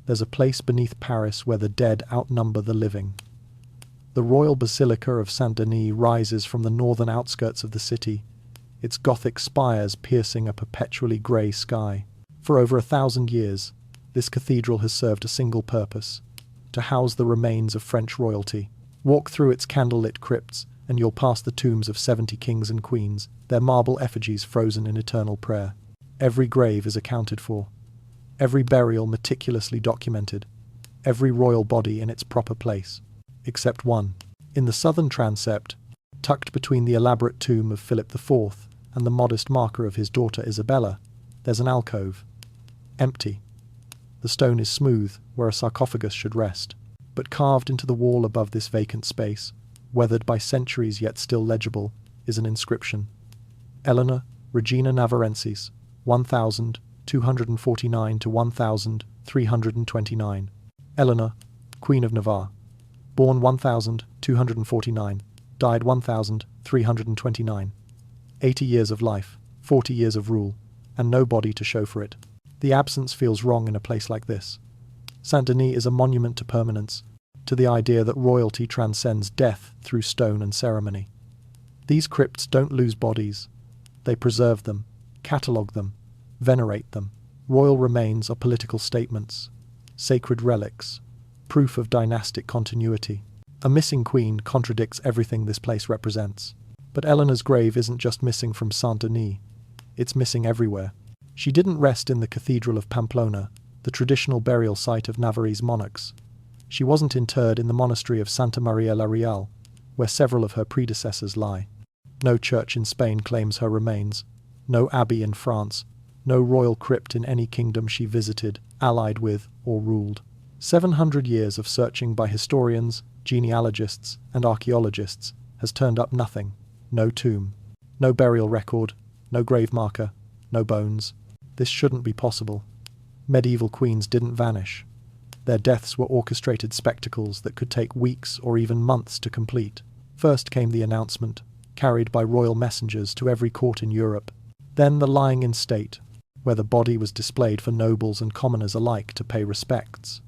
there's a place beneath Paris where the dead outnumber the living. The Royal Basilica of Saint-Denis rises from the northern outskirts of the city, its Gothic spires piercing a perpetually grey sky. For over 1,000 years, this cathedral has served a single purpose: to house the remains of French royalty. Walk through its candlelit crypts, and you'll pass the tombs of 70 kings and queens, their marble effigies frozen in eternal prayer. Every grave is accounted for, every burial meticulously documented, every royal body in its proper place, except one. In the southern transept, tucked between the elaborate tomb of Philip IV and the modest marker of his daughter Isabella, there's an alcove. Empty. The stone is smooth, where a sarcophagus should rest, but carved into the wall above this vacant space, weathered by centuries yet still legible, is an inscription. Eleanor, Regina Navarrensis, 1249 to 1329. Eleanor, Queen of Navarre. Born 1249, died 1329. 80 years of life, 40 years of rule, and no body to show for it. The absence feels wrong in a place like this. Saint-Denis is a monument to permanence, to the idea that royalty transcends death through stone and ceremony. These crypts don't lose bodies. They preserve them, catalogue them, venerate them. Royal remains are political statements, sacred relics, proof of dynastic continuity. A missing queen contradicts everything this place represents. But Eleanor's grave isn't just missing from Saint-Denis, it's missing everywhere. She didn't rest in the Cathedral of Pamplona, the traditional burial site of Navarrese monarchs. She wasn't interred in the monastery of Santa Maria la Real, where several of her predecessors lie. No church in Spain claims her remains, no abbey in France, no royal crypt in any kingdom she visited, allied with, or ruled. 700 years of searching by historians, genealogists, and archaeologists has turned up nothing. No tomb, no burial record, no grave marker, no bones. This shouldn't be possible. Medieval queens didn't vanish. Their deaths were orchestrated spectacles that could take weeks or even months to complete. First came the announcement, carried by royal messengers to every court in Europe. Then the lying in state, where the body was displayed for nobles and commoners alike to pay respects.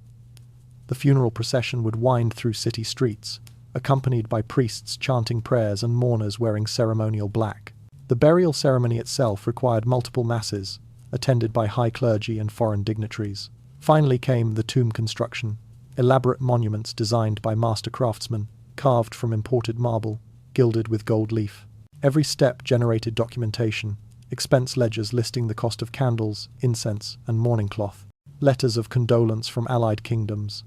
The funeral procession would wind through city streets, accompanied by priests chanting prayers and mourners wearing ceremonial black. The burial ceremony itself required multiple masses, attended by high clergy and foreign dignitaries. Finally came the tomb construction, elaborate monuments designed by master craftsmen, carved from imported marble, gilded with gold leaf. Every step generated documentation, expense ledgers listing the cost of candles, incense, and mourning cloth, letters of condolence from allied kingdoms,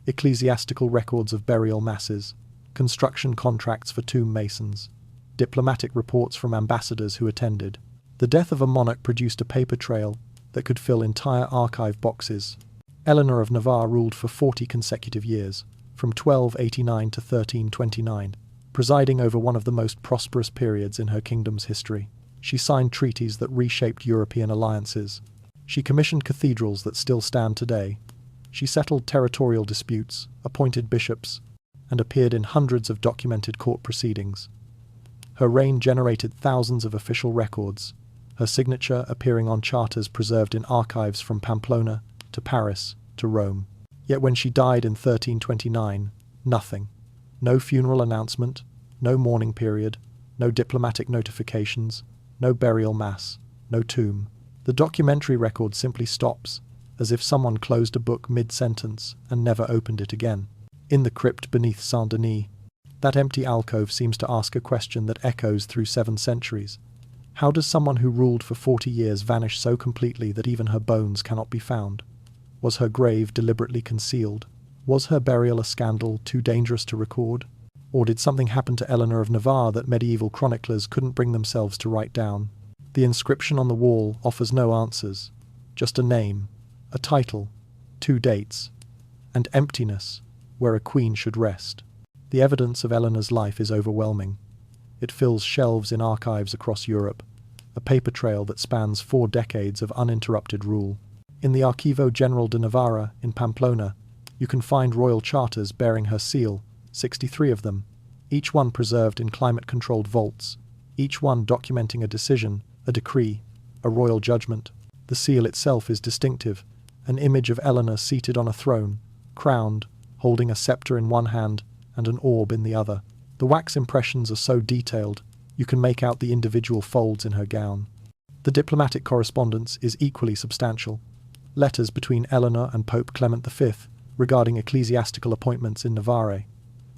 ecclesiastical records of burial masses, construction contracts for tomb masons, diplomatic reports from ambassadors who attended. The death of a monarch produced a paper trail that could fill entire archive boxes. Eleanor of Navarre ruled for 40 consecutive years, from 1289 to 1329, presiding over one of the most prosperous periods in her kingdom's history. She signed treaties that reshaped European alliances. She commissioned cathedrals that still stand today. She settled territorial disputes, appointed bishops, and appeared in hundreds of documented court proceedings. Her reign generated thousands of official records, her signature appearing on charters preserved in archives from Pamplona to Paris to Rome. Yet when she died in 1329, nothing. No funeral announcement, no mourning period, no diplomatic notifications, no burial mass, no tomb. The documentary record simply stops, as if someone closed a book mid-sentence and never opened it again. In the crypt beneath Saint-Denis, that empty alcove seems to ask a question that echoes through 7 centuries. How does someone who ruled for 40 years vanish so completely that even her bones cannot be found? Was her grave deliberately concealed? Was her burial a scandal too dangerous to record? Or did something happen to Eleanor of Navarre that medieval chroniclers couldn't bring themselves to write down? The inscription on the wall offers no answers, just a name, a title, 2 dates, and emptiness, where a queen should rest. The evidence of Eleanor's life is overwhelming. It fills shelves in archives across Europe, a paper trail that spans 4 decades of uninterrupted rule. In the Archivo General de Navarra in Pamplona, you can find royal charters bearing her seal, 63 of them, each one preserved in climate-controlled vaults, each one documenting a decision, a decree, a royal judgment. The seal itself is distinctive, an image of Eleanor seated on a throne, crowned, holding a scepter in one hand and an orb in the other. The wax impressions are so detailed, you can make out the individual folds in her gown. The diplomatic correspondence is equally substantial. Letters between Eleanor and Pope Clement V regarding ecclesiastical appointments in Navarre.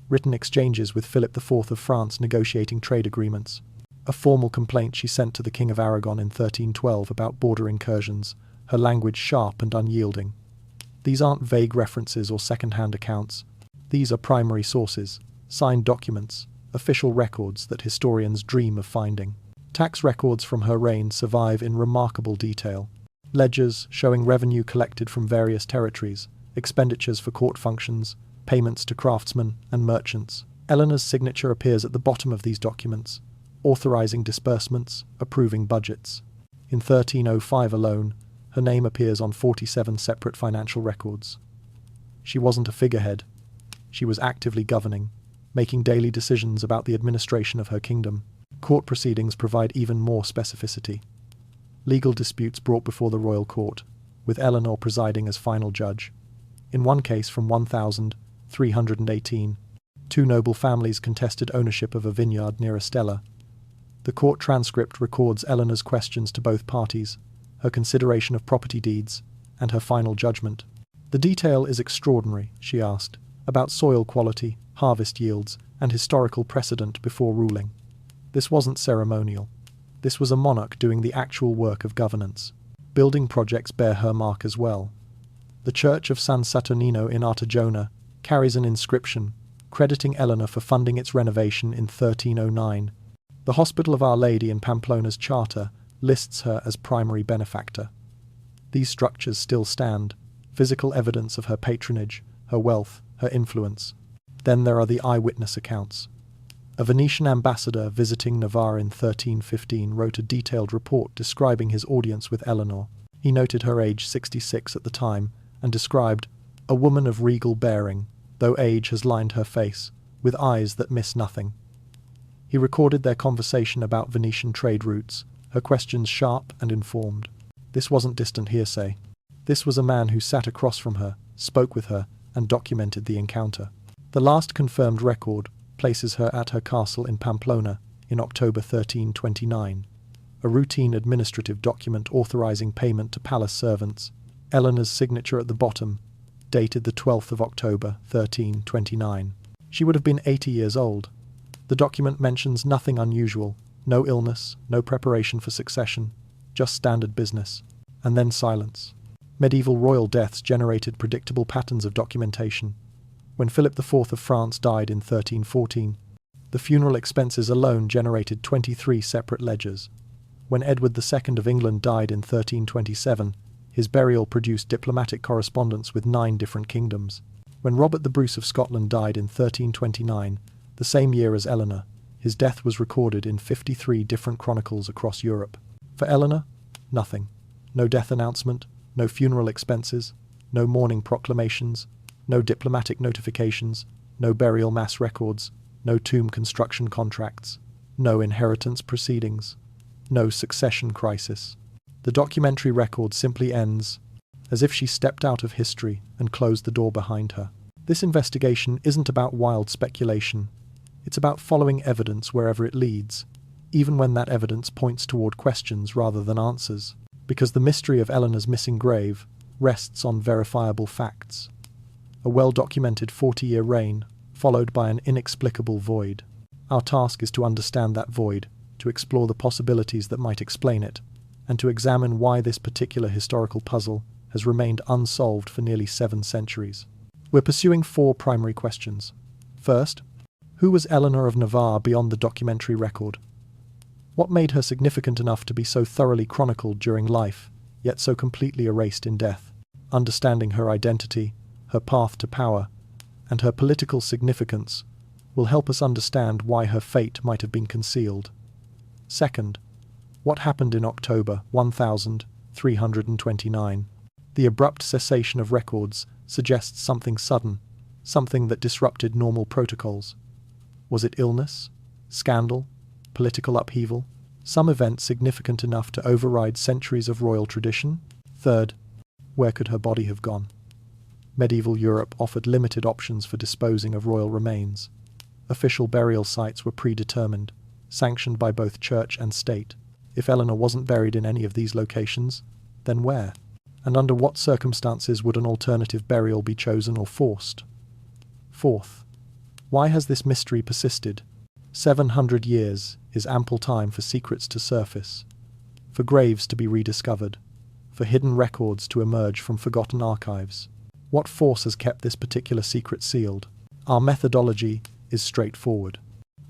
Written exchanges with Philip IV of France negotiating trade agreements. A formal complaint she sent to the King of Aragon in 1312 about border incursions, her language sharp and unyielding. These aren't vague references or second-hand accounts. These are primary sources, signed documents, official records that historians dream of finding. Tax records from her reign survive in remarkable detail. Ledgers showing revenue collected from various territories, expenditures for court functions, payments to craftsmen and merchants. Eleanor's signature appears at the bottom of these documents, authorizing disbursements, approving budgets. In 1305 alone, her name appears on 47 separate financial records. She wasn't a figurehead. She was actively governing, making daily decisions about the administration of her kingdom. Court proceedings provide even more specificity. Legal disputes brought before the royal court, with Eleanor presiding as final judge. In one case from 1318, two noble families contested ownership of a vineyard near Estella. The court transcript records Eleanor's questions to both parties, her consideration of property deeds, and her final judgment. The detail is extraordinary, she asked, about soil quality, harvest yields, and historical precedent before ruling. This wasn't ceremonial. This was a monarch doing the actual work of governance. Building projects bear her mark as well. The Church of San Saturnino in Artagiona carries an inscription, crediting Eleanor for funding its renovation in 1309. The Hospital of Our Lady in Pamplona's charter lists her as primary benefactor. These structures still stand, physical evidence of her patronage, her wealth, her influence. Then there are the eyewitness accounts. A Venetian ambassador visiting Navarre in 1315 wrote a detailed report describing his audience with Eleanor. He noted her age 66 at the time and described a woman of regal bearing, though age has lined her face, with eyes that miss nothing. He recorded their conversation about Venetian trade routes, her questions sharp and informed. This wasn't distant hearsay. This was a man who sat across from her, spoke with her, and documented the encounter. The last confirmed record places her at her castle in Pamplona in October 1329, a routine administrative document authorizing payment to palace servants. Eleanor's signature at the bottom, dated the 12th of October 1329. She would have been 80 years old. The document mentions nothing unusual, no illness, no preparation for succession, just standard business. And then silence. Medieval royal deaths generated predictable patterns of documentation. When Philip IV of France died in 1314, the funeral expenses alone generated 23 separate ledgers. When Edward II of England died in 1327, his burial produced diplomatic correspondence with 9 different kingdoms. When Robert the Bruce of Scotland died in 1329, the same year as Eleanor, his death was recorded in 53 different chronicles across Europe. For Eleanor, nothing. No death announcement, no funeral expenses, no mourning proclamations, no diplomatic notifications, no burial mass records, no tomb construction contracts, no inheritance proceedings, no succession crisis. The documentary record simply ends, as if she stepped out of history and closed the door behind her. This investigation isn't about wild speculation. It's about following evidence wherever it leads, even when that evidence points toward questions rather than answers, because the mystery of Eleanor's missing grave rests on verifiable facts. A well-documented 40-year reign, followed by an inexplicable void. Our task is to understand that void, to explore the possibilities that might explain it, and to examine why this particular historical puzzle has remained unsolved for nearly 7 centuries. We're pursuing 4 primary questions. First, who was Eleanor of Navarre beyond the documentary record? What made her significant enough to be so thoroughly chronicled during life, yet so completely erased in death? Understanding her identity, her path to power, and her political significance will help us understand why her fate might have been concealed. Second, what happened in October 1329? The abrupt cessation of records suggests something sudden, something that disrupted normal protocols. Was it illness, scandal, political upheaval, some event significant enough to override centuries of royal tradition? Third, Where could her body have gone? Medieval Europe offered limited options for disposing of royal remains. Official burial sites were predetermined, sanctioned by both church and state. If Eleanor wasn't buried in any of these locations, then where? And under what circumstances would an alternative burial be chosen or forced? Fourth, why has this mystery persisted? 700 years is ample time for secrets to surface, for graves to be rediscovered, for hidden records to emerge from forgotten archives. What force has kept this particular secret sealed? Our methodology is straightforward.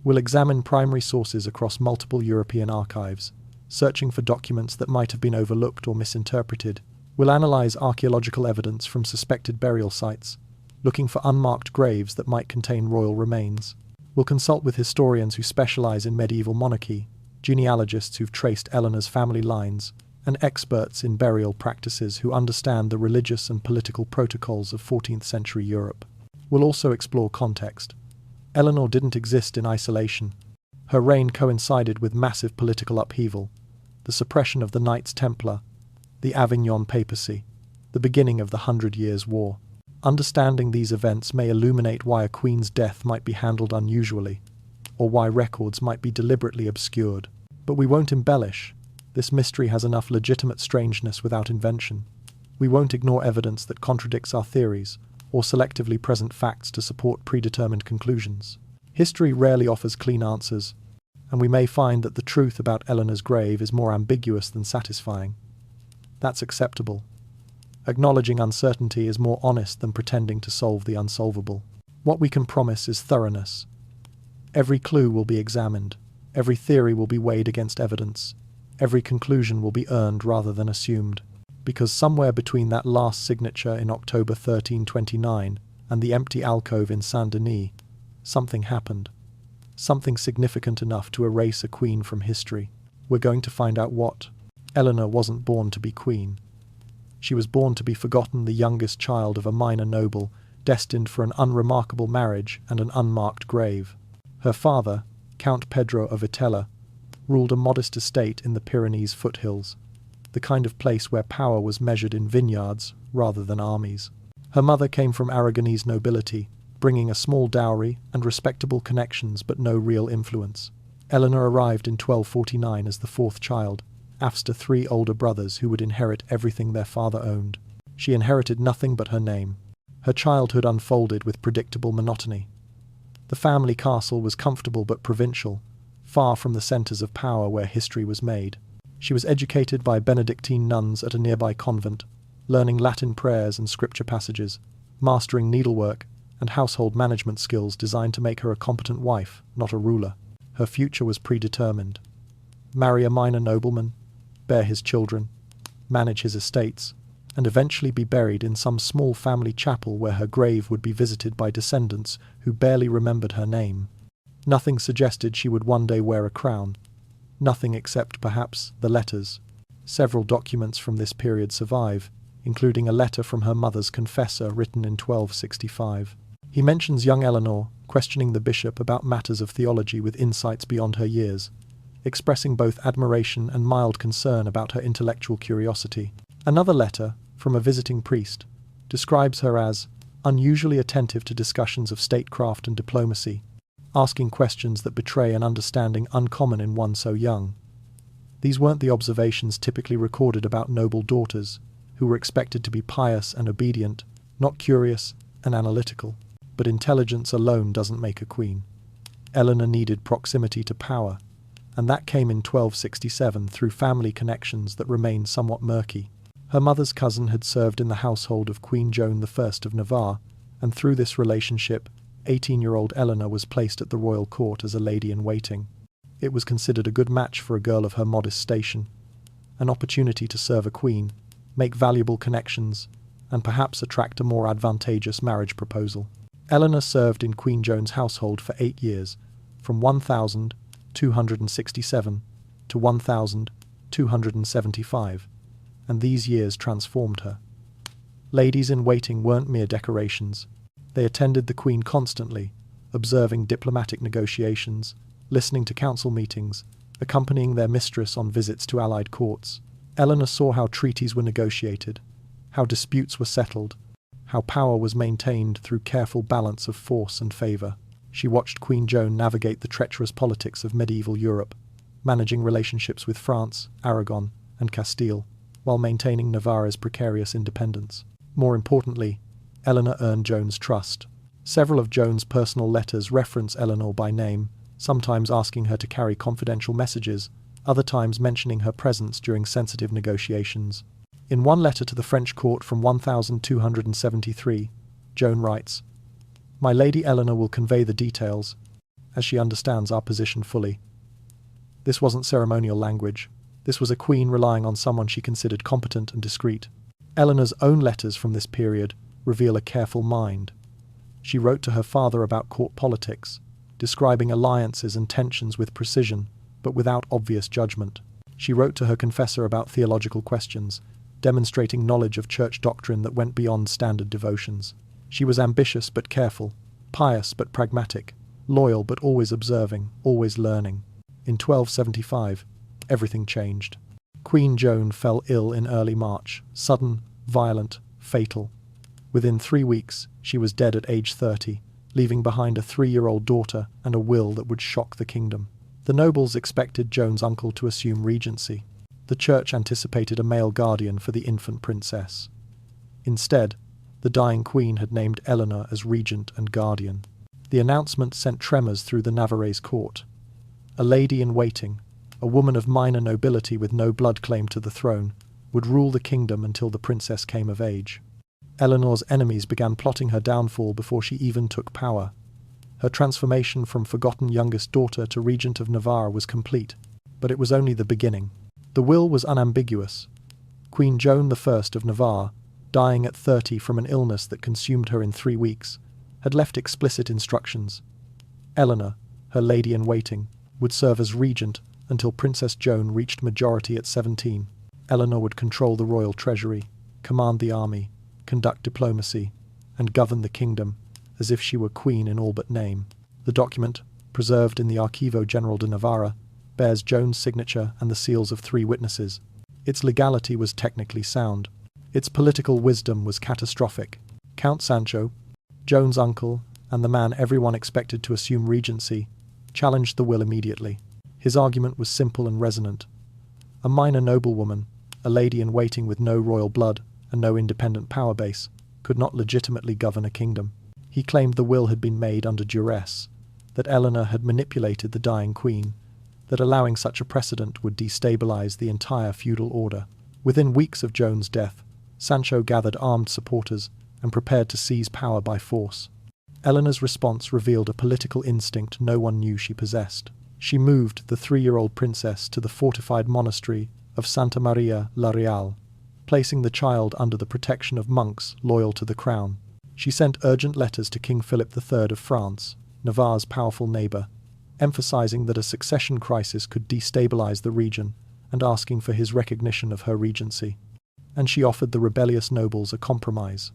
We'll examine primary sources across multiple European archives, searching for documents that might have been overlooked or misinterpreted. We'll analyze archaeological evidence from suspected burial sites, looking for unmarked graves that might contain royal remains. We'll consult with historians who specialize in medieval monarchy, genealogists who've traced Eleanor's family lines, and experts in burial practices who understand the religious and political protocols of 14th century Europe. We'll also explore context. Eleanor didn't exist in isolation. Her reign coincided with massive political upheaval, the suppression of the Knights Templar, the Avignon papacy, the beginning of the 100 Years' War. Understanding these events may illuminate why a queen's death might be handled unusually, or why records might be deliberately obscured. But we won't embellish. This mystery has enough legitimate strangeness without invention. We won't ignore evidence that contradicts our theories, or selectively present facts to support predetermined conclusions. History rarely offers clean answers, and we may find that the truth about Eleanor's grave is more ambiguous than satisfying. That's acceptable. Acknowledging uncertainty is more honest than pretending to solve the unsolvable. What we can promise is thoroughness. Every clue will be examined, every theory will be weighed against evidence, every conclusion will be earned rather than assumed. Because somewhere between that last signature in October 1329 and the empty alcove in Saint-Denis, something happened. Something significant enough to erase a queen from history. We're going to find out what. Eleanor wasn't born to be queen. She was born to be forgotten, the youngest child of a minor noble, destined for an unremarkable marriage and an unmarked grave. Her father, Count Pedro of Itella, ruled a modest estate in the Pyrenees foothills, the kind of place where power was measured in vineyards rather than armies. Her mother came from Aragonese nobility, bringing a small dowry and respectable connections but no real influence. Eleanor arrived in 1249 as the fourth child, after three older brothers who would inherit everything their father owned. She inherited nothing but her name. Her childhood unfolded with predictable monotony. The family castle was comfortable but provincial, far from the centres of power where history was made. She was educated by Benedictine nuns at a nearby convent, learning Latin prayers and scripture passages, mastering needlework and household management skills designed to make her a competent wife, not a ruler. Her future was predetermined. Marry a minor nobleman, bear his children, manage his estates, and eventually be buried in some small family chapel where her grave would be visited by descendants who barely remembered her name. Nothing suggested she would one day wear a crown. Nothing except, perhaps, the letters. Several documents from this period survive, including a letter from her mother's confessor written in 1265. He mentions young Eleanor questioning the bishop about matters of theology with insights beyond her years, expressing both admiration and mild concern about her intellectual curiosity. Another letter, from a visiting priest, describes her as unusually attentive to discussions of statecraft and diplomacy, asking questions that betray an understanding uncommon in one so young. These weren't the observations typically recorded about noble daughters, who were expected to be pious and obedient, not curious and analytical. But intelligence alone doesn't make a queen. Eleanor needed proximity to power, and that came in 1267 through family connections that remain somewhat murky. Her mother's cousin had served in the household of Queen Joan I of Navarre, and through this relationship, 18-year-old Eleanor was placed at the royal court as a lady-in-waiting. It was considered a good match for a girl of her modest station, an opportunity to serve a queen, make valuable connections, and perhaps attract a more advantageous marriage proposal. Eleanor served in Queen Joan's household for 8 years, from 1267 to 1275, and these years transformed her. Ladies-in-waiting weren't mere decorations. They attended the Queen constantly, observing diplomatic negotiations, listening to council meetings, accompanying their mistress on visits to allied courts. Eleanor saw how treaties were negotiated, how disputes were settled, how power was maintained through careful balance of force and favour. She watched Queen Joan navigate the treacherous politics of medieval Europe, managing relationships with France, Aragon, and Castile, while maintaining Navarre's precarious independence. More importantly, Eleanor earned Joan's trust. Several of Joan's personal letters reference Eleanor by name, sometimes asking her to carry confidential messages, other times mentioning her presence during sensitive negotiations. In one letter to the French court from 1273, Joan writes, "My Lady Eleanor will convey the details, as she understands our position fully." This wasn't ceremonial language. This was a queen relying on someone she considered competent and discreet. Eleanor's own letters from this period reveal a careful mind. She wrote to her father about court politics, describing alliances and tensions with precision, but without obvious judgment. She wrote to her confessor about theological questions, demonstrating knowledge of church doctrine that went beyond standard devotions. She was ambitious but careful, pious but pragmatic, loyal but always observing, always learning. In 1275, everything changed. Queen Joan fell ill in early March, sudden, violent, fatal. Within 3 weeks, she was dead at age 30, leaving behind a 3-year-old daughter and a will that would shock the kingdom. The nobles expected Joan's uncle to assume regency. The church anticipated a male guardian for the infant princess. Instead, the dying queen had named Eleanor as regent and guardian. The announcement sent tremors through the Navarre's court. A lady-in-waiting, a woman of minor nobility with no blood claim to the throne, would rule the kingdom until the princess came of age. Eleanor's enemies began plotting her downfall before she even took power. Her transformation from forgotten youngest daughter to regent of Navarre was complete, but it was only the beginning. The will was unambiguous. Queen Joan I of Navarre, dying at 30 from an illness that consumed her in 3 weeks, had left explicit instructions. Eleanor, her lady-in-waiting, would serve as regent until Princess Joan reached majority at 17. Eleanor would control the royal treasury, command the army, conduct diplomacy, and govern the kingdom as if she were queen in all but name. The document, preserved in the Archivo General de Navarra, bears Joan's signature and the seals of 3 witnesses. Its legality was technically sound. Its political wisdom was catastrophic. Count Sancho, Joan's uncle, and the man everyone expected to assume regency, challenged the will immediately. His argument was simple and resonant. A minor noblewoman, a lady-in-waiting with no royal blood and no independent power base, could not legitimately govern a kingdom. He claimed the will had been made under duress, that Eleanor had manipulated the dying queen, that allowing such a precedent would destabilize the entire feudal order. Within weeks of Joan's death, Sancho gathered armed supporters and prepared to seize power by force. Eleanor's response revealed a political instinct no one knew she possessed. She moved the 3-year-old princess to the fortified monastery of Santa Maria la Real, placing the child under the protection of monks loyal to the crown. She sent urgent letters to King Philip III of France, Navarre's powerful neighbour, emphasizing that a succession crisis could destabilize the region and asking for his recognition of her regency. And she offered the rebellious nobles a compromise.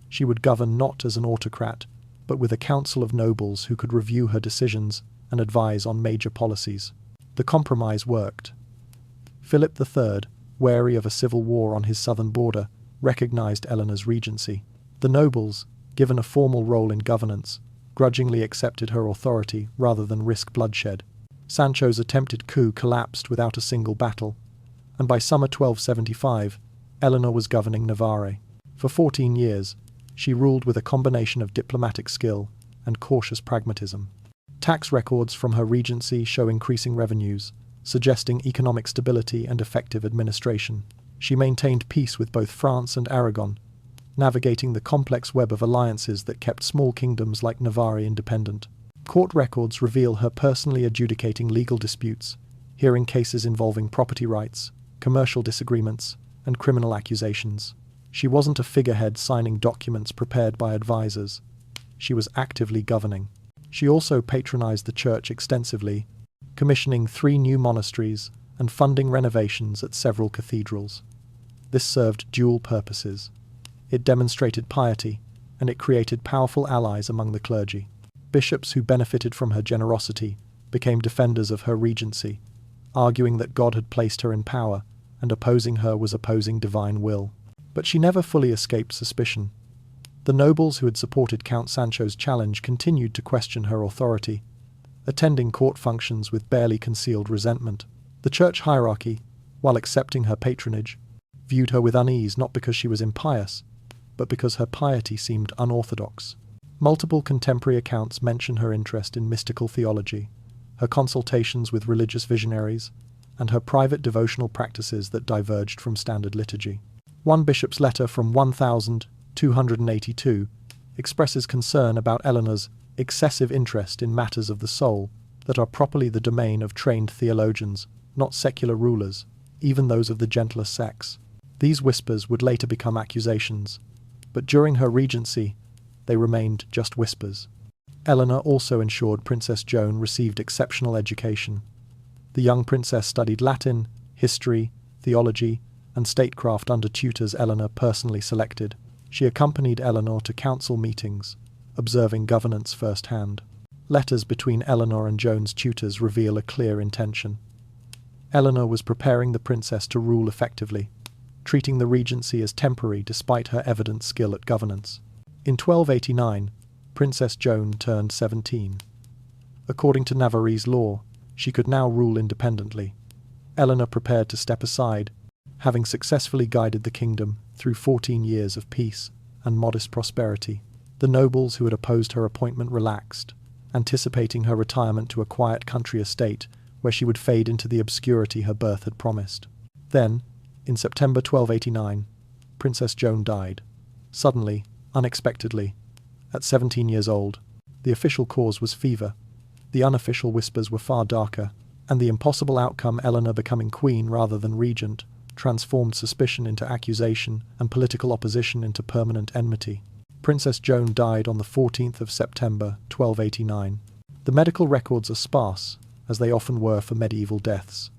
She would govern not as an autocrat, but with a council of nobles who could review her decisions and advise on major policies. The compromise worked. Philip III, wary of a civil war on his southern border, recognized Eleanor's regency. The nobles, given a formal role in governance, grudgingly accepted her authority rather than risk bloodshed. Sancho's attempted coup collapsed without a single battle, and by summer 1275, Eleanor was governing Navarre. For 14 years, she ruled with a combination of diplomatic skill and cautious pragmatism. Tax records from her regency show increasing revenues, suggesting economic stability and effective administration. She maintained peace with both France and Aragon, navigating the complex web of alliances that kept small kingdoms like Navarre independent. Court records reveal her personally adjudicating legal disputes, hearing cases involving property rights, commercial disagreements, and criminal accusations. She wasn't a figurehead signing documents prepared by advisors. She was actively governing. She also patronized the church extensively, commissioning 3 new monasteries and funding renovations at several cathedrals. This served dual purposes. It demonstrated piety, and it created powerful allies among the clergy. Bishops who benefited from her generosity became defenders of her regency, arguing that God had placed her in power, and opposing her was opposing divine will. But she never fully escaped suspicion. The nobles who had supported Count Sancho's challenge continued to question her authority, attending court functions with barely concealed resentment. The church hierarchy, while accepting her patronage, viewed her with unease not because she was impious, but because her piety seemed unorthodox. Multiple contemporary accounts mention her interest in mystical theology, her consultations with religious visionaries, and her private devotional practices that diverged from standard liturgy. One bishop's letter from 1282 expresses concern about Eleanor's excessive interest in matters of the soul that are properly the domain of trained theologians, not secular rulers, even those of the gentler sex. These whispers would later become accusations, but during her regency, they remained just whispers. Eleanor also ensured Princess Joan received exceptional education. The young princess studied Latin, history, theology, and statecraft under tutors Eleanor personally selected. She accompanied Eleanor to council meetings, observing governance firsthand. Letters between Eleanor and Joan's tutors reveal a clear intention. Eleanor was preparing the princess to rule effectively, treating the regency as temporary despite her evident skill at governance. In 1289, Princess Joan turned 17. According to Navarrese law, she could now rule independently. Eleanor prepared to step aside, having successfully guided the kingdom through 14 years of peace and modest prosperity. The nobles who had opposed her appointment relaxed, anticipating her retirement to a quiet country estate where she would fade into the obscurity her birth had promised. Then, in September 1289, Princess Joan died. Suddenly, unexpectedly, at 17 years old. The official cause was fever. The unofficial whispers were far darker, and the impossible outcome, Eleanor becoming queen rather than regent, transformed suspicion into accusation and political opposition into permanent enmity. Princess Joan died on the 14th of September, 1289. The medical records are sparse, as they often were for medieval deaths.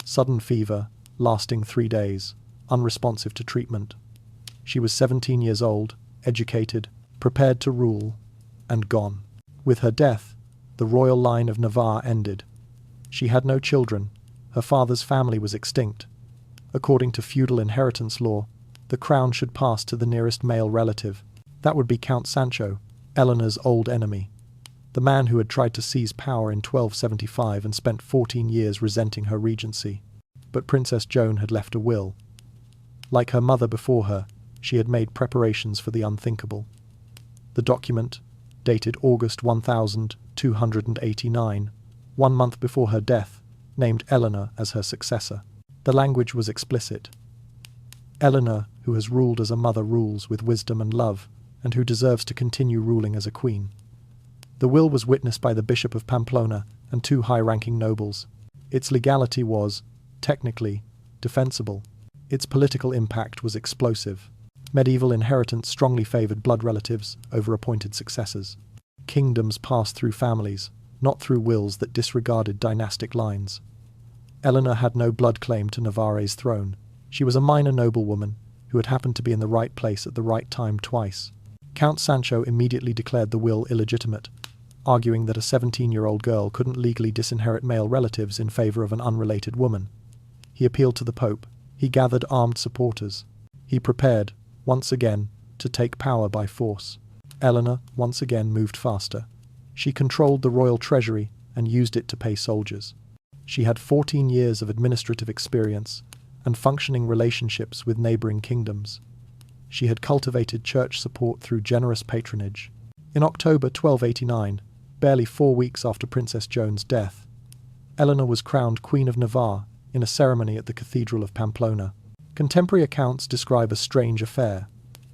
Sudden fever, lasting 3 days, unresponsive to treatment. She was 17 years old, educated, prepared to rule, and gone. With her death, the royal line of Navarre ended. She had no children. Her father's family was extinct. According to feudal inheritance law, the crown should pass to the nearest male relative. That would be Count Sancho, Eleanor's old enemy, the man who had tried to seize power in 1275 and spent 14 years resenting her regency. But Princess Joan had left a will. Like her mother before her, she had made preparations for the unthinkable. The document, dated August 1289, 1 month before her death, named Eleanor as her successor. The language was explicit. Eleanor, who has ruled as a mother rules with wisdom and love, and who deserves to continue ruling as a queen. The will was witnessed by the Bishop of Pamplona and 2 high-ranking nobles. Its legality was, technically, defensible. Its political impact was explosive. Medieval inheritance strongly favored blood relatives over appointed successors. Kingdoms passed through families, not through wills that disregarded dynastic lines. Eleanor had no blood claim to Navarre's throne. She was a minor noblewoman who had happened to be in the right place at the right time twice. Count Sancho immediately declared the will illegitimate, arguing that a 17-year-old girl couldn't legally disinherit male relatives in favor of an unrelated woman. He appealed to the Pope. He gathered armed supporters. He prepared, once again, to take power by force. Eleanor once again moved faster. She controlled the royal treasury and used it to pay soldiers. She had 14 years of administrative experience and functioning relationships with neighboring kingdoms. She had cultivated church support through generous patronage. In October 1289, barely 4 weeks after Princess Joan's death, Eleanor was crowned Queen of Navarre in a ceremony at the Cathedral of Pamplona. Contemporary accounts describe a strange affair.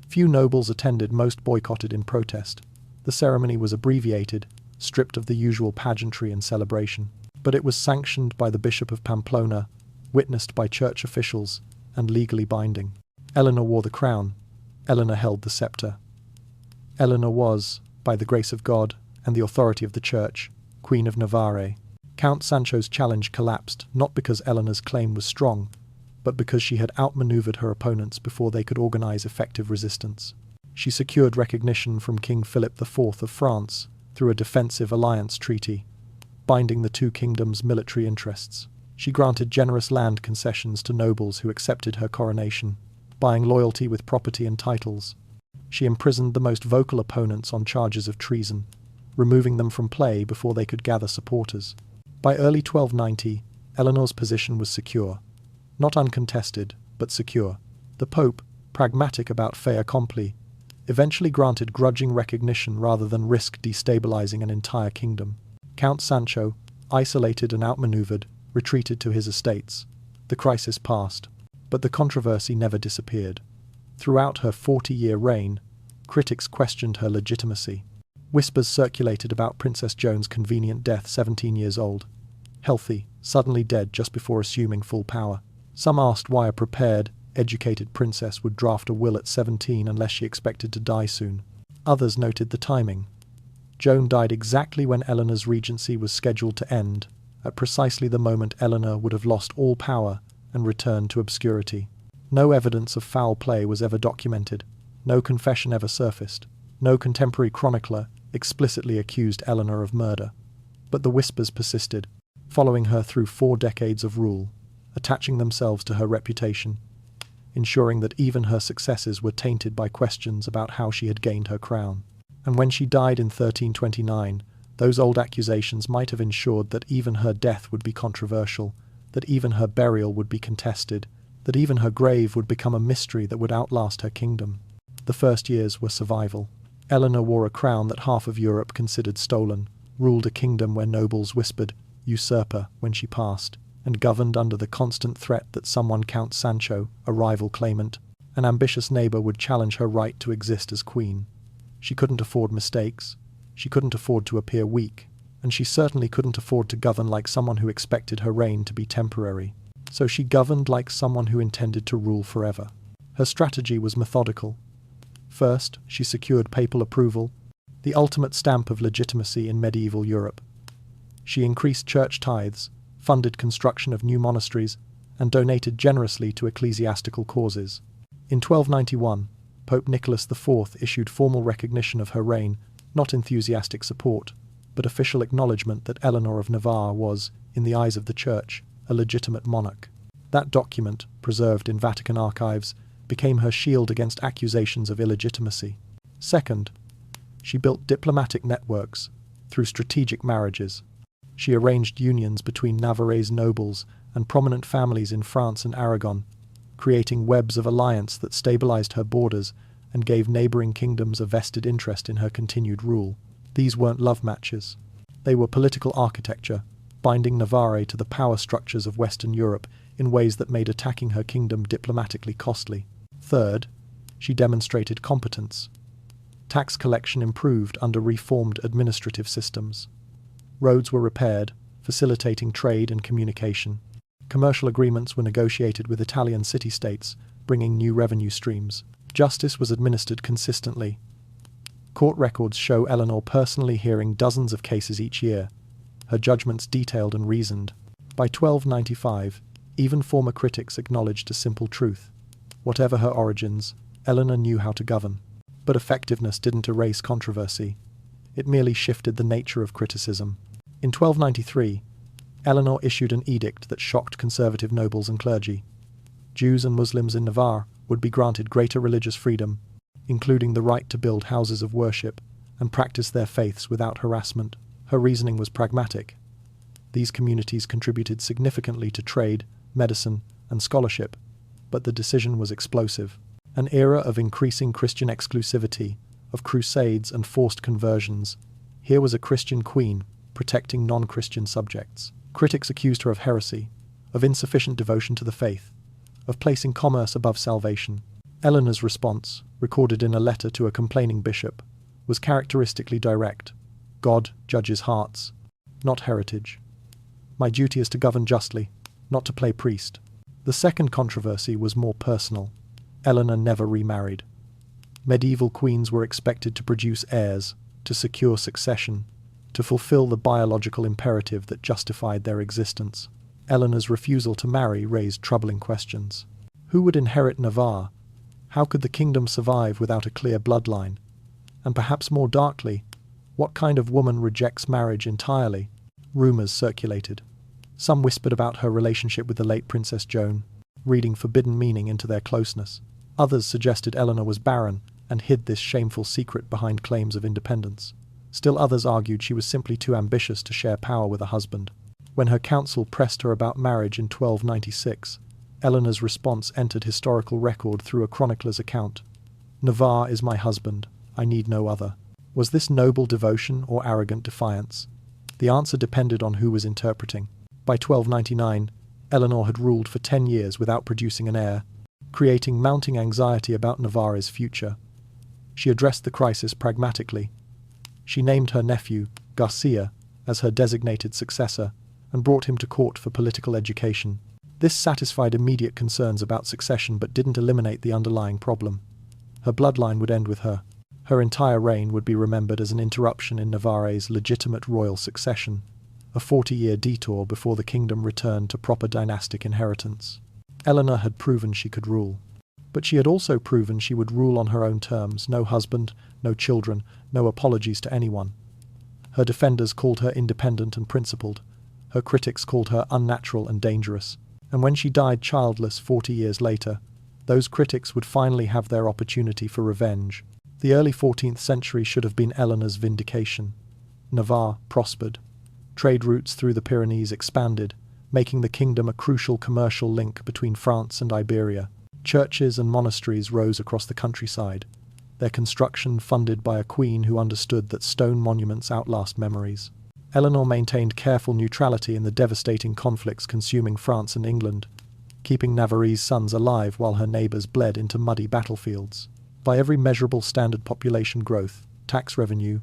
Few nobles attended, most boycotted in protest. The ceremony was abbreviated, stripped of the usual pageantry and celebration. But it was sanctioned by the Bishop of Pamplona, witnessed by church officials, and legally binding. Eleanor wore the crown. Eleanor held the scepter. Eleanor was, by the grace of God and the authority of the Church, Queen of Navarre. Count Sancho's challenge collapsed not because Eleanor's claim was strong, but because she had outmaneuvered her opponents before they could organize effective resistance. She secured recognition from King Philip IV of France through a defensive alliance treaty, binding the 2 kingdoms' military interests. She granted generous land concessions to nobles who accepted her coronation. buying loyalty with property and titles. She imprisoned the most vocal opponents on charges of treason, removing them from play before they could gather supporters. By early 1290, Eleanor's position was secure. Not uncontested, but secure. The Pope, pragmatic about fait accompli, eventually granted grudging recognition rather than risk destabilizing an entire kingdom. Count Sancho, isolated and outmaneuvered, retreated to his estates. The crisis passed, but the controversy never disappeared. Throughout her 40-year reign, critics questioned her legitimacy. Whispers circulated about Princess Joan's convenient death 17 years old, healthy, suddenly dead just before assuming full power. Some asked why a prepared, educated princess would draft a will at 17 unless she expected to die soon. Others noted the timing. Joan died exactly when Eleanor's regency was scheduled to end, at precisely the moment Eleanor would have lost all power and returned to obscurity. No evidence of foul play was ever documented. No confession ever surfaced. No contemporary chronicler explicitly accused Eleanor of murder. But the whispers persisted, following her through 4 decades of rule, attaching themselves to her reputation, ensuring that even her successes were tainted by questions about how she had gained her crown. And when she died in 1329, those old accusations might have ensured that even her death would be controversial, that even her burial would be contested, that even her grave would become a mystery that would outlast her kingdom. The first years were survival. Eleanor wore a crown that half of Europe considered stolen, ruled a kingdom where nobles whispered usurper when she passed, and governed under the constant threat that someone Count Sancho, a rival claimant, an ambitious neighbour, would challenge her right to exist as queen. She couldn't afford mistakes, she couldn't afford to appear weak, and she certainly couldn't afford to govern like someone who expected her reign to be temporary. So she governed like someone who intended to rule forever. Her strategy was methodical. First, she secured papal approval, the ultimate stamp of legitimacy in medieval Europe. She increased church tithes, funded construction of new monasteries, and donated generously to ecclesiastical causes. In 1291, Pope Nicholas IV issued formal recognition of her reign, not enthusiastic support, but official acknowledgement that Eleanor of Navarre was, in the eyes of the Church, a legitimate monarch. That document, preserved in Vatican archives, became her shield against accusations of illegitimacy. Second, she built diplomatic networks through strategic marriages. She arranged unions between Navarrese nobles and prominent families in France and Aragon, creating webs of alliance that stabilized her borders and gave neighboring kingdoms a vested interest in her continued rule. These weren't love matches. They were political architecture, binding Navarre to the power structures of Western Europe in ways that made attacking her kingdom diplomatically costly. Third, she demonstrated competence. Tax collection improved under reformed administrative systems. Roads were repaired, facilitating trade and communication. Commercial agreements were negotiated with Italian city-states, bringing new revenue streams. Justice was administered consistently. Court records show Eleanor personally hearing dozens of cases each year, her judgments detailed and reasoned. By 1295, even former critics acknowledged a simple truth. Whatever her origins, Eleanor knew how to govern. But effectiveness didn't erase controversy. It merely shifted the nature of criticism. In 1293, Eleanor issued an edict that shocked conservative nobles and clergy. Jews and Muslims in Navarre would be granted greater religious freedom, including the right to build houses of worship and practice their faiths without harassment. Her reasoning was pragmatic. These communities contributed significantly to trade, medicine, and scholarship, but the decision was explosive. An era of increasing Christian exclusivity, of crusades and forced conversions. Here was a Christian queen protecting non-Christian subjects. Critics accused her of heresy, of insufficient devotion to the faith, of placing commerce above salvation. Eleanor's response, recorded in a letter to a complaining bishop, was characteristically direct. God judges hearts, not heritage. My duty is to govern justly, not to play priest. The second controversy was more personal. Eleanor never remarried. Medieval queens were expected to produce heirs, to secure succession, to fulfill the biological imperative that justified their existence. Eleanor's refusal to marry raised troubling questions. Who would inherit Navarre? How could the kingdom survive without a clear bloodline? And perhaps more darkly, what kind of woman rejects marriage entirely? Rumours circulated. Some whispered about her relationship with the late Princess Joan, reading forbidden meaning into their closeness. Others suggested Eleanor was barren and hid this shameful secret behind claims of independence. Still others argued she was simply too ambitious to share power with a husband. When her council pressed her about marriage in 1296, Eleanor's response entered historical record through a chronicler's account. "Navarre is my husband, I need no other." Was this noble devotion or arrogant defiance? The answer depended on who was interpreting. By 1299, Eleanor had ruled for 10 years without producing an heir, creating mounting anxiety about Navarre's future. She addressed the crisis pragmatically. She named her nephew, Garcia, as her designated successor and brought him to court for political education. This satisfied immediate concerns about succession but didn't eliminate the underlying problem. Her bloodline would end with her. Her entire reign would be remembered as an interruption in Navarre's legitimate royal succession, a 40-year detour before the kingdom returned to proper dynastic inheritance. Eleanor had proven she could rule. But she had also proven she would rule on her own terms, no husband, no children, no apologies to anyone. Her defenders called her independent and principled. Her critics called her unnatural and dangerous. And when she died childless 40 years later, those critics would finally have their opportunity for revenge. The early 14th century should have been Eleanor's vindication. Navarre prospered. Trade routes through the Pyrenees expanded, making the kingdom a crucial commercial link between France and Iberia. Churches and monasteries rose across the countryside, their construction funded by a queen who understood that stone monuments outlast memories. Eleanor maintained careful neutrality in the devastating conflicts consuming France and England, keeping Navarre's sons alive while her neighbours bled into muddy battlefields. By every measurable standard, population growth, tax revenue,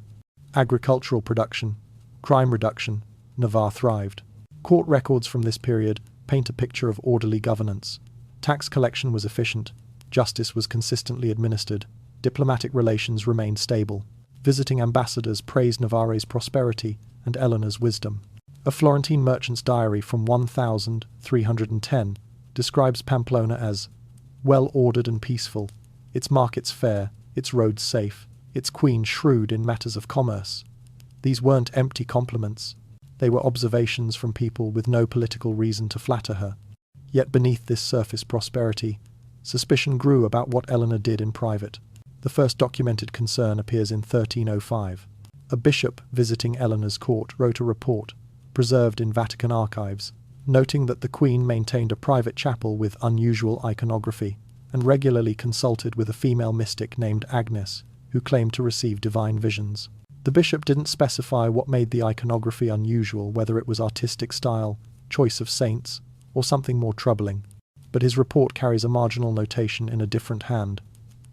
agricultural production, crime reduction, Navarre thrived. Court records from this period paint a picture of orderly governance. Tax collection was efficient, justice was consistently administered, diplomatic relations remained stable. Visiting ambassadors praised Navarre's prosperity and Eleanor's wisdom. A Florentine merchant's diary from 1310 describes Pamplona as well-ordered and peaceful, its markets fair, its roads safe, its queen shrewd in matters of commerce. These weren't empty compliments. They were observations from people with no political reason to flatter her. Yet beneath this surface prosperity, suspicion grew about what Eleanor did in private. The first documented concern appears in 1305. A bishop visiting Eleanor's court wrote a report, preserved in Vatican archives, noting that the Queen maintained a private chapel with unusual iconography and regularly consulted with a female mystic named Agnes, who claimed to receive divine visions. The bishop didn't specify what made the iconography unusual, whether it was artistic style, choice of saints, or something more troubling, but his report carries a marginal notation in a different hand,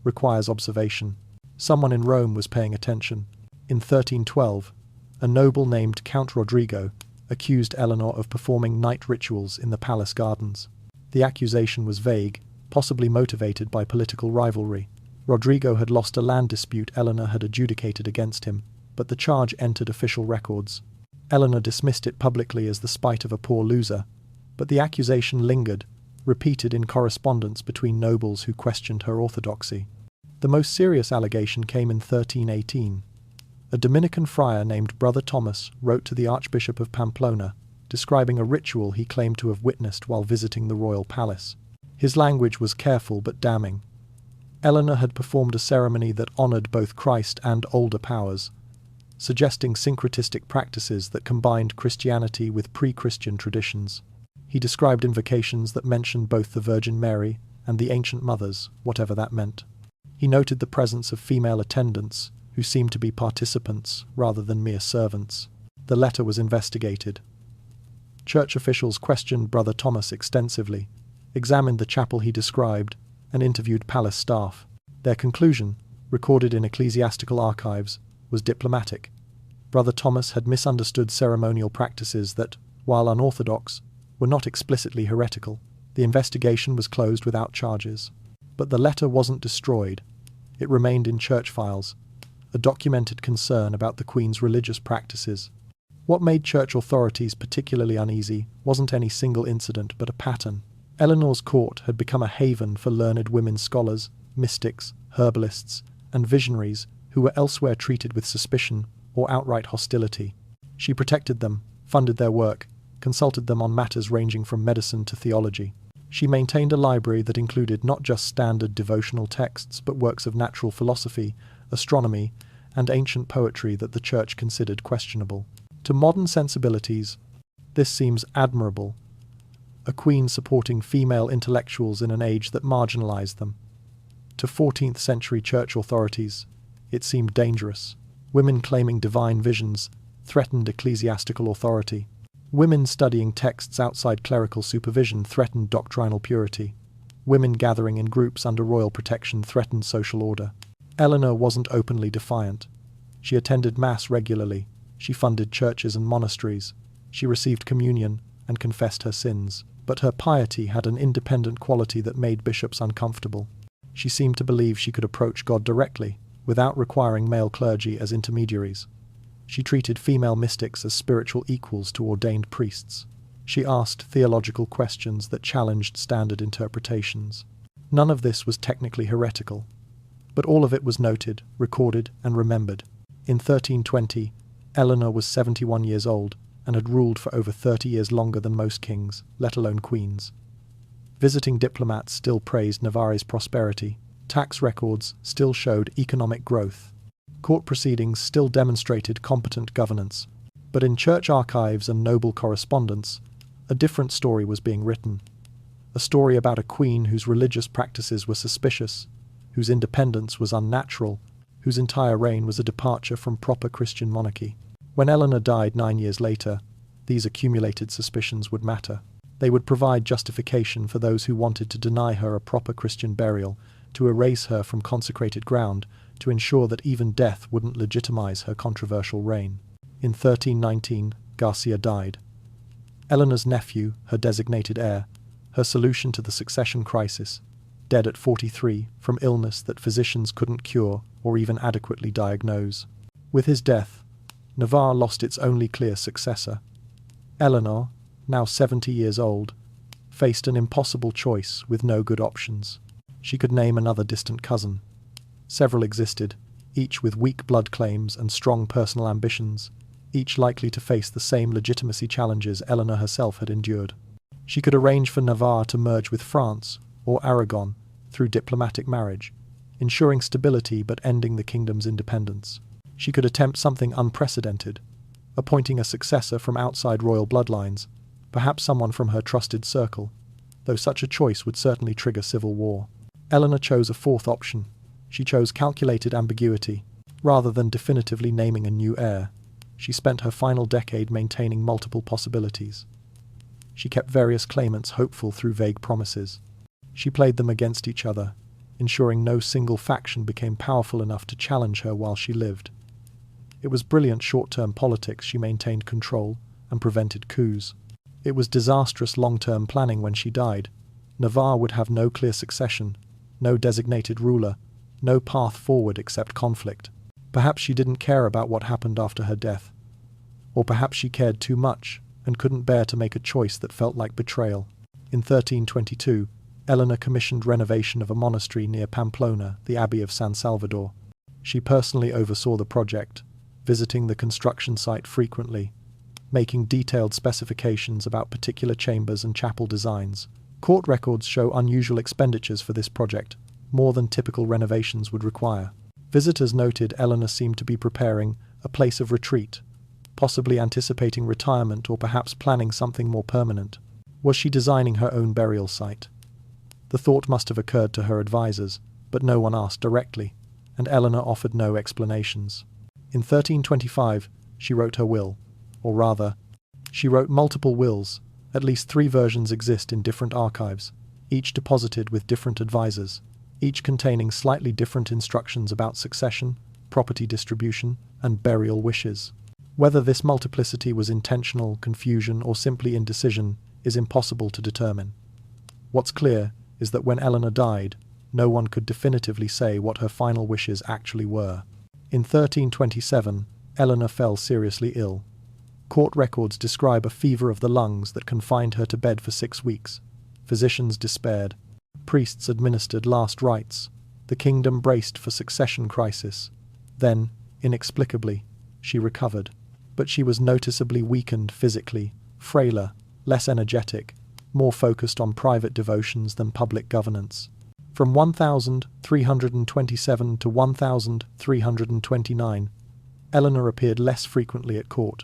requires observation. Someone in Rome was paying attention. In 1312, a noble named Count Rodrigo accused Eleanor of performing night rituals in the palace gardens. The accusation was vague, possibly motivated by political rivalry. Rodrigo had lost a land dispute Eleanor had adjudicated against him, but the charge entered official records. Eleanor dismissed it publicly as the spite of a poor loser, but the accusation lingered, repeated in correspondence between nobles who questioned her orthodoxy. The most serious allegation came in 1318. A Dominican friar named Brother Thomas wrote to the Archbishop of Pamplona, describing a ritual he claimed to have witnessed while visiting the royal palace. His language was careful but damning. Eleanor had performed a ceremony that honoured both Christ and older powers, suggesting syncretistic practices that combined Christianity with pre-Christian traditions. He described invocations that mentioned both the Virgin Mary and the ancient mothers, whatever that meant. He noted the presence of female attendants, who seemed to be participants rather than mere servants. The letter was investigated. Church officials questioned Brother Thomas extensively, examined the chapel he described, and interviewed palace staff. Their conclusion, recorded in ecclesiastical archives, was diplomatic. Brother Thomas had misunderstood ceremonial practices that, while unorthodox, were not explicitly heretical. The investigation was closed without charges. But the letter wasn't destroyed. It remained in church files, a documented concern about the Queen's religious practices. What made church authorities particularly uneasy wasn't any single incident, but a pattern. Eleanor's court had become a haven for learned women scholars, mystics, herbalists, and visionaries who were elsewhere treated with suspicion or outright hostility. She protected them, funded their work, consulted them on matters ranging from medicine to theology. She maintained a library that included not just standard devotional texts, but works of natural philosophy, astronomy, and ancient poetry that the Church considered questionable. To modern sensibilities, this seems admirable, a queen supporting female intellectuals in an age that marginalized them. To 14th century Church authorities, it seemed dangerous. Women claiming divine visions threatened ecclesiastical authority. Women studying texts outside clerical supervision threatened doctrinal purity. Women gathering in groups under royal protection threatened social order. Eleanor wasn't openly defiant. She attended Mass regularly. She funded churches and monasteries. She received communion and confessed her sins. But her piety had an independent quality that made bishops uncomfortable. She seemed to believe she could approach God directly, without requiring male clergy as intermediaries. She treated female mystics as spiritual equals to ordained priests. She asked theological questions that challenged standard interpretations. None of this was technically heretical, but all of it was noted, recorded, and remembered. In 1320, Eleanor was 71 years old and had ruled for over 30 years longer than most kings, let alone queens. Visiting diplomats still praised Navarre's prosperity. Tax records still showed economic growth. Court proceedings still demonstrated competent governance. But in church archives and noble correspondence, a different story was being written. A story about a queen whose religious practices were suspicious, whose independence was unnatural, whose entire reign was a departure from proper Christian monarchy. When Eleanor died 9 years later, these accumulated suspicions would matter. They would provide justification for those who wanted to deny her a proper Christian burial, to erase her from consecrated ground, to ensure that even death wouldn't legitimize her controversial reign. In 1319, Garcia died. Eleanor's nephew, her designated heir, her solution to the succession crisis, dead at 43 from illness that physicians couldn't cure or even adequately diagnose. With his death, Navarre lost its only clear successor. Eleanor, now 70 years old, faced an impossible choice with no good options. She could name another distant cousin. Several existed, each with weak blood claims and strong personal ambitions, each likely to face the same legitimacy challenges Eleanor herself had endured. She could arrange for Navarre to merge with France or Aragon through diplomatic marriage, ensuring stability but ending the kingdom's independence. She could attempt something unprecedented, appointing a successor from outside royal bloodlines, perhaps someone from her trusted circle, though such a choice would certainly trigger civil war. Eleanor chose a fourth option. She chose calculated ambiguity. Rather than definitively naming a new heir, she spent her final decade maintaining multiple possibilities. She kept various claimants hopeful through vague promises. She played them against each other, ensuring no single faction became powerful enough to challenge her while she lived. It was brilliant short-term politics. She maintained control and prevented coups. It was disastrous long-term planning when she died. Navarre would have no clear succession, no designated ruler, no path forward except conflict. Perhaps she didn't care about what happened after her death. Or perhaps she cared too much and couldn't bear to make a choice that felt like betrayal. In 1322, Eleanor commissioned renovation of a monastery near Pamplona, the Abbey of San Salvador. She personally oversaw the project, visiting the construction site frequently, making detailed specifications about particular chambers and chapel designs. Court records show unusual expenditures for this project, more than typical renovations would require. Visitors noted Eleanor seemed to be preparing a place of retreat, possibly anticipating retirement or perhaps planning something more permanent. Was she designing her own burial site? The thought must have occurred to her advisors, but no one asked directly, and Eleanor offered no explanations. In 1325, she wrote her will, or rather, she wrote multiple wills. At least 3 versions exist in different archives, each deposited with different advisors, each containing slightly different instructions about succession, property distribution, and burial wishes. Whether this multiplicity was intentional, confusion, or simply indecision is impossible to determine. What's clear is that when Eleanor died, no one could definitively say what her final wishes actually were. In 1327, Eleanor fell seriously ill. Court records describe a fever of the lungs that confined her to bed for 6 weeks. Physicians despaired. Priests administered last rites. The kingdom braced for succession crisis. Then, inexplicably, she recovered. But she was noticeably weakened physically, frailer, less energetic, more focused on private devotions than public governance. From 1327 to 1329, Eleanor appeared less frequently at court.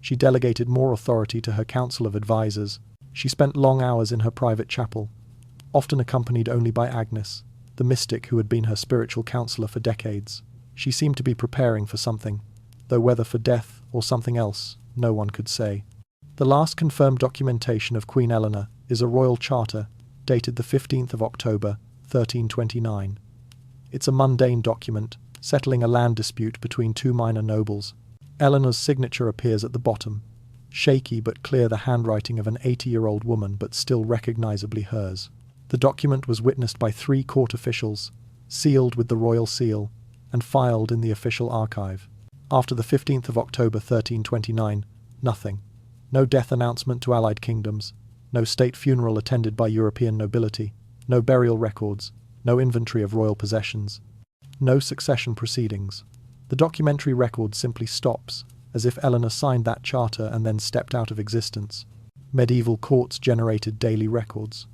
She delegated more authority to her council of advisers. She spent long hours in her private chapel, often accompanied only by Agnes, the mystic who had been her spiritual counselor for decades. She seemed to be preparing for something, though whether for death or something else, no one could say. The last confirmed documentation of Queen Eleanor is a royal charter dated the 15th of October, 1329. It's a mundane document settling a land dispute between two minor nobles. Eleanor's signature appears at the bottom, shaky but clear, the handwriting of an 80-year-old woman, but still recognizably hers. The document was witnessed by 3 court officials, sealed with the royal seal, and filed in the official archive. After the 15th of October 1329, nothing. No death announcement to allied kingdoms, no state funeral attended by European nobility, no burial records, no inventory of royal possessions, no succession proceedings. The documentary record simply stops, as if Eleanor signed that charter and then stepped out of existence. Medieval courts generated daily records.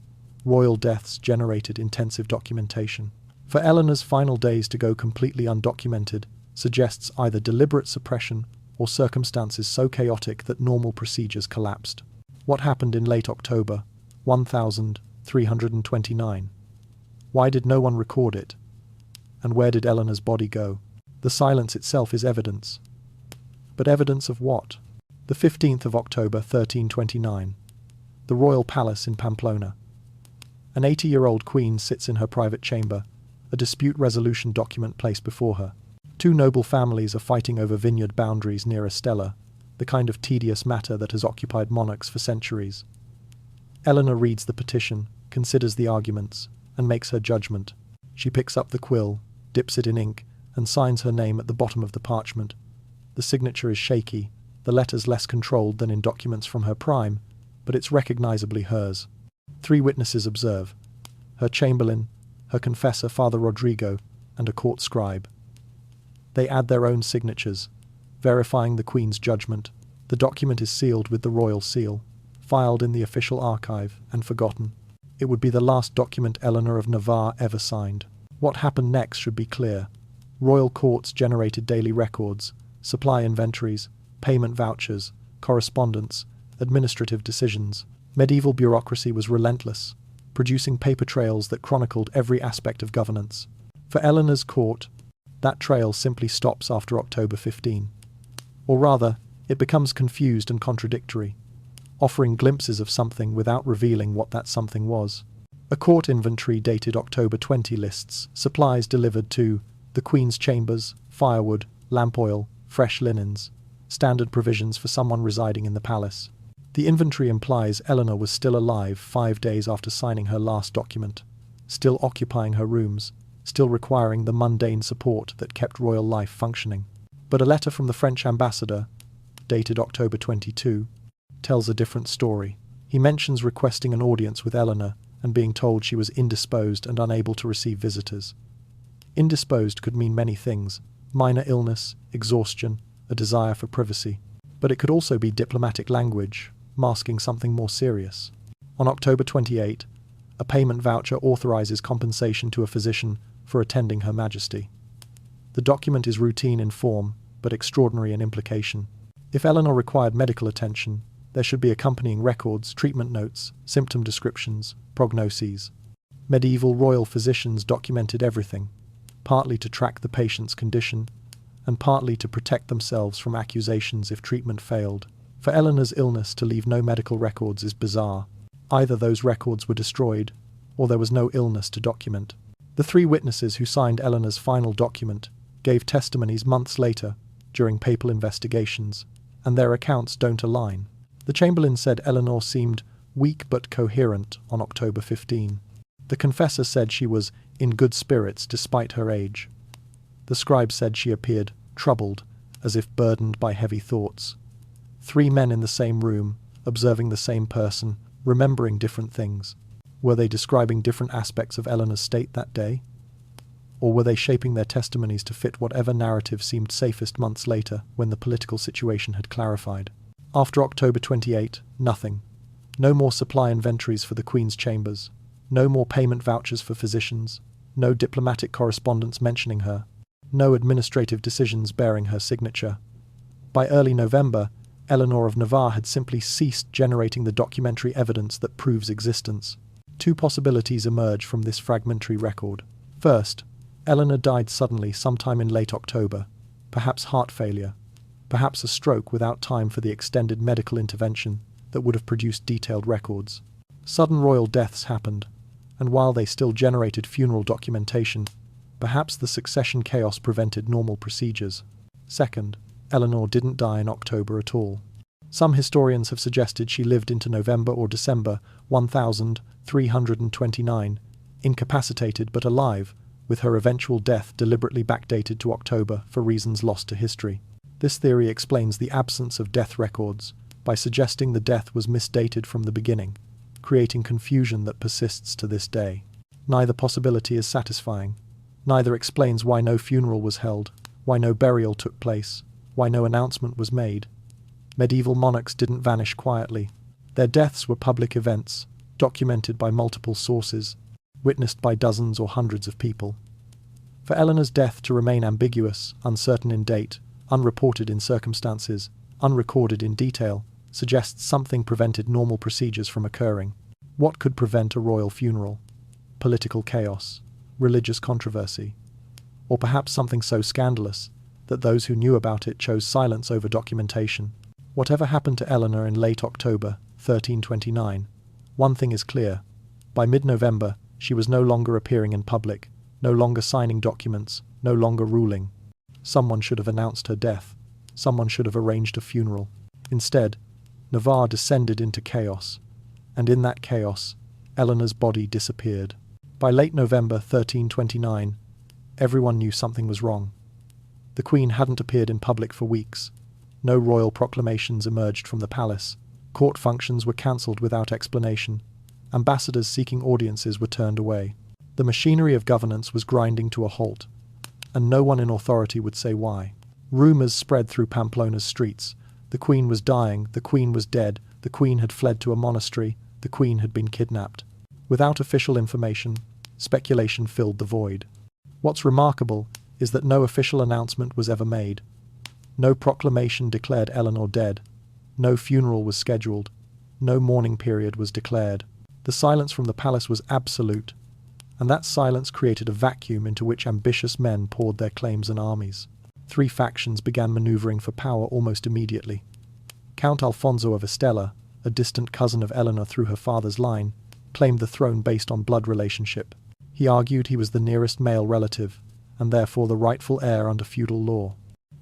Royal deaths generated intensive documentation. For Eleanor's final days to go completely undocumented suggests either deliberate suppression or circumstances so chaotic that normal procedures collapsed. What happened in late October, 1329? Why did no one record it? And where did Eleanor's body go? The silence itself is evidence. But evidence of what? The 15th of October 1329. The royal palace in Pamplona. An 80-year-old queen sits in her private chamber, a dispute resolution document placed before her. 2 noble families are fighting over vineyard boundaries near Estella, the kind of tedious matter that has occupied monarchs for centuries. Eleanor reads the petition, considers the arguments, and makes her judgment. She picks up the quill, dips it in ink, and signs her name at the bottom of the parchment. The signature is shaky, the letters less controlled than in documents from her prime, but it's recognizably hers. 3 witnesses observe: her chamberlain, her confessor Father Rodrigo, and a court scribe. They add their own signatures, verifying the Queen's judgment. The document is sealed with the royal seal, filed in the official archive, and forgotten. It would be the last document Eleanor of Navarre ever signed. What happened next should be clear. Royal courts generated daily records, supply inventories, payment vouchers, correspondence, administrative decisions. Medieval bureaucracy was relentless, producing paper trails that chronicled every aspect of governance. For Eleanor's court, that trail simply stops after October 15. Or rather, it becomes confused and contradictory, offering glimpses of something without revealing what that something was. A court inventory dated October 20 lists supplies delivered to the Queen's chambers, firewood, lamp oil, fresh linens, standard provisions for someone residing in the palace. The inventory implies Eleanor was still alive 5 days after signing her last document, still occupying her rooms, still requiring the mundane support that kept royal life functioning. But a letter from the French ambassador, dated October 22, tells a different story. He mentions requesting an audience with Eleanor and being told she was indisposed and unable to receive visitors. Indisposed could mean many things: minor illness, exhaustion, a desire for privacy. But it could also be diplomatic language, masking something more serious. On October 28, a payment voucher authorizes compensation to a physician for attending Her Majesty. The document is routine in form, but extraordinary in implication. If Eleanor required medical attention, there should be accompanying records, treatment notes, symptom descriptions, prognoses. Medieval royal physicians documented everything, partly to track the patient's condition, and partly to protect themselves from accusations if treatment failed. For Eleanor's illness to leave no medical records is bizarre. Either those records were destroyed, or there was no illness to document. The 3 witnesses who signed Eleanor's final document gave testimonies months later, during papal investigations, and their accounts don't align. The Chamberlain said Eleanor seemed weak but coherent on October 15. The confessor said she was in good spirits despite her age. The scribe said she appeared troubled, as if burdened by heavy thoughts. 3 men in the same room, observing the same person, remembering different things. Were they describing different aspects of Eleanor's state that day? Or were they shaping their testimonies to fit whatever narrative seemed safest months later, when the political situation had clarified? After October 28, nothing. No more supply inventories for the Queen's chambers. No more payment vouchers for physicians. No diplomatic correspondence mentioning her. No administrative decisions bearing her signature. By early November, Eleanor of Navarre had simply ceased generating the documentary evidence that proves existence. Two possibilities emerge from this fragmentary record. First, Eleanor died suddenly sometime in late October, perhaps heart failure, perhaps a stroke without time for the extended medical intervention that would have produced detailed records. Sudden royal deaths happened, and while they still generated funeral documentation, perhaps the succession chaos prevented normal procedures. Second, Eleanor didn't die in October at all. Some historians have suggested she lived into November or December 1329, incapacitated but alive, with her eventual death deliberately backdated to October for reasons lost to history. This theory explains the absence of death records by suggesting the death was misdated from the beginning, creating confusion that persists to this day. Neither possibility is satisfying. Neither explains why no funeral was held, why no burial took place, why no announcement was made. Medieval monarchs didn't vanish quietly. Their deaths were public events, documented by multiple sources, witnessed by dozens or hundreds of people. For Eleanor's death to remain ambiguous, uncertain in date, unreported in circumstances, unrecorded in detail, suggests something prevented normal procedures from occurring. What could prevent a royal funeral? Political chaos, religious controversy, or perhaps something so scandalous that those who knew about it chose silence over documentation. Whatever happened to Eleanor in late October 1329, one thing is clear. By mid-November, she was no longer appearing in public, no longer signing documents, no longer ruling. Someone should have announced her death. Someone should have arranged a funeral. Instead, Navarre descended into chaos, and in that chaos, Eleanor's body disappeared. By late November 1329, everyone knew something was wrong. The Queen hadn't appeared in public for weeks. No royal proclamations emerged from the palace. Court functions were cancelled without explanation. Ambassadors seeking audiences were turned away. The machinery of governance was grinding to a halt, and no one in authority would say why. Rumours spread through Pamplona's streets. The Queen was dying, the Queen was dead, the Queen had fled to a monastery, the Queen had been kidnapped. Without official information, speculation filled the void. What's remarkable is that no official announcement was ever made. No proclamation declared Eleanor dead. No funeral was scheduled. No mourning period was declared. The silence from the palace was absolute, and that silence created a vacuum into which ambitious men poured their claims and armies. Three factions began maneuvering for power almost immediately. Count Alfonso of Estella, a distant cousin of Eleanor through her father's line, claimed the throne based on blood relationship. He argued he was the nearest male relative, and therefore the rightful heir under feudal law.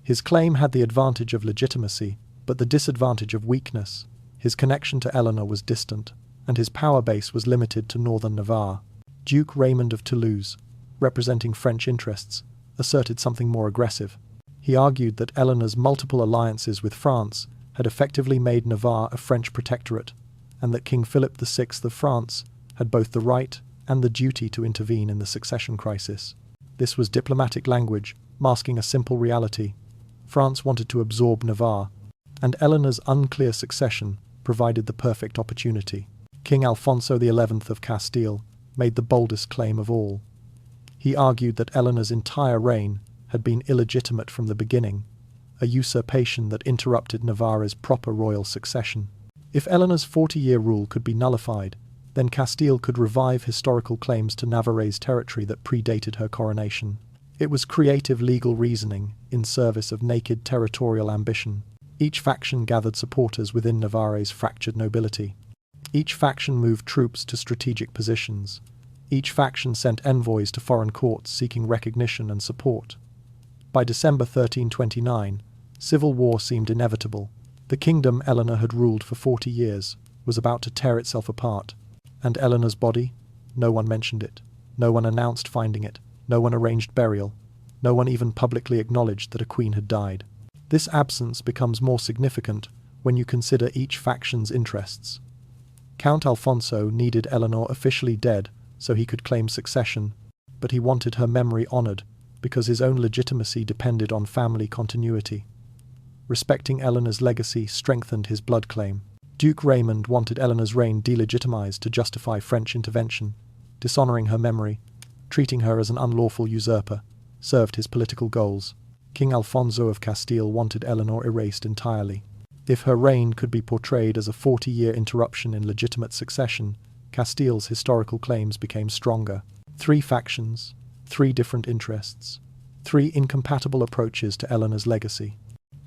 His claim had the advantage of legitimacy, but the disadvantage of weakness. His connection to Eleanor was distant, and his power base was limited to northern Navarre. Duke Raymond of Toulouse, representing French interests, asserted something more aggressive. He argued that Eleanor's multiple alliances with France had effectively made Navarre a French protectorate, and that King Philip VI of France had both the right and the duty to intervene in the succession crisis. This was diplomatic language, masking a simple reality. France wanted to absorb Navarre, and Eleanor's unclear succession provided the perfect opportunity. King Alfonso XI of Castile made the boldest claim of all. He argued that Eleanor's entire reign had been illegitimate from the beginning, a usurpation that interrupted Navarre's proper royal succession. If Eleanor's 40-year rule could be nullified, then Castile could revive historical claims to Navarre's territory that predated her coronation. It was creative legal reasoning in service of naked territorial ambition. Each faction gathered supporters within Navarre's fractured nobility. Each faction moved troops to strategic positions. Each faction sent envoys to foreign courts seeking recognition and support. By December 1329, civil war seemed inevitable. The kingdom Eleanor had ruled for 40 years was about to tear itself apart. And Eleanor's body? No one mentioned it. No one announced finding it. No one arranged burial. No one even publicly acknowledged that a queen had died. This absence becomes more significant when you consider each faction's interests. Count Alfonso needed Eleanor officially dead so he could claim succession, but he wanted her memory honoured because his own legitimacy depended on family continuity. Respecting Eleanor's legacy strengthened his blood claim. Duke Raymond wanted Eleanor's reign delegitimized to justify French intervention, dishonoring her memory, treating her as an unlawful usurper, served his political goals. King Alfonso of Castile wanted Eleanor erased entirely. If her reign could be portrayed as a 40-year interruption in legitimate succession, Castile's historical claims became stronger. 3 factions, 3 different interests, 3 incompatible approaches to Eleanor's legacy.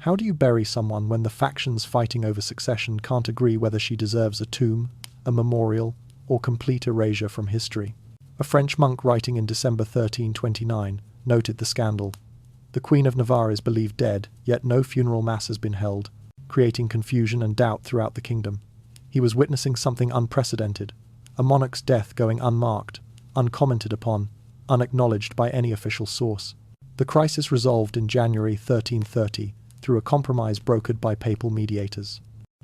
How do you bury someone when the factions fighting over succession can't agree whether she deserves a tomb, a memorial, or complete erasure from history? A French monk writing in December 1329 noted the scandal. The Queen of Navarre is believed dead, yet no funeral mass has been held, creating confusion and doubt throughout the kingdom. He was witnessing something unprecedented, a monarch's death going unmarked, uncommented upon, unacknowledged by any official source. The crisis resolved in January 1330 through a compromise brokered by papal mediators.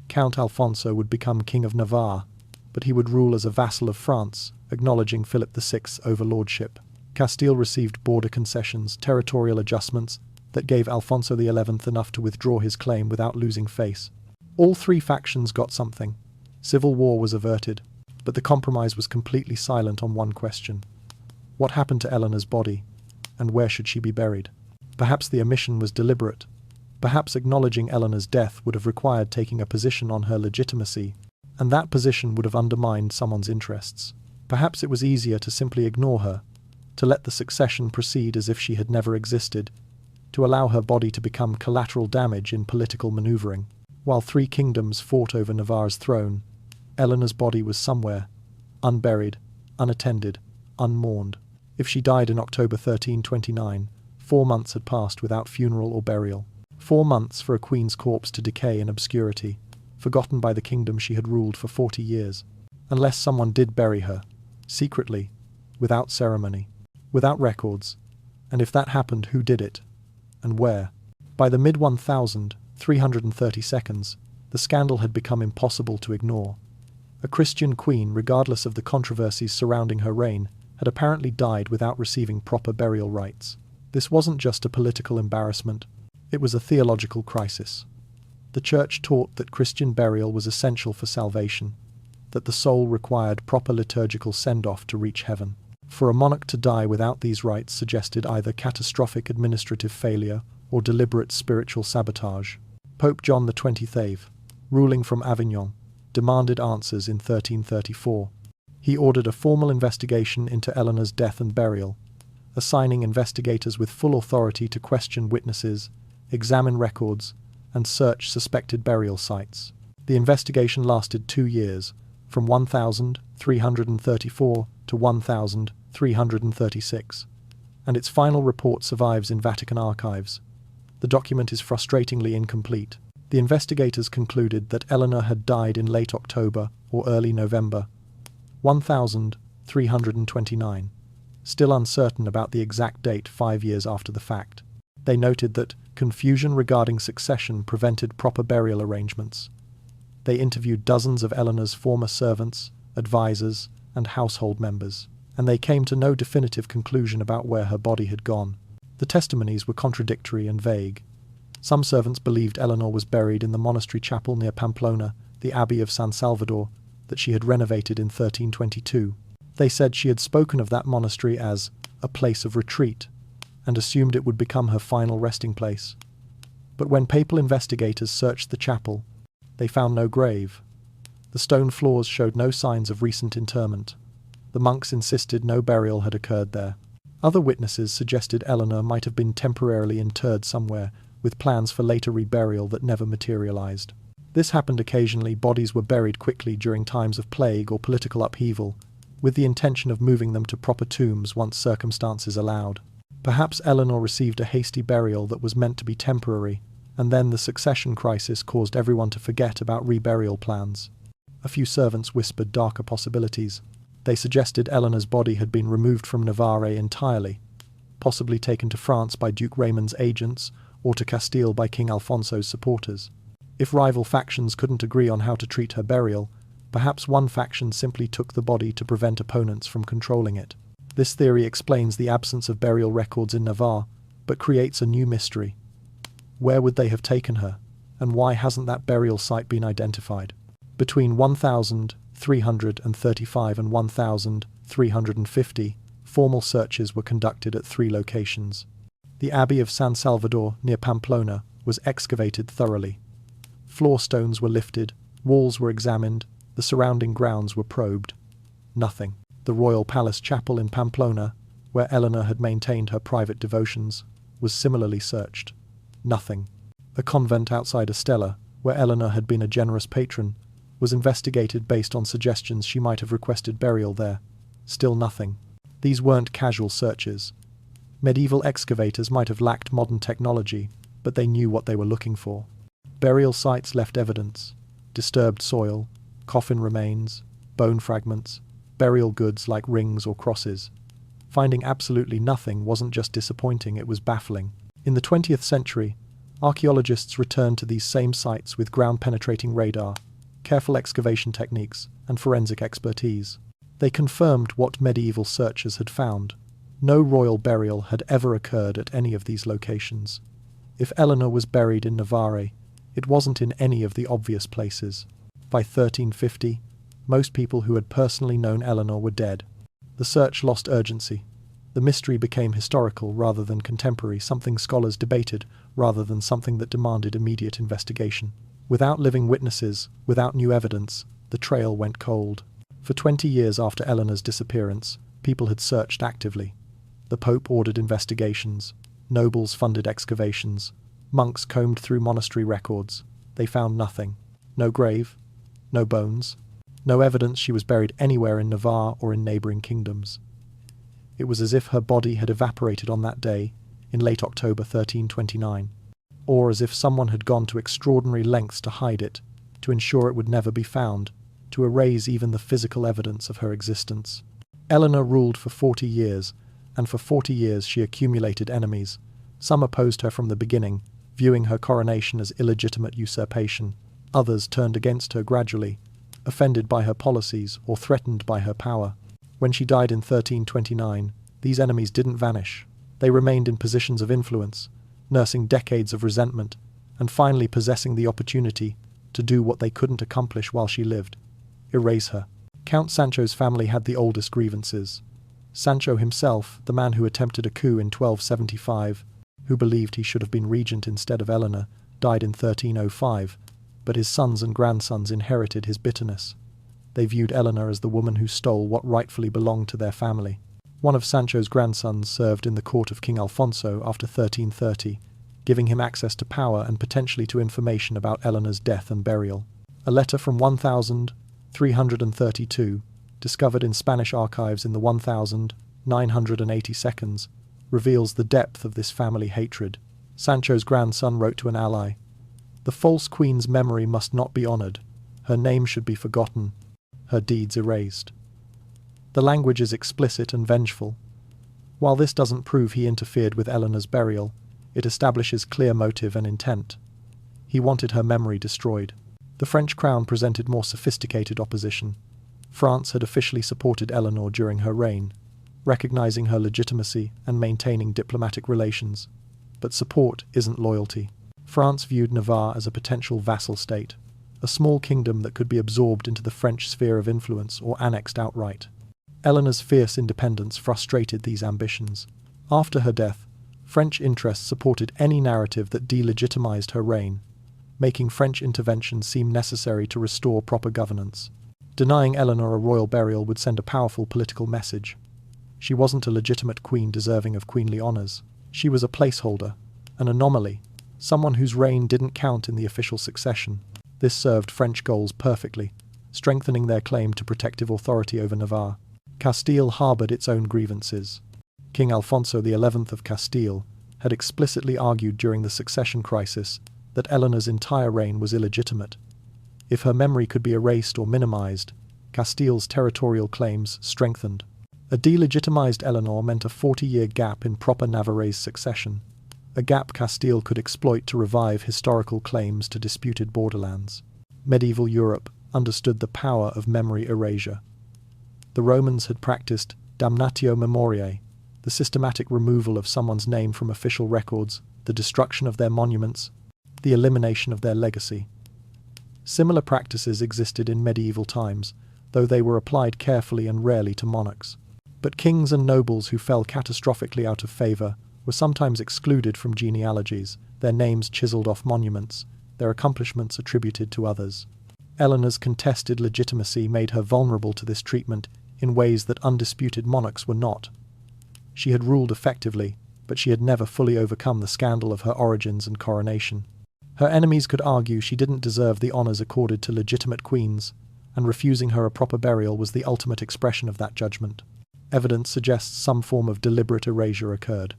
Count Alfonso would become King of Navarre, but he would rule as a vassal of France, acknowledging Philip VI's overlordship. Castile received border concessions, territorial adjustments, that gave Alfonso XI enough to withdraw his claim without losing face. All 3 factions got something. Civil war was averted, but the compromise was completely silent on one question. What happened to Eleanor's body, and where should she be buried? Perhaps the omission was deliberate. Perhaps acknowledging Eleanor's death would have required taking a position on her legitimacy, and that position would have undermined someone's interests. Perhaps it was easier to simply ignore her, to let the succession proceed as if she had never existed, to allow her body to become collateral damage in political maneuvering. While 3 kingdoms fought over Navarre's throne, Eleanor's body was somewhere, unburied, unattended, unmourned. If she died in October 1329, 4 months had passed without funeral or burial. 4 months for a queen's corpse to decay in obscurity, forgotten by the kingdom she had ruled for 40 years. Unless someone did bury her, secretly, without ceremony, without records, and if that happened, who did it, and where? By the mid-1332s, the scandal had become impossible to ignore. A Christian queen, regardless of the controversies surrounding her reign, had apparently died without receiving proper burial rites. This wasn't just a political embarrassment, it was a theological crisis. The Church taught that Christian burial was essential for salvation, that the soul required proper liturgical send-off to reach heaven. For a monarch to die without these rites suggested either catastrophic administrative failure or deliberate spiritual sabotage. Pope John XXVIII, ruling from Avignon, demanded answers in 1334. He ordered a formal investigation into Eleanor's death and burial, assigning investigators with full authority to question witnesses, examine records, and search suspected burial sites. The investigation lasted 2 years, from 1334 to 1336, and its final report survives in Vatican archives. The document is frustratingly incomplete. The investigators concluded that Eleanor had died in late October or early November 1329, still uncertain about the exact date 5 years after the fact. They noted that confusion regarding succession prevented proper burial arrangements. They interviewed dozens of Eleanor's former servants, advisors, and household members, and they came to no definitive conclusion about where her body had gone. The testimonies were contradictory and vague. Some servants believed Eleanor was buried in the monastery chapel near Pamplona, the Abbey of San Salvador, that she had renovated in 1322. They said she had spoken of that monastery as a place of retreat, and assumed it would become her final resting place. But when papal investigators searched the chapel, they found no grave. The stone floors showed no signs of recent interment. The monks insisted no burial had occurred there. Other witnesses suggested Eleanor might have been temporarily interred somewhere, with plans for later reburial that never materialized. This happened occasionally. Bodies were buried quickly during times of plague or political upheaval, with the intention of moving them to proper tombs once circumstances allowed. Perhaps Eleanor received a hasty burial that was meant to be temporary, and then the succession crisis caused everyone to forget about reburial plans. A few servants whispered darker possibilities. They suggested Eleanor's body had been removed from Navarre entirely, possibly taken to France by Duke Raymond's agents or to Castile by King Alfonso's supporters. If rival factions couldn't agree on how to treat her burial, perhaps one faction simply took the body to prevent opponents from controlling it. This theory explains the absence of burial records in Navarre, but creates a new mystery. Where would they have taken her, and why hasn't that burial site been identified? Between 1335 and 1350, formal searches were conducted at 3 locations. The Abbey of San Salvador near Pamplona was excavated thoroughly. Floor stones were lifted, walls were examined, the surrounding grounds were probed. Nothing. The Royal Palace Chapel in Pamplona, where Eleanor had maintained her private devotions, was similarly searched. Nothing. A convent outside Estella, where Eleanor had been a generous patron, was investigated based on suggestions she might have requested burial there. Still nothing. These weren't casual searches. Medieval excavators might have lacked modern technology, but they knew what they were looking for. Burial sites left evidence: disturbed soil, coffin remains, bone fragments, burial goods like rings or crosses. Finding absolutely nothing wasn't just disappointing, it was baffling. In the 20th century, archaeologists returned to these same sites with ground-penetrating radar, careful excavation techniques, and forensic expertise. They confirmed what medieval searchers had found. No royal burial had ever occurred at any of these locations. If Eleanor was buried in Navarre, it wasn't in any of the obvious places. By 1350, most people who had personally known Eleanor were dead. The search lost urgency. The mystery became historical rather than contemporary, something scholars debated rather than something that demanded immediate investigation. Without living witnesses, without new evidence, the trail went cold. For 20 years after Eleanor's disappearance, people had searched actively. The Pope ordered investigations. Nobles funded excavations. Monks combed through monastery records. They found nothing. No grave. No bones. No evidence she was buried anywhere in Navarre or in neighbouring kingdoms. It was as if her body had evaporated on that day, in late October 1329, or as if someone had gone to extraordinary lengths to hide it, to ensure it would never be found, to erase even the physical evidence of her existence. Eleanor ruled for 40 years, and for 40 years she accumulated enemies. Some opposed her from the beginning, viewing her coronation as illegitimate usurpation. Others turned against her gradually, offended by her policies or threatened by her power. When she died in 1329, these enemies didn't vanish. They remained in positions of influence, nursing decades of resentment, and finally possessing the opportunity to do what they couldn't accomplish while she lived: erase her. Count Sancho's family had the oldest grievances. Sancho himself, the man who attempted a coup in 1275, who believed he should have been regent instead of Eleanor, died in 1305, but his sons and grandsons inherited his bitterness. They viewed Eleanor as the woman who stole what rightfully belonged to their family. One of Sancho's grandsons served in the court of King Alfonso after 1330, giving him access to power and potentially to information about Eleanor's death and burial. A letter from 1332, discovered in Spanish archives in the 1982, reveals the depth of this family hatred. Sancho's grandson wrote to an ally, "The false queen's memory must not be honoured. Her name should be forgotten, her deeds erased." The language is explicit and vengeful. While this doesn't prove he interfered with Eleanor's burial, it establishes clear motive and intent. He wanted her memory destroyed. The French crown presented more sophisticated opposition. France had officially supported Eleanor during her reign, recognizing her legitimacy and maintaining diplomatic relations. But support isn't loyalty. France viewed Navarre as a potential vassal state, a small kingdom that could be absorbed into the French sphere of influence or annexed outright. Eleanor's fierce independence frustrated these ambitions. After her death, French interests supported any narrative that delegitimized her reign, making French intervention seem necessary to restore proper governance. Denying Eleanor a royal burial would send a powerful political message. She wasn't a legitimate queen deserving of queenly honours. She was a placeholder, an anomaly, someone whose reign didn't count in the official succession. This served French goals perfectly, strengthening their claim to protective authority over Navarre. Castile harboured its own grievances. King Alfonso XI of Castile had explicitly argued during the succession crisis that Eleanor's entire reign was illegitimate. If her memory could be erased or minimized, Castile's territorial claims strengthened. A delegitimized Eleanor meant a 40-year gap in proper Navarrese succession, a gap Castile could exploit to revive historical claims to disputed borderlands. Medieval Europe understood the power of memory erasure. The Romans had practiced damnatio memoriae, the systematic removal of someone's name from official records, the destruction of their monuments, the elimination of their legacy. Similar practices existed in medieval times, though they were applied carefully and rarely to monarchs. But kings and nobles who fell catastrophically out of favour were sometimes excluded from genealogies, their names chiselled off monuments, their accomplishments attributed to others. Eleanor's contested legitimacy made her vulnerable to this treatment in ways that undisputed monarchs were not. She had ruled effectively, but she had never fully overcome the scandal of her origins and coronation. Her enemies could argue she didn't deserve the honours accorded to legitimate queens, and refusing her a proper burial was the ultimate expression of that judgment. Evidence suggests some form of deliberate erasure occurred.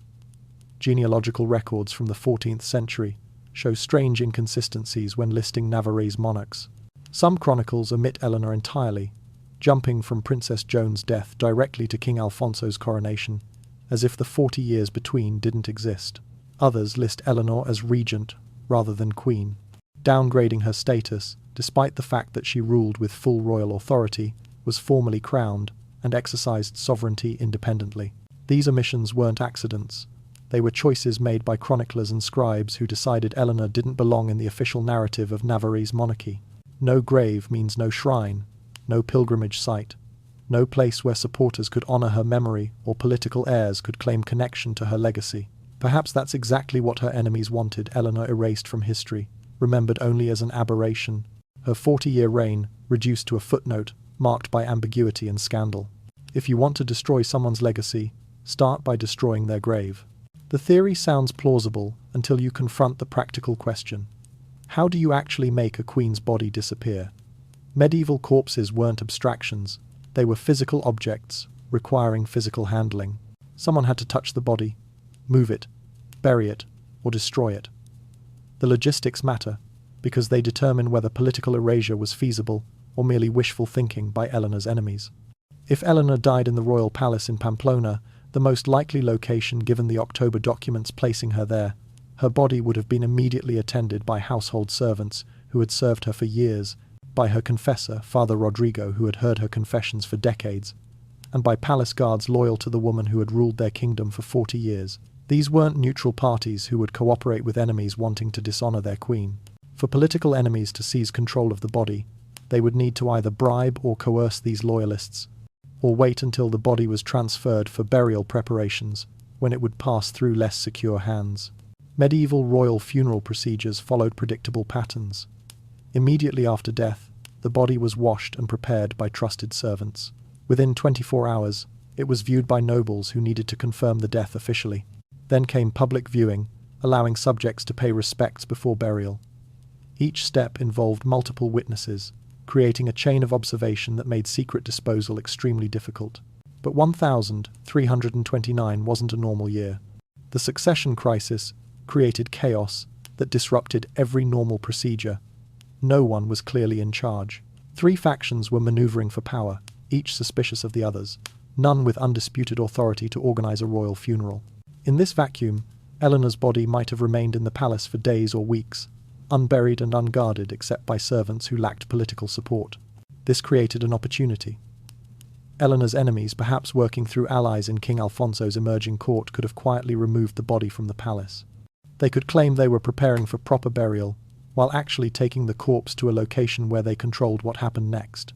Genealogical records from the 14th century show strange inconsistencies when listing Navarre's monarchs. Some chronicles omit Eleanor entirely, jumping from Princess Joan's death directly to King Alfonso's coronation, as if the 40 years between didn't exist. Others list Eleanor as regent rather than queen, downgrading her status despite the fact that she ruled with full royal authority, was formally crowned, and exercised sovereignty independently. These omissions weren't accidents. They were choices made by chroniclers and scribes who decided Eleanor didn't belong in the official narrative of Navarre's monarchy. No grave means no shrine, no pilgrimage site, no place where supporters could honour her memory or political heirs could claim connection to her legacy. Perhaps that's exactly what her enemies wanted Eleanor erased from history, remembered only as an aberration, her 40-year reign reduced to a footnote marked by ambiguity and scandal. If you want to destroy someone's legacy, start by destroying their grave. The theory sounds plausible until you confront the practical question. How do you actually make a queen's body disappear? Medieval corpses weren't abstractions. They were physical objects, requiring physical handling. Someone had to touch the body, move it, bury it, or destroy it. The logistics matter, because they determine whether political erasure was feasible or merely wishful thinking by Eleanor's enemies. If Eleanor died in the royal palace in Pamplona, the most likely location given the October documents placing her there, her body would have been immediately attended by household servants who had served her for years, by her confessor, Father Rodrigo, who had heard her confessions for decades, and by palace guards loyal to the woman who had ruled their kingdom for 40 years. These weren't neutral parties who would cooperate with enemies wanting to dishonour their queen. For political enemies to seize control of the body, they would need to either bribe or coerce these loyalists, or wait until the body was transferred for burial preparations, when it would pass through less secure hands. Medieval royal funeral procedures followed predictable patterns. Immediately after death, the body was washed and prepared by trusted servants. Within 24 hours, it was viewed by nobles who needed to confirm the death officially. Then came public viewing, allowing subjects to pay respects before burial. Each step involved multiple witnesses, creating a chain of observation that made secret disposal extremely difficult. But 1329 wasn't a normal year. The succession crisis created chaos that disrupted every normal procedure. No one was clearly in charge. 3 factions were maneuvering for power, each suspicious of the others, none with undisputed authority to organize a royal funeral. In this vacuum, Eleanor's body might have remained in the palace for days or weeks, unburied and unguarded except by servants who lacked political support. This created an opportunity. Eleanor's enemies, perhaps working through allies in King Alfonso's emerging court, could have quietly removed the body from the palace. They could claim they were preparing for proper burial, while actually taking the corpse to a location where they controlled what happened next.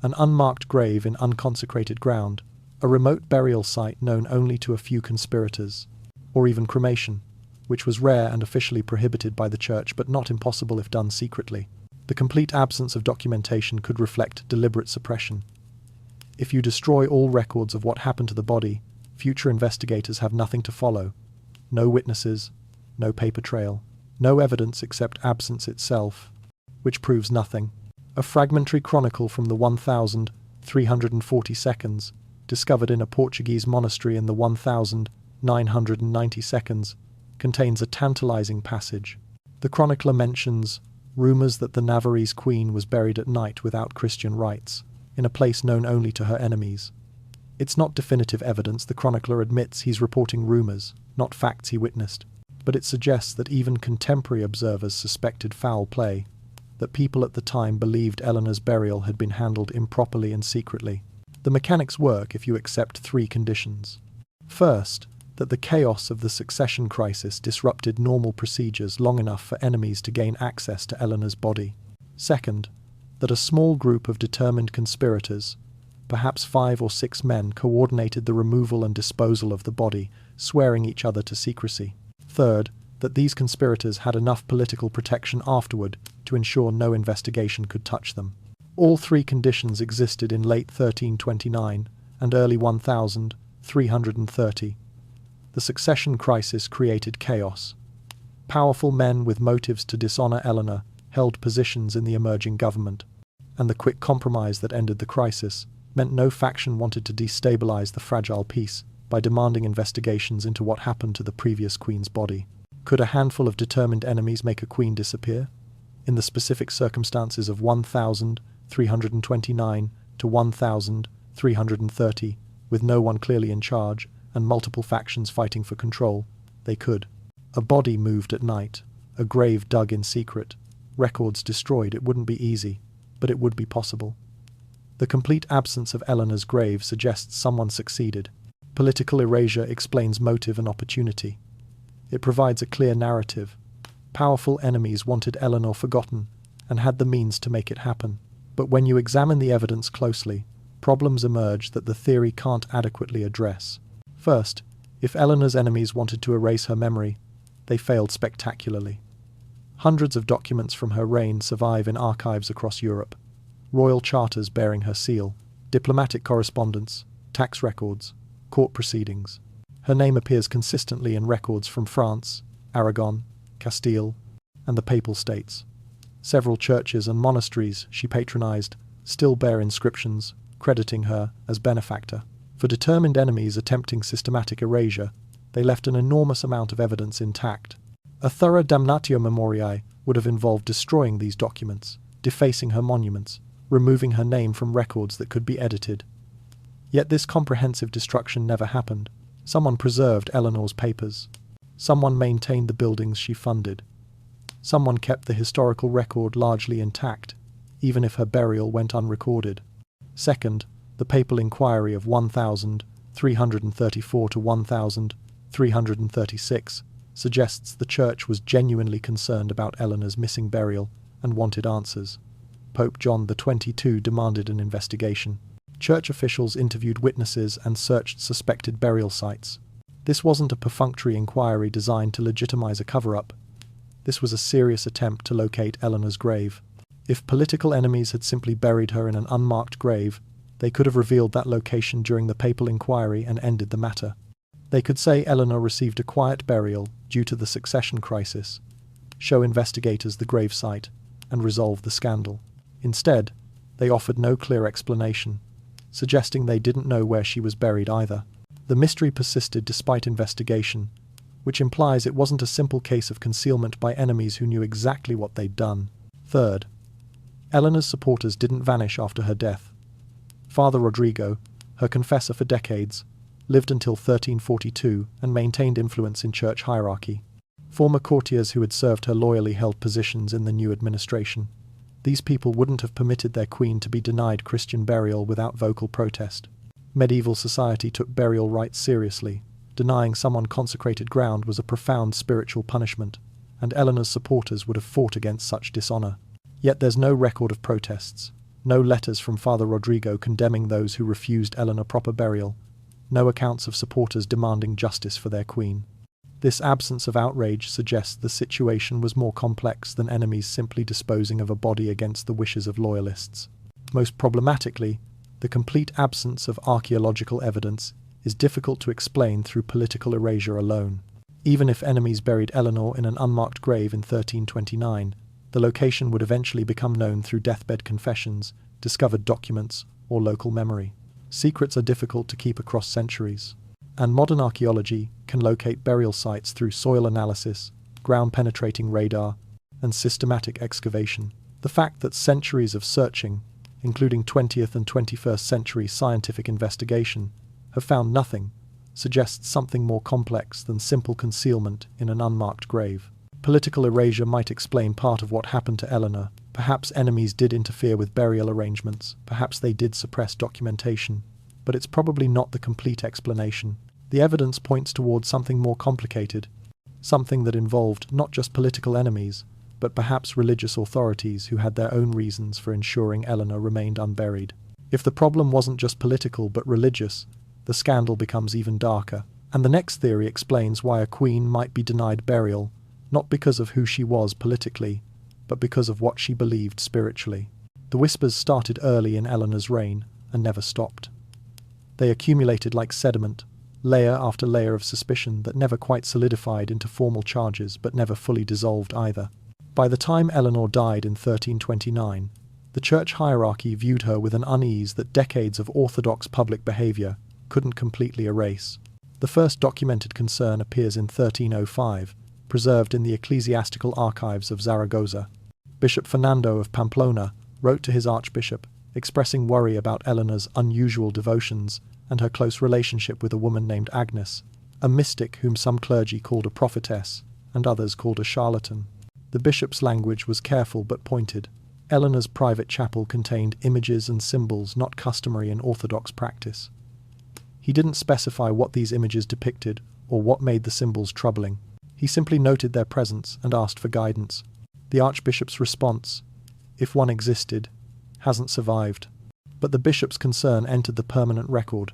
An unmarked grave in unconsecrated ground, a remote burial site known only to a few conspirators, or even cremation, which was rare and officially prohibited by the church but not impossible if done secretly. The complete absence of documentation could reflect deliberate suppression. If you destroy all records of what happened to the body, future investigators have nothing to follow. No witnesses, no paper trail, no evidence except absence itself, which proves nothing. A fragmentary chronicle from the 1340s, discovered in a Portuguese monastery in the 1990s, contains a tantalizing passage. The chronicler mentions rumours that the Navarrese queen was buried at night without Christian rites, in a place known only to her enemies. It's not definitive evidence. The chronicler admits he's reporting rumours, not facts he witnessed, but it suggests that even contemporary observers suspected foul play, that people at the time believed Eleanor's burial had been handled improperly and secretly. The mechanics work if you accept 3 conditions. First, that the chaos of the succession crisis disrupted normal procedures long enough for enemies to gain access to Eleanor's body. Second, that a small group of determined conspirators, perhaps 5 or 6 men, coordinated the removal and disposal of the body, swearing each other to secrecy. Third, that these conspirators had enough political protection afterward to ensure no investigation could touch them. All 3 conditions existed in late 1329 and early 1330. The succession crisis created chaos. Powerful men with motives to dishonor Eleanor held positions in the emerging government, and the quick compromise that ended the crisis meant no faction wanted to destabilize the fragile peace by demanding investigations into what happened to the previous queen's body. Could a handful of determined enemies make a queen disappear? In the specific circumstances of 1329 to 1330, with no one clearly in charge and multiple factions fighting for control, they could. A body moved at night, a grave dug in secret, records destroyed. It wouldn't be easy, but it would be possible. The complete absence of Eleanor's grave suggests someone succeeded. Political erasure explains motive and opportunity. It provides a clear narrative. Powerful enemies wanted Eleanor forgotten and had the means to make it happen. But when you examine the evidence closely, problems emerge that the theory can't adequately address. First, if Eleanor's enemies wanted to erase her memory, they failed spectacularly. Hundreds of documents from her reign survive in archives across Europe. Royal charters bearing her seal, diplomatic correspondence, tax records, court proceedings. Her name appears consistently in records from France, Aragon, Castile, and the Papal States. Several churches and monasteries she patronized still bear inscriptions crediting her as benefactor. For determined enemies attempting systematic erasure, they left an enormous amount of evidence intact. A thorough damnatio memoriae would have involved destroying these documents, defacing her monuments, removing her name from records that could be edited. Yet this comprehensive destruction never happened. Someone preserved Eleanor's papers. Someone maintained the buildings she funded. Someone kept the historical record largely intact, even if her burial went unrecorded. Second, the papal inquiry of 1334 to 1336 suggests the Church was genuinely concerned about Eleanor's missing burial and wanted answers. Pope John XXII demanded an investigation. Church officials interviewed witnesses and searched suspected burial sites. This wasn't a perfunctory inquiry designed to legitimize a cover-up. This was a serious attempt to locate Eleanor's grave. If political enemies had simply buried her in an unmarked grave, they could have revealed that location during the papal inquiry and ended the matter. They could say Eleanor received a quiet burial due to the succession crisis, show investigators the gravesite, and resolve the scandal. Instead, they offered no clear explanation, suggesting they didn't know where she was buried either. The mystery persisted despite investigation, which implies it wasn't a simple case of concealment by enemies who knew exactly what they'd done. Third, Eleanor's supporters didn't vanish after her death. Father Rodrigo, her confessor for decades, lived until 1342 and maintained influence in church hierarchy. Former courtiers who had served her loyally held positions in the new administration. These people wouldn't have permitted their queen to be denied Christian burial without vocal protest. Medieval society took burial rites seriously. Denying someone consecrated ground was a profound spiritual punishment, and Eleanor's supporters would have fought against such dishonor. Yet there's no record of protests, no letters from Father Rodrigo condemning those who refused Eleanor proper burial, no accounts of supporters demanding justice for their queen. This absence of outrage suggests the situation was more complex than enemies simply disposing of a body against the wishes of loyalists. Most problematically, the complete absence of archaeological evidence is difficult to explain through political erasure alone. Even if enemies buried Eleanor in an unmarked grave in 1329, the location would eventually become known through deathbed confessions, discovered documents, or local memory. Secrets are difficult to keep across centuries, and modern archaeology can locate burial sites through soil analysis, ground-penetrating radar, and systematic excavation. The fact that centuries of searching, including 20th and 21st century scientific investigation, have found nothing, suggests something more complex than simple concealment in an unmarked grave. Political erasure might explain part of what happened to Eleanor. Perhaps enemies did interfere with burial arrangements, perhaps they did suppress documentation, but it's probably not the complete explanation. The evidence points towards something more complicated, something that involved not just political enemies, but perhaps religious authorities who had their own reasons for ensuring Eleanor remained unburied. If the problem wasn't just political but religious, the scandal becomes even darker. And the next theory explains why a queen might be denied burial, not because of who she was politically, but because of what she believed spiritually. The whispers started early in Eleanor's reign and never stopped. They accumulated like sediment, layer after layer of suspicion that never quite solidified into formal charges but never fully dissolved either. By the time Eleanor died in 1329, the church hierarchy viewed her with an unease that decades of orthodox public behaviour couldn't completely erase. The first documented concern appears in 1305, preserved in the ecclesiastical archives of Zaragoza. Bishop Fernando of Pamplona wrote to his archbishop, expressing worry about Eleanor's unusual devotions and her close relationship with a woman named Agnes, a mystic whom some clergy called a prophetess and others called a charlatan. The bishop's language was careful but pointed. Eleanor's private chapel contained images and symbols not customary in orthodox practice. He didn't specify what these images depicted or what made the symbols troubling. He simply noted their presence and asked for guidance. The archbishop's response, if one existed, hasn't survived. But the bishop's concern entered the permanent record,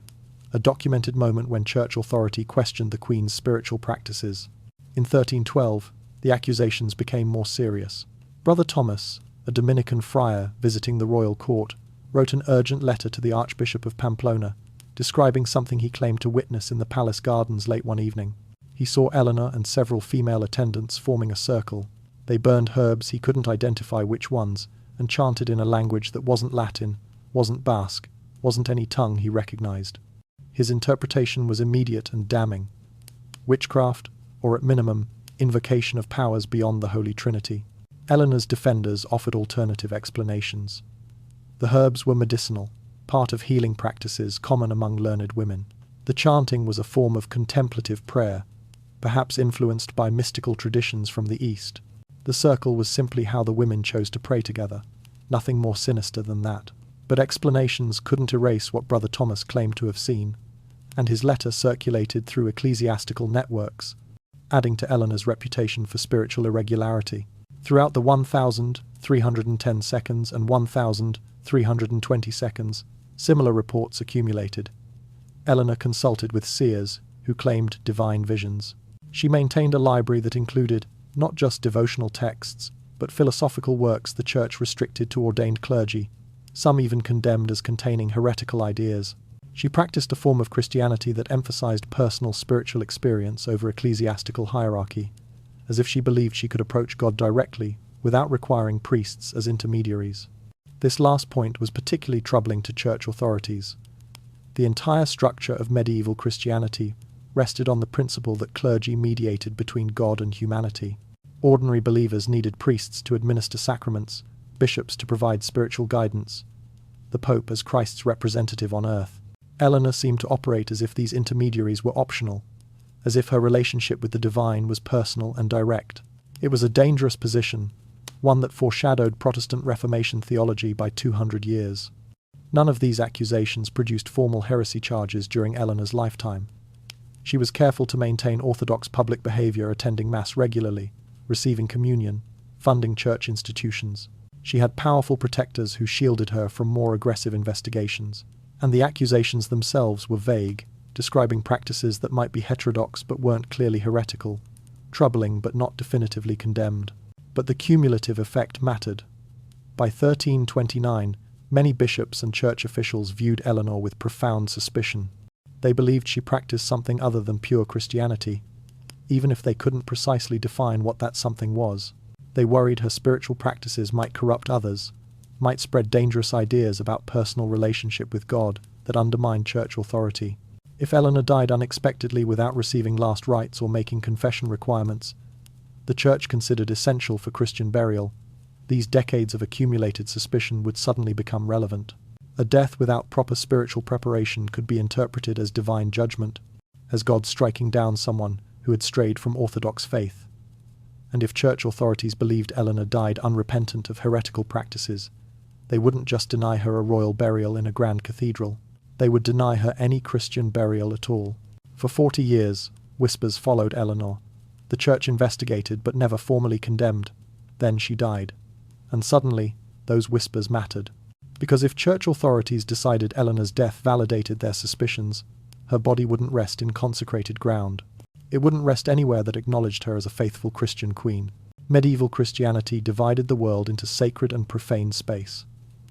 a documented moment when church authority questioned the queen's spiritual practices. In 1312, the accusations became more serious. Brother Thomas, a Dominican friar visiting the royal court, wrote an urgent letter to the Archbishop of Pamplona, describing something he claimed to witness in the palace gardens late one evening. He saw Eleanor and several female attendants forming a circle. They burned herbs, he couldn't identify which ones, and chanted in a language that wasn't Latin, wasn't Basque, wasn't any tongue he recognized. His interpretation was immediate and damning. Witchcraft, or at minimum, invocation of powers beyond the Holy Trinity. Eleanor's defenders offered alternative explanations. The herbs were medicinal, part of healing practices common among learned women. The chanting was a form of contemplative prayer, perhaps influenced by mystical traditions from the East. The circle was simply how the women chose to pray together, nothing more sinister than that. But explanations couldn't erase what Brother Thomas claimed to have seen, and his letter circulated through ecclesiastical networks, adding to Eleanor's reputation for spiritual irregularity. Throughout the 1,310 seconds and 1,320 seconds, similar reports accumulated. Eleanor consulted with seers who claimed divine visions. She maintained a library that included not just devotional texts, but philosophical works the church restricted to ordained clergy, some even condemned as containing heretical ideas. She practiced a form of Christianity that emphasized personal spiritual experience over ecclesiastical hierarchy, as if she believed she could approach God directly without requiring priests as intermediaries. This last point was particularly troubling to church authorities. The entire structure of medieval Christianity rested on the principle that clergy mediated between God and humanity. Ordinary believers needed priests to administer sacraments, bishops to provide spiritual guidance, the Pope as Christ's representative on earth. Eleanor seemed to operate as if these intermediaries were optional, as if her relationship with the divine was personal and direct. It was a dangerous position, one that foreshadowed Protestant Reformation theology by 200 years. None of these accusations produced formal heresy charges during Eleanor's lifetime. She was careful to maintain orthodox public behavior, attending Mass regularly, receiving communion, funding church institutions. She had powerful protectors who shielded her from more aggressive investigations, and the accusations themselves were vague, describing practices that might be heterodox but weren't clearly heretical, troubling but not definitively condemned. But the cumulative effect mattered. By 1329, many bishops and church officials viewed Eleanor with profound suspicion. They believed she practiced something other than pure Christianity, even if they couldn't precisely define what that something was. They worried her spiritual practices might corrupt others, might spread dangerous ideas about personal relationship with God that undermined church authority. If Eleanor died unexpectedly without receiving last rites or making confession requirements, the church considered essential for Christian burial, these decades of accumulated suspicion would suddenly become relevant. A death without proper spiritual preparation could be interpreted as divine judgment, as God striking down someone who had strayed from orthodox faith. And if church authorities believed Eleanor died unrepentant of heretical practices, they wouldn't just deny her a royal burial in a grand cathedral. They would deny her any Christian burial at all. For 40 years, whispers followed Eleanor. The church investigated but never formally condemned. Then she died. And suddenly, those whispers mattered. Because if church authorities decided Eleanor's death validated their suspicions, her body wouldn't rest in consecrated ground. It wouldn't rest anywhere that acknowledged her as a faithful Christian queen. Medieval Christianity divided the world into sacred and profane space.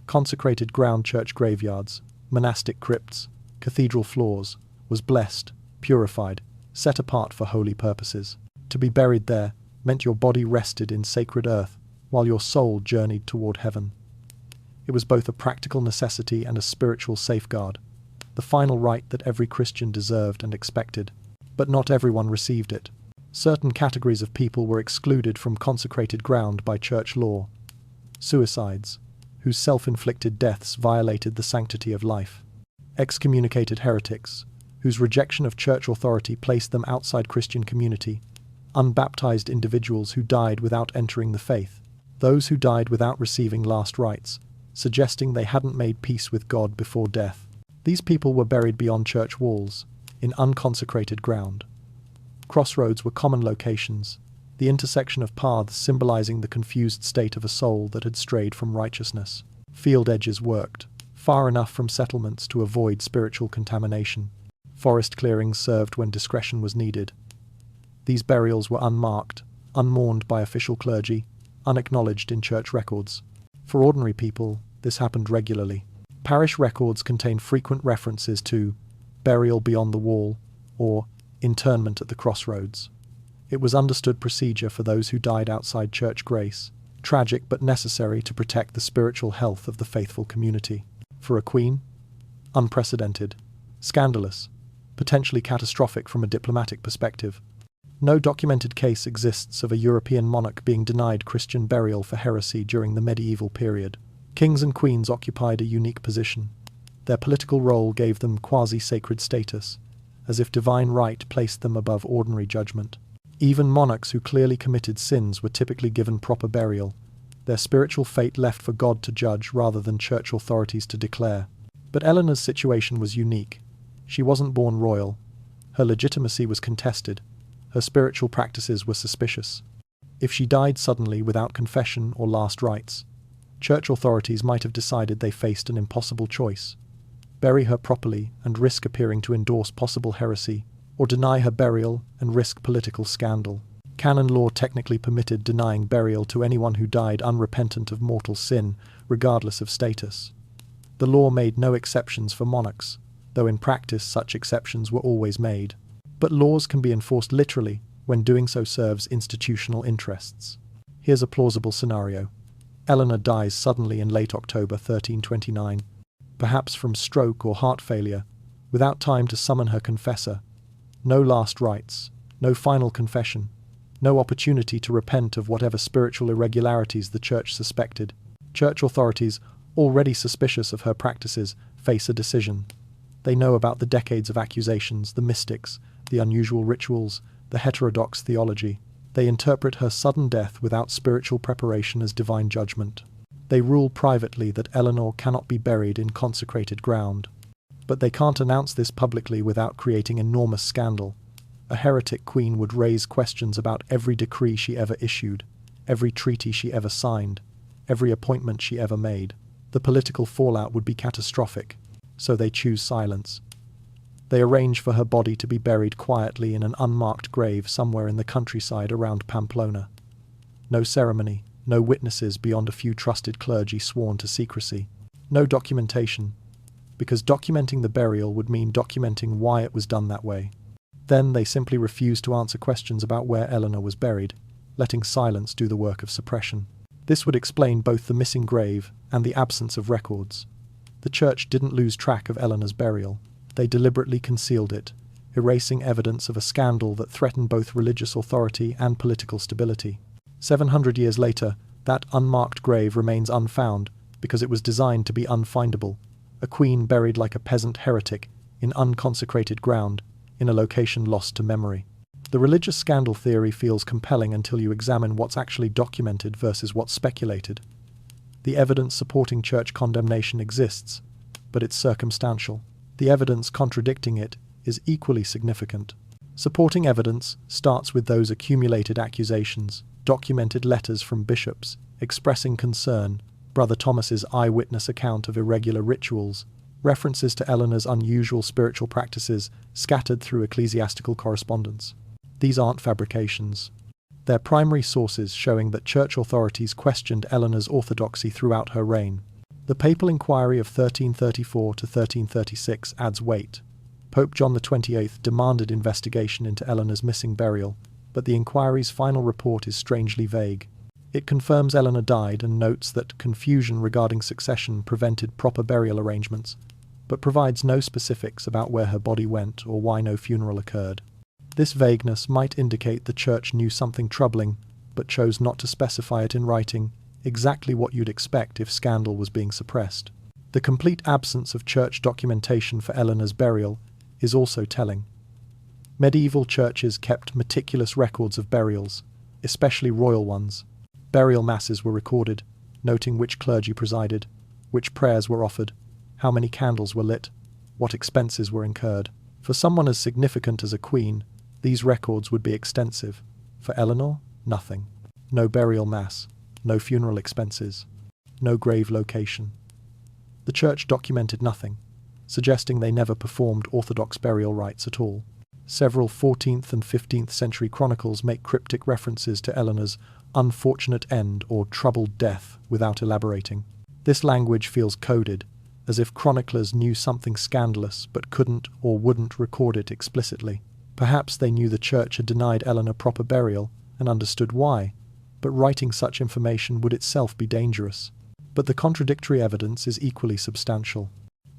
Consecrated ground, church graveyards, monastic crypts, cathedral floors, was blessed, purified, set apart for holy purposes. To be buried there meant your body rested in sacred earth while your soul journeyed toward heaven. It was both a practical necessity and a spiritual safeguard, the final right that every Christian deserved and expected. But not everyone received it. Certain categories of people were excluded from consecrated ground by church law. Suicides, whose self-inflicted deaths violated the sanctity of life. Excommunicated heretics, whose rejection of church authority placed them outside Christian community. Unbaptized individuals who died without entering the faith. Those who died without receiving last rites, suggesting they hadn't made peace with God before death. These people were buried beyond church walls, in unconsecrated ground. Crossroads were common locations, the intersection of paths symbolizing the confused state of a soul that had strayed from righteousness. Field edges worked, far enough from settlements to avoid spiritual contamination. Forest clearings served when discretion was needed. These burials were unmarked, unmourned by official clergy, unacknowledged in church records. For ordinary people, this happened regularly. Parish records contain frequent references to burial beyond the wall or internment at the crossroads. It was understood procedure for those who died outside church grace, tragic but necessary to protect the spiritual health of the faithful community. For a queen, unprecedented, scandalous, potentially catastrophic from a diplomatic perspective. No documented case exists of a European monarch being denied Christian burial for heresy during the medieval period. Kings and queens occupied a unique position. Their political role gave them quasi-sacred status, as if divine right placed them above ordinary judgment. Even monarchs who clearly committed sins were typically given proper burial, their spiritual fate left for God to judge rather than church authorities to declare. But Eleanor's situation was unique. She wasn't born royal. Her legitimacy was contested. Her spiritual practices were suspicious. If she died suddenly without confession or last rites, church authorities might have decided they faced an impossible choice: bury her properly and risk appearing to endorse possible heresy, or deny her burial and risk political scandal. Canon law technically permitted denying burial to anyone who died unrepentant of mortal sin, regardless of status. The law made no exceptions for monarchs, though in practice such exceptions were always made. But laws can be enforced literally when doing so serves institutional interests. Here's a plausible scenario. Eleanor dies suddenly in late October 1329, perhaps from stroke or heart failure, without time to summon her confessor. No last rites, no final confession, no opportunity to repent of whatever spiritual irregularities the church suspected. Church authorities, already suspicious of her practices, face a decision. They know about the decades of accusations, the mystics, the unusual rituals, the heterodox theology. They interpret her sudden death without spiritual preparation as divine judgment. They rule privately that Eleanor cannot be buried in consecrated ground. But they can't announce this publicly without creating enormous scandal. A heretic queen would raise questions about every decree she ever issued, every treaty she ever signed, every appointment she ever made. The political fallout would be catastrophic, so they choose silence. They arrange for her body to be buried quietly in an unmarked grave somewhere in the countryside around Pamplona. No ceremony, no witnesses beyond a few trusted clergy sworn to secrecy. No documentation, because documenting the burial would mean documenting why it was done that way. Then they simply refuse to answer questions about where Eleanor was buried, letting silence do the work of suppression. This would explain both the missing grave and the absence of records. The church didn't lose track of Eleanor's burial. They deliberately concealed it, erasing evidence of a scandal that threatened both religious authority and political stability. 700 years later, that unmarked grave remains unfound because it was designed to be unfindable, a queen buried like a peasant heretic in unconsecrated ground, in a location lost to memory. The religious scandal theory feels compelling until you examine what's actually documented versus what's speculated. The evidence supporting church condemnation exists, but it's circumstantial. The evidence contradicting it is equally significant. Supporting evidence starts with those accumulated accusations, documented letters from bishops expressing concern, Brother Thomas's eyewitness account of irregular rituals, references to Eleanor's unusual spiritual practices scattered through ecclesiastical correspondence. These aren't fabrications. They're primary sources showing that church authorities questioned Eleanor's orthodoxy throughout her reign. The papal inquiry of 1334 to 1336 adds weight. Pope John XXVIII demanded investigation into Eleanor's missing burial, but the inquiry's final report is strangely vague. It confirms Eleanor died and notes that confusion regarding succession prevented proper burial arrangements, but provides no specifics about where her body went or why no funeral occurred. This vagueness might indicate the Church knew something troubling, but chose not to specify it in writing, exactly what you'd expect if scandal was being suppressed. The complete absence of church documentation for Eleanor's burial is also telling. Medieval churches kept meticulous records of burials, especially royal ones. Burial masses were recorded, noting which clergy presided, which prayers were offered, how many candles were lit, what expenses were incurred. For someone as significant as a queen, these records would be extensive. For Eleanor, nothing. No burial mass, no funeral expenses, no grave location. The church documented nothing, suggesting they never performed orthodox burial rites at all. Several 14th and 15th century chronicles make cryptic references to Eleanor's unfortunate end or troubled death without elaborating. This language feels coded, as if chroniclers knew something scandalous but couldn't or wouldn't record it explicitly. Perhaps they knew the church had denied Eleanor proper burial and understood why, but writing such information would itself be dangerous. But the contradictory evidence is equally substantial.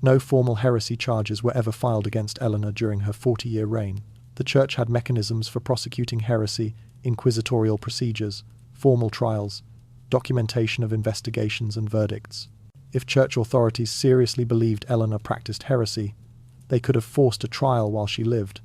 No formal heresy charges were ever filed against Eleanor during her 40-year reign. The Church had mechanisms for prosecuting heresy, inquisitorial procedures, formal trials, documentation of investigations and verdicts. If Church authorities seriously believed Eleanor practiced heresy, they could have forced a trial while she lived,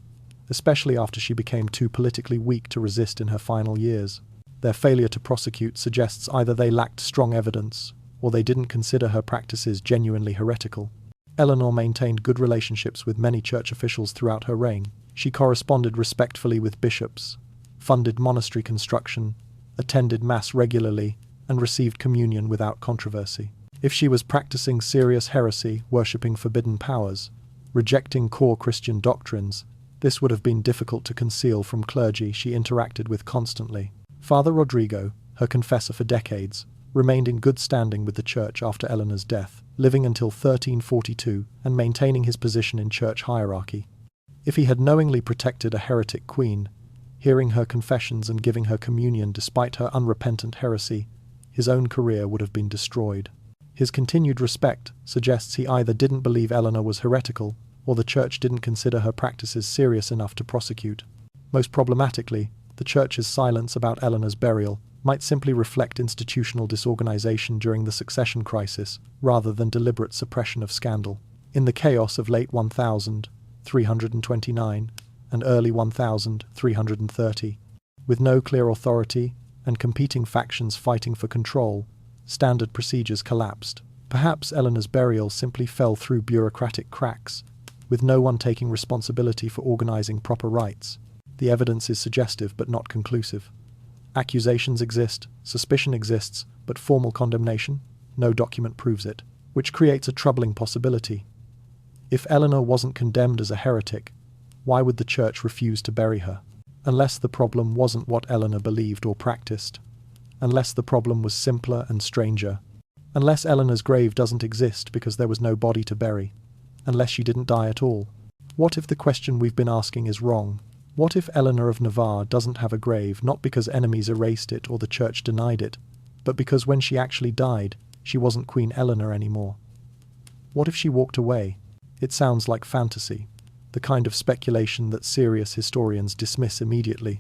especially after she became too politically weak to resist in her final years. Their failure to prosecute suggests either they lacked strong evidence, or they didn't consider her practices genuinely heretical. Eleanor maintained good relationships with many church officials throughout her reign. She corresponded respectfully with bishops, funded monastery construction, attended Mass regularly, and received communion without controversy. If she was practicing serious heresy, worshipping forbidden powers, rejecting core Christian doctrines, this would have been difficult to conceal from clergy she interacted with constantly. Father Rodrigo, her confessor for decades, remained in good standing with the church after Eleanor's death, living until 1342 and maintaining his position in church hierarchy. If he had knowingly protected a heretic queen, hearing her confessions and giving her communion despite her unrepentant heresy, his own career would have been destroyed. His continued respect suggests he either didn't believe Eleanor was heretical, or the church didn't consider her practices serious enough to prosecute. Most problematically, the church's silence about Eleanor's burial might simply reflect institutional disorganization during the succession crisis, rather than deliberate suppression of scandal. In the chaos of late 1329 and early 1330, with no clear authority and competing factions fighting for control, standard procedures collapsed. Perhaps Eleanor's burial simply fell through bureaucratic cracks, with no one taking responsibility for organizing proper rites. The evidence is suggestive but not conclusive. Accusations exist, suspicion exists, but formal condemnation? No document proves it, which creates a troubling possibility. If Eleanor wasn't condemned as a heretic, why would the church refuse to bury her? Unless the problem wasn't what Eleanor believed or practiced. Unless the problem was simpler and stranger. Unless Eleanor's grave doesn't exist because there was no body to bury. Unless she didn't die at all. What if the question we've been asking is wrong? What if Eleanor of Navarre doesn't have a grave not because enemies erased it or the church denied it, but because when she actually died, she wasn't Queen Eleanor anymore? What if she walked away? It sounds like fantasy, the kind of speculation that serious historians dismiss immediately.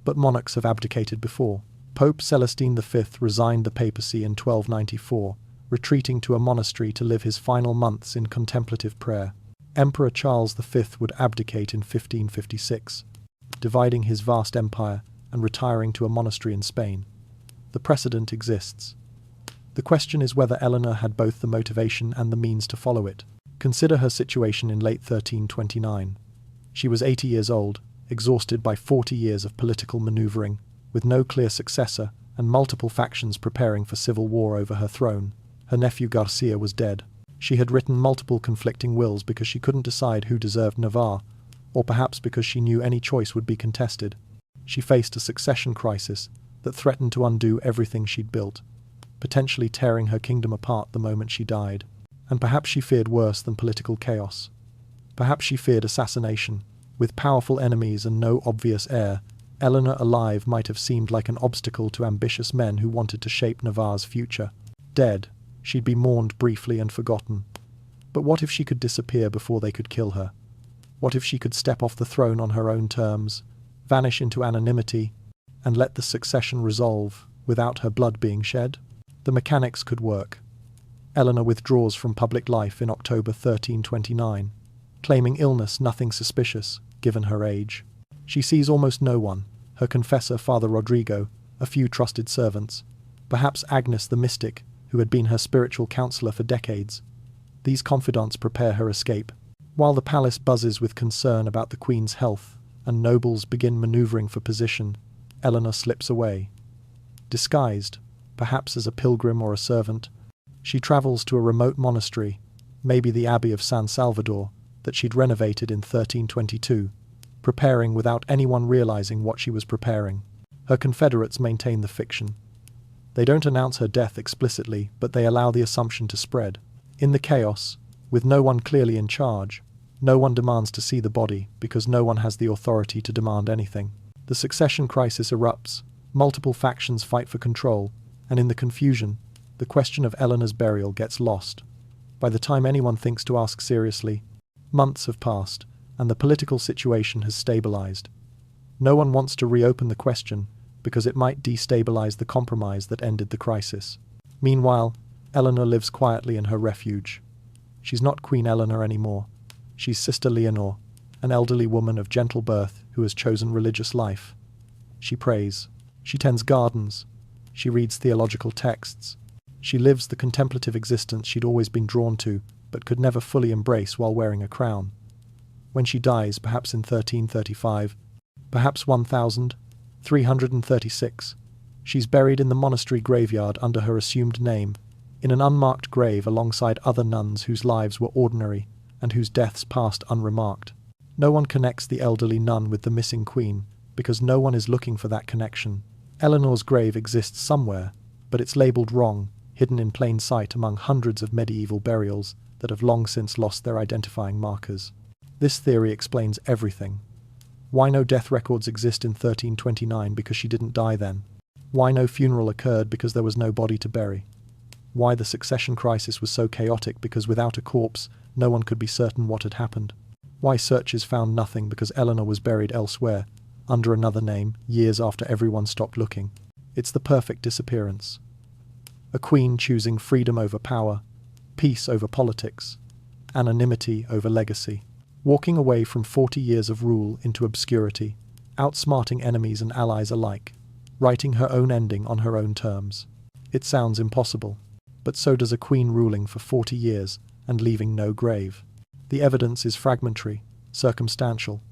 But monarchs have abdicated before. Pope Celestine V resigned the papacy in 1294, retreating to a monastery to live his final months in contemplative prayer. Emperor Charles V would abdicate in 1556, dividing his vast empire and retiring to a monastery in Spain. The precedent exists. The question is whether Eleanor had both the motivation and the means to follow it. Consider her situation in late 1329. She was 80 years old, exhausted by 40 years of political maneuvering, with no clear successor and multiple factions preparing for civil war over her throne. Her nephew Garcia was dead. She had written multiple conflicting wills because she couldn't decide who deserved Navarre, or perhaps because she knew any choice would be contested. She faced a succession crisis that threatened to undo everything she'd built, potentially tearing her kingdom apart the moment she died. And perhaps she feared worse than political chaos. Perhaps she feared assassination. With powerful enemies and no obvious heir, Eleanor alive might have seemed like an obstacle to ambitious men who wanted to shape Navarre's future. Dead, she'd be mourned briefly and forgotten. But what if she could disappear before they could kill her? What if she could step off the throne on her own terms, vanish into anonymity, and let the succession resolve without her blood being shed? The mechanics could work. Eleanor withdraws from public life in October 1329, claiming illness nothing suspicious, given her age. She sees almost no one, her confessor Father Rodrigo, a few trusted servants, perhaps Agnes the mystic, who had been her spiritual counselor for decades. These confidants prepare her escape. While the palace buzzes with concern about the Queen's health, and nobles begin maneuvering for position, Eleanor slips away. Disguised, perhaps as a pilgrim or a servant, she travels to a remote monastery, maybe the Abbey of San Salvador, that she'd renovated in 1322, preparing without anyone realizing what she was preparing. Her confederates maintain the fiction. They don't announce her death explicitly, but they allow the assumption to spread. In the chaos, with no one clearly in charge, no one demands to see the body because no one has the authority to demand anything. The succession crisis erupts, multiple factions fight for control, and in the confusion, the question of Eleanor's burial gets lost. By the time anyone thinks to ask seriously, months have passed, and the political situation has stabilized. No one wants to reopen the question because it might destabilize the compromise that ended the crisis. Meanwhile, Eleanor lives quietly in her refuge. She's not Queen Eleanor anymore. She's Sister Leonor, an elderly woman of gentle birth who has chosen religious life. She prays. She tends gardens. She reads theological texts. She lives the contemplative existence she'd always been drawn to, but could never fully embrace while wearing a crown. When she dies, perhaps in 1335, perhaps 1336, she's buried in the monastery graveyard under her assumed name, in an unmarked grave alongside other nuns whose lives were ordinary and whose deaths passed unremarked. No one connects the elderly nun with the missing queen, because no one is looking for that connection. Eleanor's grave exists somewhere, but it's labelled wrong, hidden in plain sight among hundreds of medieval burials that have long since lost their identifying markers. This theory explains everything. Why no death records exist in 1329 because she didn't die then? Why no funeral occurred because there was no body to bury? Why the succession crisis was so chaotic because without a corpse, no one could be certain what had happened? Why searches found nothing because Eleanor was buried elsewhere, under another name, years after everyone stopped looking? It's the perfect disappearance. A queen choosing freedom over power, peace over politics, anonymity over legacy, walking away from 40 years of rule into obscurity, outsmarting enemies and allies alike, writing her own ending on her own terms. It sounds impossible, but so does a queen ruling for 40 years and leaving no grave. The evidence is fragmentary, circumstantial,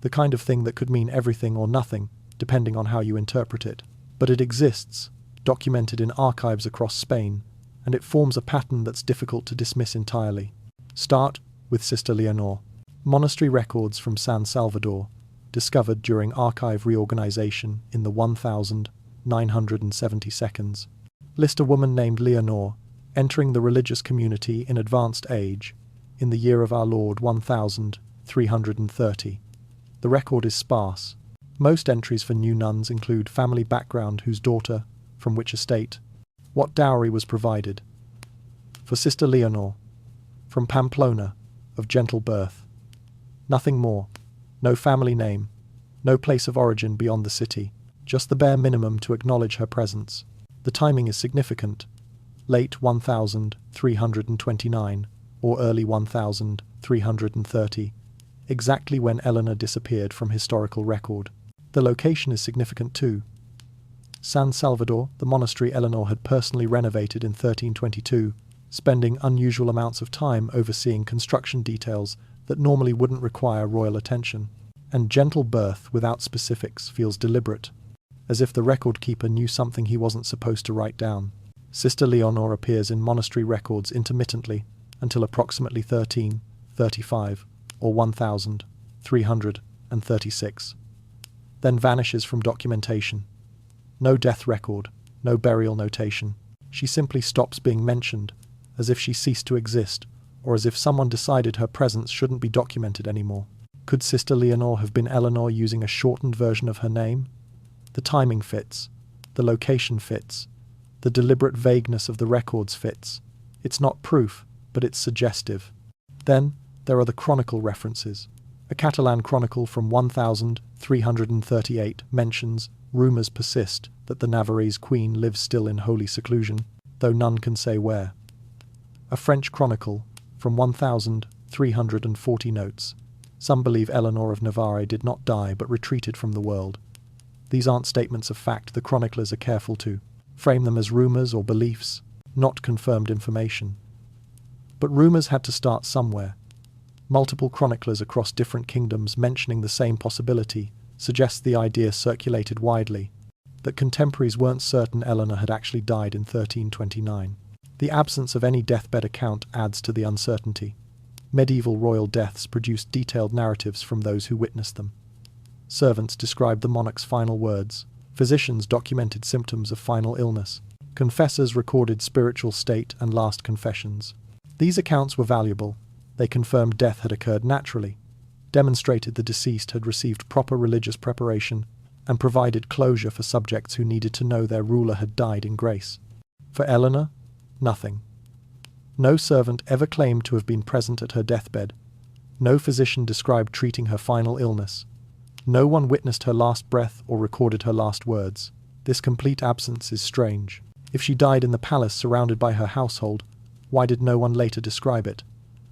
the kind of thing that could mean everything or nothing, depending on how you interpret it. But it exists, documented in archives across Spain, and it forms a pattern that's difficult to dismiss entirely. Start with Sister Leonor. Monastery records from San Salvador, discovered during archive reorganization in the 1972, list a woman named Leonor entering the religious community in advanced age in the year of our Lord 1330. The record is sparse. Most entries for new nuns include family background, whose daughter, from which estate, what dowry was provided. For Sister Leonor, from Pamplona, of gentle birth. Nothing more. No family name. No place of origin beyond the city. Just the bare minimum to acknowledge her presence. The timing is significant. Late 1329 or early 1330, exactly when Eleanor disappeared from historical record. The location is significant too. San Salvador, the monastery Eleanor had personally renovated in 1322, spending unusual amounts of time overseeing construction details that normally wouldn't require royal attention. and gentle birth without specifics feels deliberate, as if the record keeper knew something he wasn't supposed to write down. Sister Leonor appears in monastery records intermittently until approximately 1335 or 1336, then vanishes from documentation. No death record, no burial notation. She simply stops being mentioned, as if she ceased to exist, or as if someone decided her presence shouldn't be documented anymore. Could Sister Leonor have been Eleanor using a shortened version of her name? The timing fits. The location fits. The deliberate vagueness of the records fits. It's not proof, but it's suggestive. Then, there are the chronicle references. A Catalan chronicle from 1338 mentions rumours persist that the Navarrese queen lives still in holy seclusion, though none can say where. A French chronicle from 1340 notes. Some believe Eleanor of Navarre did not die but retreated from the world. These aren't statements of fact the chroniclers are careful to frame them as rumours or beliefs, not confirmed information. But rumours had to start somewhere. Multiple chroniclers across different kingdoms mentioning the same possibility suggests the idea circulated widely, that contemporaries weren't certain Eleanor had actually died in 1329. The absence of any deathbed account adds to the uncertainty. Medieval royal deaths produced detailed narratives from those who witnessed them. Servants described the monarch's final words. Physicians documented symptoms of final illness. Confessors recorded spiritual state and last confessions. These accounts were valuable. They confirmed death had occurred naturally, demonstrated the deceased had received proper religious preparation, and provided closure for subjects who needed to know their ruler had died in grace. For Eleanor, nothing. No servant ever claimed to have been present at her deathbed. No physician described treating her final illness. No one witnessed her last breath or recorded her last words. This complete absence is strange. If she died in the palace surrounded by her household, why did no one later describe it?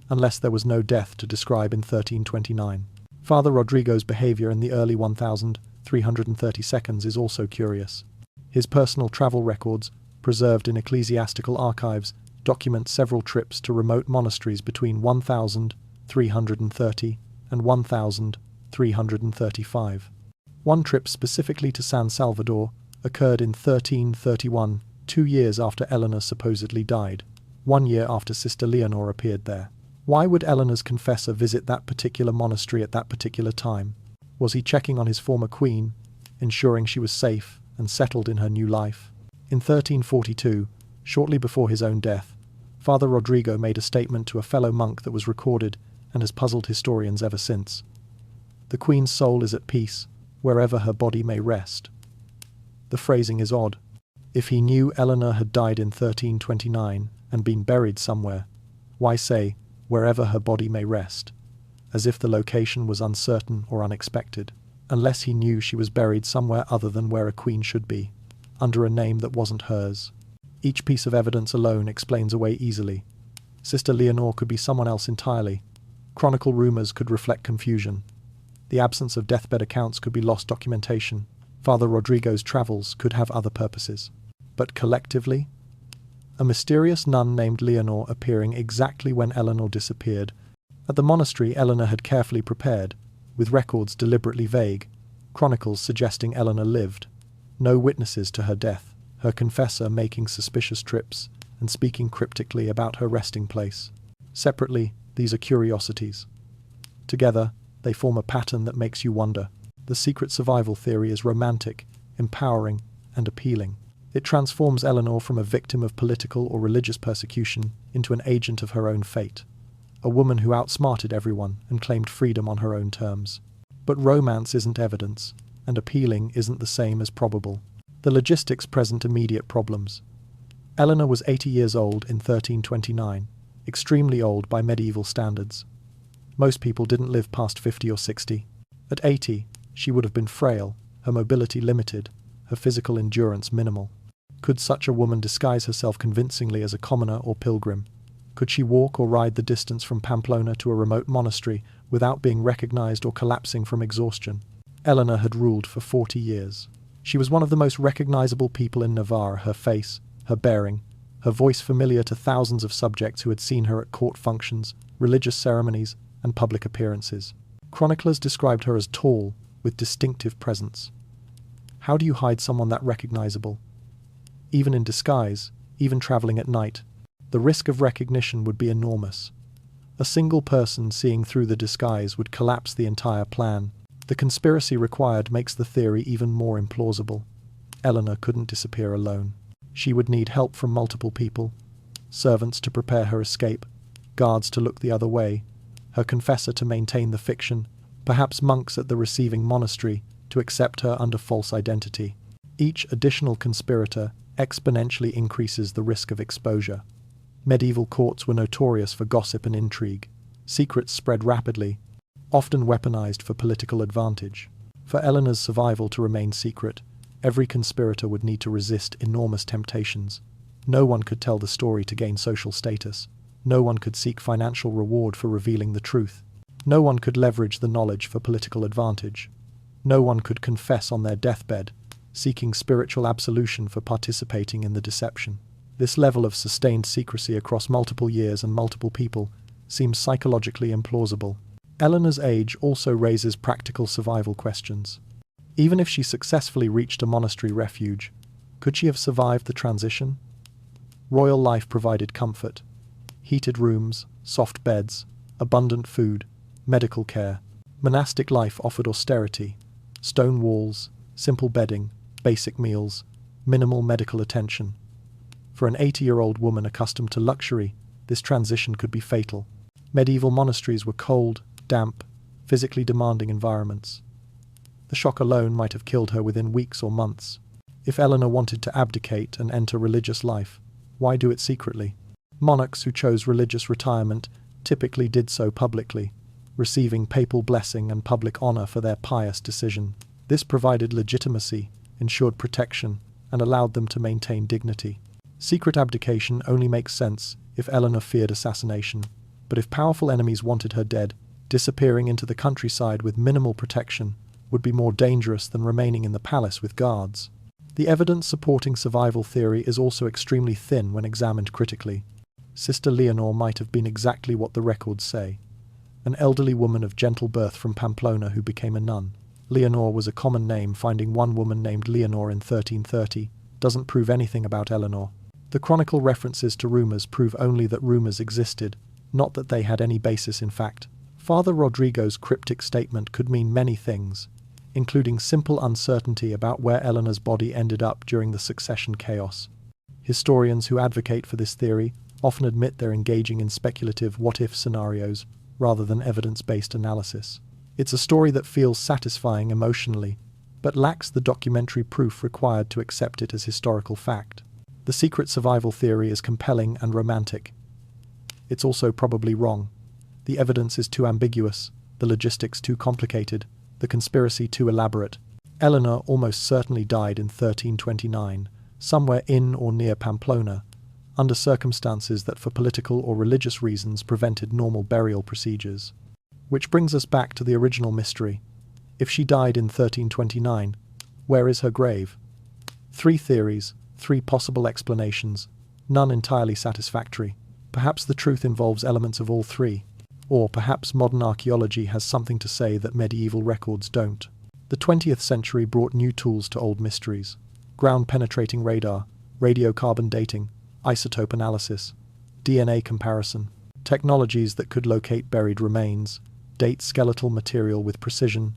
Unless there was no death to describe in 1329. Father Rodrigo's behaviour in the early 1332 is also curious. His personal travel records, preserved in ecclesiastical archives, document several trips to remote monasteries between 1330 and 1335. One trip specifically to San Salvador occurred in 1331, 2 years after Eleanor supposedly died, 1 year after Sister Leonor appeared there. Why would Eleanor's confessor visit that particular monastery at that particular time? Was he checking on his former queen, ensuring she was safe and settled in her new life? In 1342, shortly before his own death, Father Rodrigo made a statement to a fellow monk that was recorded and has puzzled historians ever since. The queen's soul is at peace, wherever her body may rest. The phrasing is odd. If he knew Eleanor had died in 1329 and been buried somewhere, why say, wherever her body may rest, as if the location was uncertain or unexpected, unless he knew she was buried somewhere other than where a queen should be, under a name that wasn't hers. Each piece of evidence alone explains away easily. Sister Leonor could be someone else entirely. Chronicle rumours could reflect confusion. The absence of deathbed accounts could be lost documentation. Father Rodrigo's travels could have other purposes. But collectively, a mysterious nun named Leonor appearing exactly when Eleanor disappeared. At the monastery Eleanor had carefully prepared, with records deliberately vague, chronicles suggesting Eleanor lived, no witnesses to her death, her confessor making suspicious trips and speaking cryptically about her resting place. Separately, these are curiosities. Together, they form a pattern that makes you wonder. The secret survival theory is romantic, empowering, and appealing. It transforms Eleanor from a victim of political or religious persecution into an agent of her own fate, a woman who outsmarted everyone and claimed freedom on her own terms. But romance isn't evidence, and appealing isn't the same as probable. The logistics present immediate problems. Eleanor was 80 years old in 1329, extremely old by medieval standards. Most people didn't live past 50 or 60. At 80, she would have been frail, her mobility limited, her physical endurance minimal. Could such a woman disguise herself convincingly as a commoner or pilgrim? Could she walk or ride the distance from Pamplona to a remote monastery without being recognized or collapsing from exhaustion? Eleanor had ruled for 40 years. She was one of the most recognizable people in Navarre, her face, her bearing, her voice familiar to thousands of subjects who had seen her at court functions, religious ceremonies, and public appearances. Chroniclers described her as tall, with distinctive presence. How do you hide someone that recognizable? Even in disguise, even traveling at night, the risk of recognition would be enormous. A single person seeing through the disguise would collapse the entire plan. The conspiracy required makes the theory even more implausible. Eleanor couldn't disappear alone. She would need help from multiple people: servants to prepare her escape, guards to look the other way, her confessor to maintain the fiction, perhaps monks at the receiving monastery to accept her under false identity. Each additional conspirator exponentially increases the risk of exposure. Medieval courts were notorious for gossip and intrigue. Secrets spread rapidly, often weaponized for political advantage. For Eleanor's survival to remain secret, every conspirator would need to resist enormous temptations. No one could tell the story to gain social status. No one could seek financial reward for revealing the truth. No one could leverage the knowledge for political advantage. No one could confess on their deathbed, seeking spiritual absolution for participating in the deception. This level of sustained secrecy across multiple years and multiple people seems psychologically implausible. Eleanor's age also raises practical survival questions. Even if she successfully reached a monastery refuge, could she have survived the transition? Royal life provided comfort. Heated rooms, soft beds, abundant food, medical care. Monastic life offered austerity: stone walls, simple bedding, basic meals, minimal medical attention. For an 80-year-old woman accustomed to luxury, this transition could be fatal. Medieval monasteries were cold, damp, physically demanding environments. The shock alone might have killed her within weeks or months. If Eleanor wanted to abdicate and enter religious life, why do it secretly? Monarchs who chose religious retirement typically did so publicly, receiving papal blessing and public honor for their pious decision. This provided legitimacy, ensured protection, and allowed them to maintain dignity. Secret abdication only makes sense if Eleanor feared assassination, but if powerful enemies wanted her dead, disappearing into the countryside with minimal protection would be more dangerous than remaining in the palace with guards. The evidence supporting survival theory is also extremely thin when examined critically. Sister Leonor might have been exactly what the records say: an elderly woman of gentle birth from Pamplona who became a nun. Leonor was a common name. Finding one woman named Leonor in 1330 doesn't prove anything about Eleanor. The chronicle references to rumors prove only that rumors existed, not that they had any basis in fact. Father Rodrigo's cryptic statement could mean many things, including simple uncertainty about where Eleanor's body ended up during the succession chaos. Historians who advocate for this theory often admit they're engaging in speculative what-if scenarios rather than evidence-based analysis. It's a story that feels satisfying emotionally, but lacks the documentary proof required to accept it as historical fact. The secret survival theory is compelling and romantic. It's also probably wrong. The evidence is too ambiguous, the logistics too complicated, the conspiracy too elaborate. Eleanor almost certainly died in 1329, somewhere in or near Pamplona, under circumstances that for political or religious reasons prevented normal burial procedures. Which brings us back to the original mystery. If she died in 1329, where is her grave? 3 theories, 3 possible explanations, none entirely satisfactory. Perhaps the truth involves elements of all 3. Or perhaps modern archaeology has something to say that medieval records don't. The 20th century brought new tools to old mysteries: ground-penetrating radar, radiocarbon dating, isotope analysis, DNA comparison, technologies that could locate buried remains, date skeletal material with precision,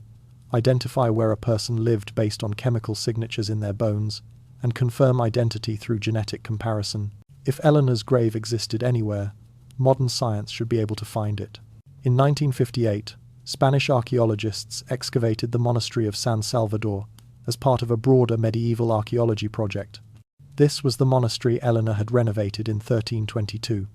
identify where a person lived based on chemical signatures in their bones, and confirm identity through genetic comparison. If Eleanor's grave existed anywhere, modern science should be able to find it. In 1958, Spanish archaeologists excavated the monastery of San Salvador as part of a broader medieval archaeology project. This was the monastery Eleanor had renovated in 1322,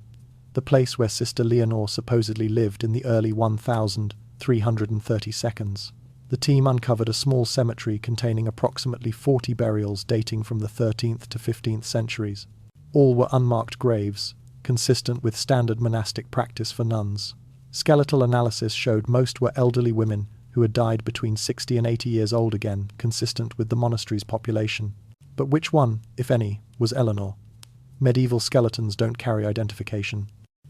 the place where Sister Leonor supposedly lived in the early 1332s. The team uncovered a small cemetery containing approximately 40 burials dating from the 13th to 15th centuries. All were unmarked graves, consistent with standard monastic practice for nuns. Skeletal analysis showed most were elderly women who had died between 60 and 80 years old, again consistent with the monastery's population. But which one, if any, was Eleanor? Medieval skeletons don't carry identification.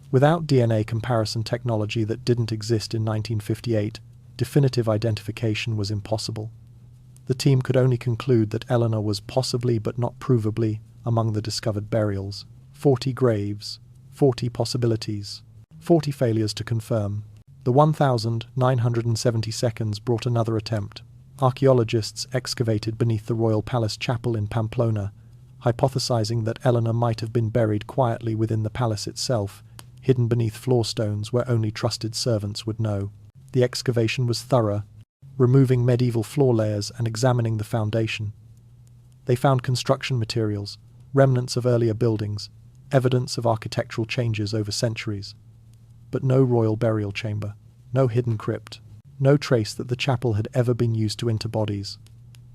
Without DNA comparison technology that didn't exist in 1958, definitive identification was impossible. The team could only conclude that Eleanor was possibly but not provably among the discovered burials. 40 graves, 40 possibilities, 40 failures to confirm. The 1972 brought another attempt. Archaeologists excavated beneath the Royal Palace Chapel in Pamplona, hypothesizing that Eleanor might have been buried quietly within the palace itself, hidden beneath floor stones where only trusted servants would know. The excavation was thorough, removing medieval floor layers and examining the foundation. They found construction materials, remnants of earlier buildings, evidence of architectural changes over centuries. But no royal burial chamber, no hidden crypt, no trace that the chapel had ever been used to inter bodies.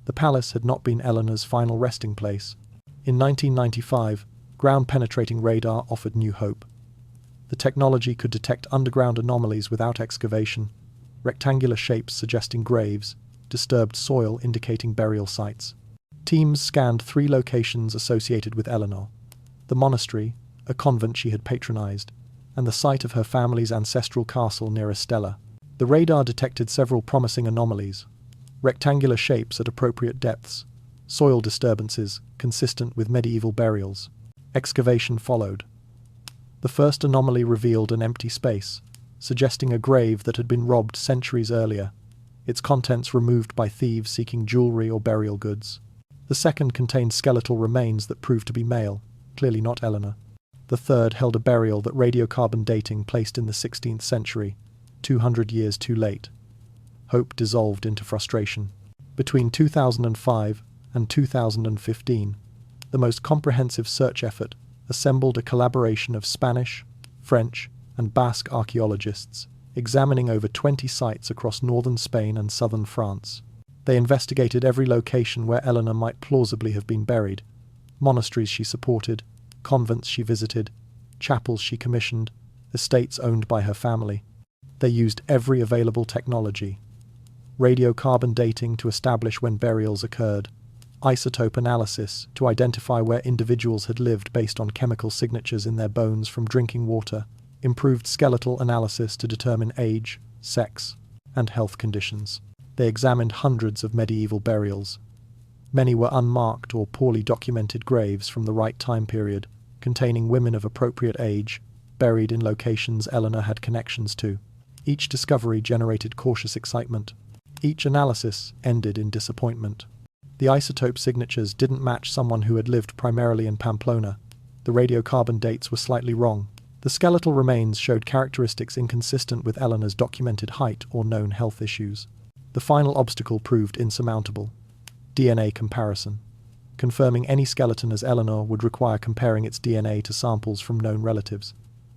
The palace had not been Eleanor's final resting place. In 1995, ground-penetrating radar offered new hope. The technology could detect underground anomalies without excavation, rectangular shapes suggesting graves, disturbed soil indicating burial sites. Teams scanned 3 locations associated with Eleanor: the monastery, a convent she had patronized, and the site of her family's ancestral castle near Estella. The radar detected several promising anomalies: rectangular shapes at appropriate depths, soil disturbances consistent with medieval burials. Excavation followed. The first anomaly revealed an empty space, suggesting a grave that had been robbed centuries earlier, its contents removed by thieves seeking jewelry or burial goods. The second contained skeletal remains that proved to be male, clearly not Eleanor. The third held a burial that radiocarbon dating placed in the 16th century, 200 years too late. Hope dissolved into frustration. Between 2005 and 2015, the most comprehensive search effort assembled a collaboration of Spanish, French, and Basque archaeologists, examining over 20 sites across northern Spain and southern France. They investigated every location where Eleanor might plausibly have been buried: monasteries she supported, convents she visited, chapels she commissioned, estates owned by her family. They used every available technology: radiocarbon dating to establish when burials occurred, isotope analysis to identify where individuals had lived based on chemical signatures in their bones from drinking water, improved skeletal analysis to determine age, sex, and health conditions. They examined hundreds of medieval burials. Many were unmarked or poorly documented graves from the right time period, containing women of appropriate age, buried in locations Eleanor had connections to. Each discovery generated cautious excitement. Each analysis ended in disappointment. The isotope signatures didn't match someone who had lived primarily in Pamplona. The radiocarbon dates were slightly wrong. The skeletal remains showed characteristics inconsistent with Eleanor's documented height or known health issues. The final obstacle proved insurmountable: DNA comparison. Confirming any skeleton as Eleanor would require comparing its DNA to samples from known relatives.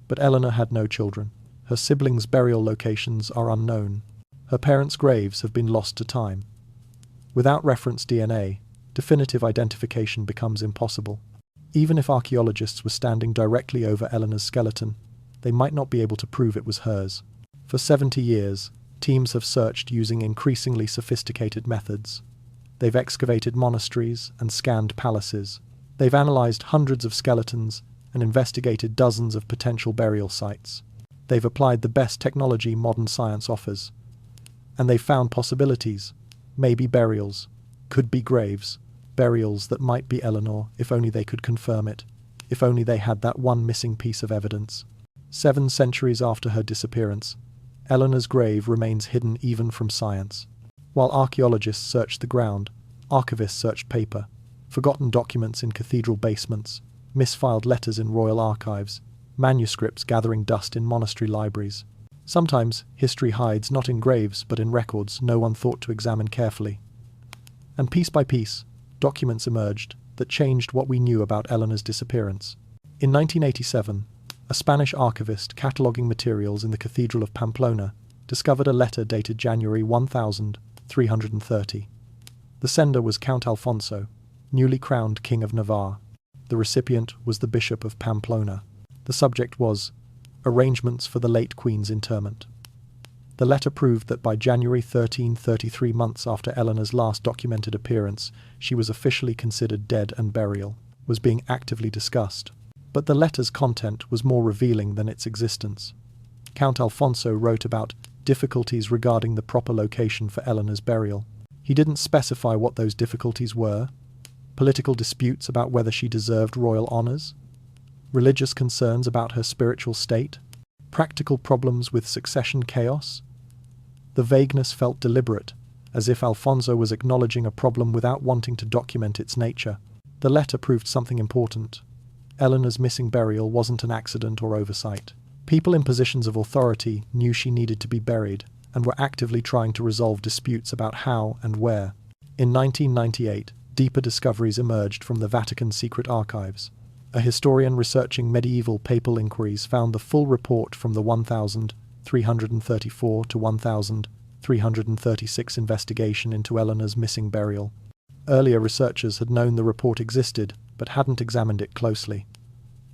But Eleanor had no children. Her siblings' burial locations are unknown. Her parents' graves have been lost to time. Without reference DNA, definitive identification becomes impossible. Even if archaeologists were standing directly over Eleanor's skeleton, they might not be able to prove it was hers. For 70 years, teams have searched using increasingly sophisticated methods. They've excavated monasteries and scanned palaces. They've analyzed hundreds of skeletons and investigated dozens of potential burial sites. They've applied the best technology modern science offers. And they've found possibilities. Maybe burials, could be graves, burials that might be Eleanor if only they could confirm it, if only they had that one missing piece of evidence. 7 centuries after her disappearance, Eleanor's grave remains hidden even from science. While archaeologists searched the ground, archivists searched paper, forgotten documents in cathedral basements, misfiled letters in royal archives, manuscripts gathering dust in monastery libraries. Sometimes history hides not in graves but in records no one thought to examine carefully. And piece by piece, documents emerged that changed what we knew about Eleanor's disappearance. In 1987, a Spanish archivist cataloguing materials in the Cathedral of Pamplona discovered a letter dated January 1330. The sender was Count Alfonso, newly crowned King of Navarre. The recipient was the Bishop of Pamplona. The subject was arrangements for the late Queen's interment. The letter proved that by January 1333, months after Eleanor's last documented appearance, she was officially considered dead and burial, was being actively discussed. But the letter's content was more revealing than its existence. Count Alfonso wrote about difficulties regarding the proper location for Eleanor's burial. He didn't specify what those difficulties were. Political disputes about whether she deserved royal honours, religious concerns about her spiritual state, practical problems with succession chaos. The vagueness felt deliberate, as if Alfonso was acknowledging a problem without wanting to document its nature. The letter proved something important. Eleanor's missing burial wasn't an accident or oversight. People in positions of authority knew she needed to be buried and were actively trying to resolve disputes about how and where. In 1998, deeper discoveries emerged from the Vatican's secret archives. A historian researching medieval papal inquiries found the full report from the 1334 to 1336 investigation into Eleanor's missing burial. Earlier researchers had known the report existed, but hadn't examined it closely.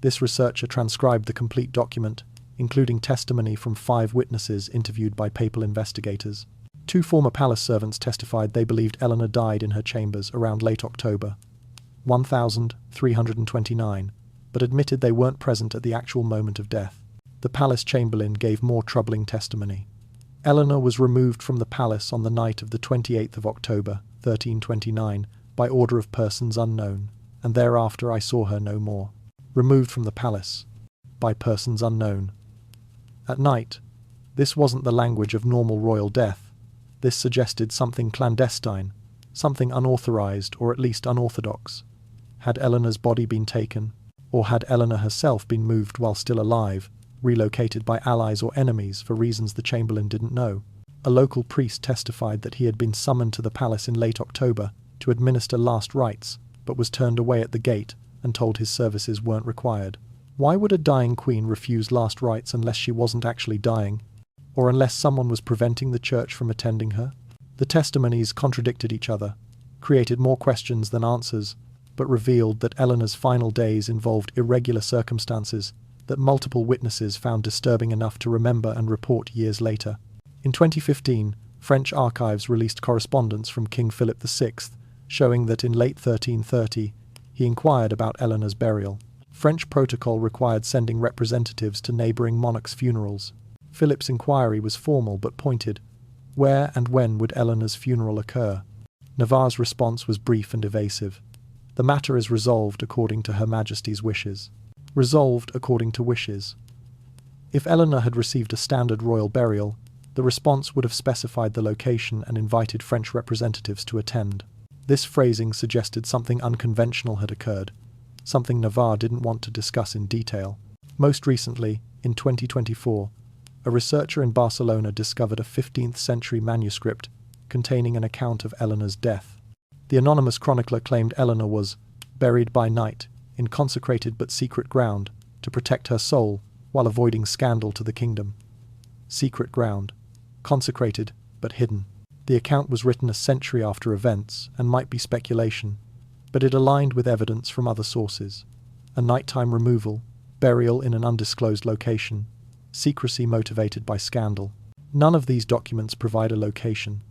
This researcher transcribed the complete document, including testimony from 5 witnesses interviewed by papal investigators. 2 former palace servants testified they believed Eleanor died in her chambers around late October 1329, but admitted they weren't present at the actual moment of death. The palace chamberlain gave more troubling testimony. Eleanor was removed from the palace on the night of the 28th of October, 1329, by order of persons unknown, and thereafter I saw her no more. Removed from the palace by persons unknown. At night, this wasn't the language of normal royal death. This suggested something clandestine, something unauthorized or at least unorthodox. Had Eleanor's body been taken, or had Eleanor herself been moved while still alive, relocated by allies or enemies for reasons the chamberlain didn't know? A local priest testified that he had been summoned to the palace in late October to administer last rites, but was turned away at the gate and told his services weren't required. Why would a dying queen refuse last rites unless she wasn't actually dying, or unless someone was preventing the church from attending her? The testimonies contradicted each other, created more questions than answers, but revealed that Eleanor's final days involved irregular circumstances that multiple witnesses found disturbing enough to remember and report years later. In 2015, French archives released correspondence from King Philip VI, showing that in late 1330, he inquired about Eleanor's burial. French protocol required sending representatives to neighbouring monarchs' funerals. Philip's inquiry was formal but pointed. Where and when would Eleanor's funeral occur? Navarre's response was brief and evasive. The matter is resolved according to Her Majesty's wishes. Resolved according to wishes. If Eleanor had received a standard royal burial, the response would have specified the location and invited French representatives to attend. This phrasing suggested something unconventional had occurred, something Navarre didn't want to discuss in detail. Most recently, in 2024, a researcher in Barcelona discovered a 15th century manuscript containing an account of Eleanor's death. The anonymous chronicler claimed Eleanor was buried by night in consecrated but secret ground to protect her soul while avoiding scandal to the kingdom. Secret ground, consecrated but hidden. The account was written a century after events and might be speculation, but it aligned with evidence from other sources. A nighttime removal, burial in an undisclosed location, secrecy motivated by scandal. None of these documents provide a location,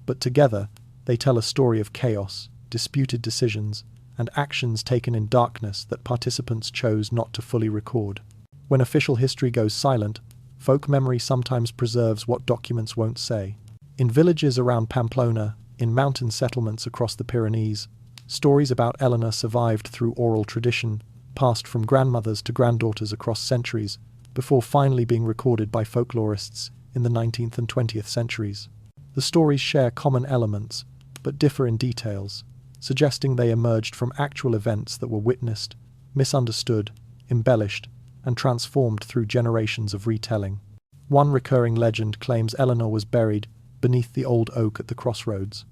but together they tell a story of chaos, disputed decisions, and actions taken in darkness that participants chose not to fully record. When official history goes silent, folk memory sometimes preserves what documents won't say. In villages around Pamplona, in mountain settlements across the Pyrenees, stories about Eleanor survived through oral tradition, passed from grandmothers to granddaughters across centuries, before finally being recorded by folklorists in the 19th and 20th centuries. The stories share common elements, but differ in details, suggesting they emerged from actual events that were witnessed, misunderstood, embellished, and transformed through generations of retelling. One recurring legend claims Eleanor was buried beneath the old oak at the crossroads.